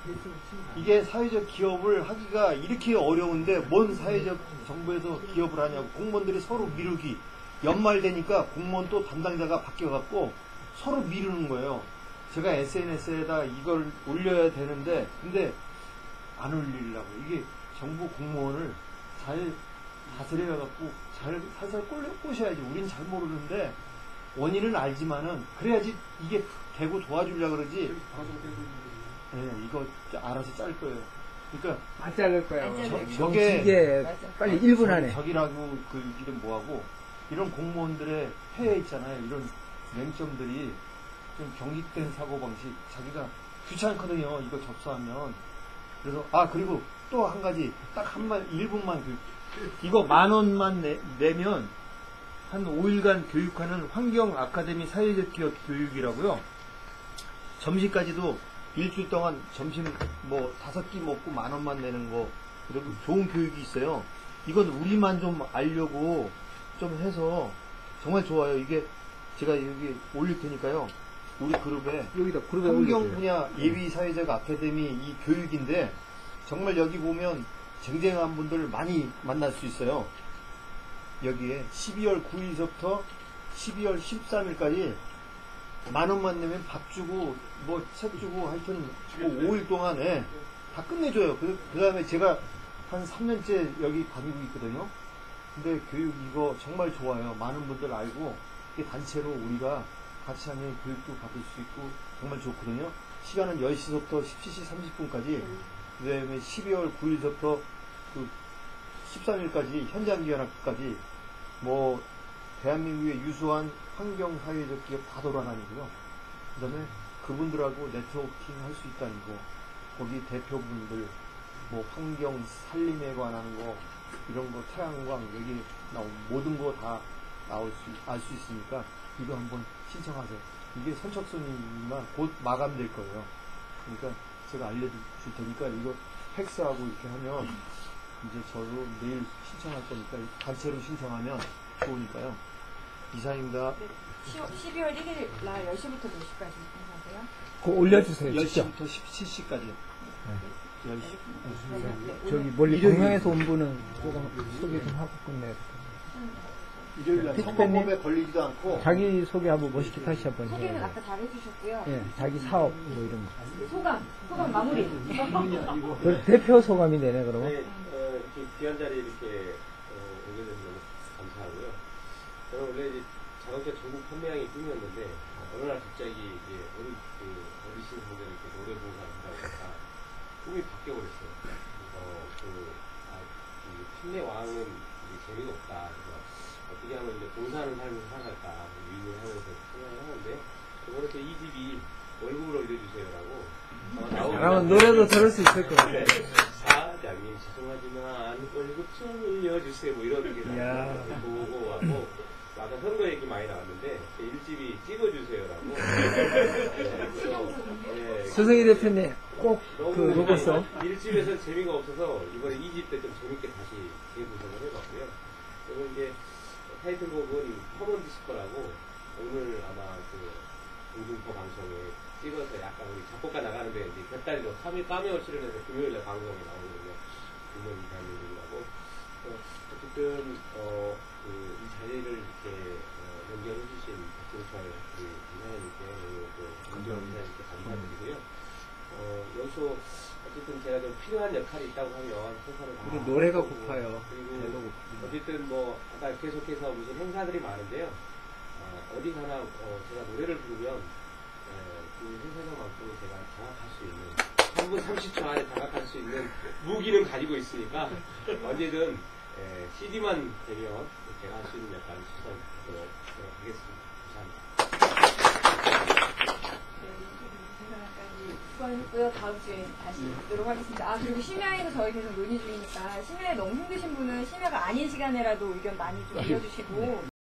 Speaker 4: 이게 사회적 기업을 하기가 이렇게 어려운데 뭔 사회적 정부에서 기업을 하냐고 공무원들이 서로 미루기 연말 되니까 공무원 또 담당자가 바뀌어갖고 서로 미루는 거예요. 제가 SNS에다 이걸 올려야 되는데 근데 안 올리려고 이게 정부 공무원을 잘 다스려갖고 잘 살살 꼬셔야지. 우린 잘 모르는데 원인은 알지만은 그래야지 이게 되고 도와주려고 그러지. 네, 이거 알아서 짤 거예요. 그러니까
Speaker 3: 안 자를 거예요.
Speaker 4: 저게
Speaker 3: 이게 빨리 1분 안에.
Speaker 4: 저기라고 그 이름 뭐하고 이런 공무원들의 폐해 있잖아요. 이런 맹점들이 좀 경직된 사고방식 자기가 귀찮거든요. 이거 접수하면. 그래서 그리고 또 한 가지 딱 한 말 1분만 이거 10,000원만 내면 한 5일간 교육하는 환경 아카데미 사회적 기업 교육이라고요. 점심까지도 일주일 동안 점심 뭐 5끼 먹고 10,000원만 내는 거 그리고 좋은 교육이 있어요. 이건 우리만 좀 알려고 좀 해서 정말 좋아요. 이게 제가 여기 올릴 테니까요. 우리 그룹에
Speaker 3: 여기다 그룹에
Speaker 4: 환경
Speaker 3: 올려줘요.
Speaker 4: 분야 예비 사회적 아카데미 이 교육인데 정말 여기 보면 쟁쟁한 분들 많이 만날 수 있어요. 여기에 12월 9일서부터 12월 13일까지 10,000원만 내면 밥 주고 뭐 책 주고 하여튼 뭐 5일 동안에 다 끝내줘요. 그 다음에 제가 한 3년째 여기 다니고 있거든요. 근데 교육 이거 정말 좋아요. 많은 분들 알고 이게 단체로 우리가 같이 하면 교육도 받을 수 있고 정말 좋거든요. 시간은 10시부터 17시 30분까지 그 다음에 12월 9일서부터 그 13일까지 현장기관학까지 뭐 대한민국의 유수한 환경사회적 기업 다 돌아다니고요. 그 다음에 그분들하고 네트워킹 할 수 있다는 거 거기 대표분들 뭐 환경 살림에 관한 거 이런 거 태양광 여기 나온 모든 거 다 알 수 있으니까 이거 한번 신청하세요. 이게 선착순이지만 곧 마감될 거예요. 그러니까 제가 알려줄 테니까 이거 팩스하고 이렇게 하면 이제 저도 내일 신청할 거니까 단체로 신청하면 좋으니까요. 이상입니다.
Speaker 1: 네. 12월 1일 날 10시부터 몇 시까지 행사하세요?
Speaker 3: 그거 올려주세요. 직접.
Speaker 4: 10시부터 17시까지. 10시.
Speaker 1: 네.
Speaker 3: 저기 멀리
Speaker 4: 일요일.
Speaker 3: 동양에서 온 분은 조금 소개 좀 하고 끝내요.
Speaker 4: 일요일날
Speaker 3: 피스팬님?
Speaker 4: 선거법에 걸리지도 않고
Speaker 3: 자기 소개 한번 멋있게 다시 한번
Speaker 1: 소개는
Speaker 3: 해요.
Speaker 1: 아까 잘 해주셨고요.
Speaker 3: 예, 자기 사업 뭐 이런 거.
Speaker 1: 소감 마무리.
Speaker 3: 그 대표 소감이 되네 그러면.
Speaker 6: 네, 이렇게 귀한 자리에 이렇게 오게 돼서 너무 감사하고요. 저는 원래 이제 자동차 전국 판매량이 꿈이었는데 어느 날 갑자기 이제 어르신 분들 이렇게 노래 봉사를 한다고 하니까 꿈이 바뀌어버렸어요. 이 판매 왕은 이제 재미가 없다. 그래서 어떻게 하면 이제 봉사하는 삶을 살아갈까 위를 하면서 생각을 하는데 저번에 또 이 집이 월급을 올려주세요라고
Speaker 3: 그러면 노래도 들을 수 있을 것 같아요.
Speaker 6: 사장님 죄송하지만 월급 좀 올려주세요 뭐 이런 게 보고 하고 아까 선거 얘기 많이 나왔는데 일집이 찍어주세요라고
Speaker 3: 수승희 대표님 꼭
Speaker 6: 너무
Speaker 3: 그 로고송
Speaker 6: 일집에서 재미가 없어서 이번에 2집 때 좀 재밌게 다시 재구성을 해봤고요. 그리고 이제 타이틀곡은 퍼먼 디스코라고 오늘 아마 그 공중파 방송에 찍어서 약간 우리 작곡가 나가는데 이제 곁다리로 카메오 출연해서 금요일에 방송에 나오거든요. 금요일 대한민국이라고. 어쨌든 이 자리를 이렇게 연결해 주신 박종철 이사님께 김정은 이사님께 감사드리고요. 여기서 어쨌든 제가 좀 필요한 역할이 있다고 하면 회사를 다
Speaker 3: 우리 노래가
Speaker 6: 하고,
Speaker 3: 고파요.
Speaker 6: 그리고 어쨌든 뭐 아까 계속해서 무슨 행사들이 많은데요. 어디 가나 제가 노래를 부르면 그 행사장만큼 제가 장악할 수 있는 3분 30초 안에 장악할 수 있는 무기는 가지고 있으니까 언제든 CD만 되면 제가 할 수 있는 역할을 시도하도록 하겠습니다.
Speaker 1: 수고하셨고요. 다음 주에 다시 뵙도록 하겠습니다. 그리고 심야에도 저희 계속 논의 중이니까 심야에 너무 힘드신 분은 심야가 아닌 시간에라도 의견 많이 좀 올려주시고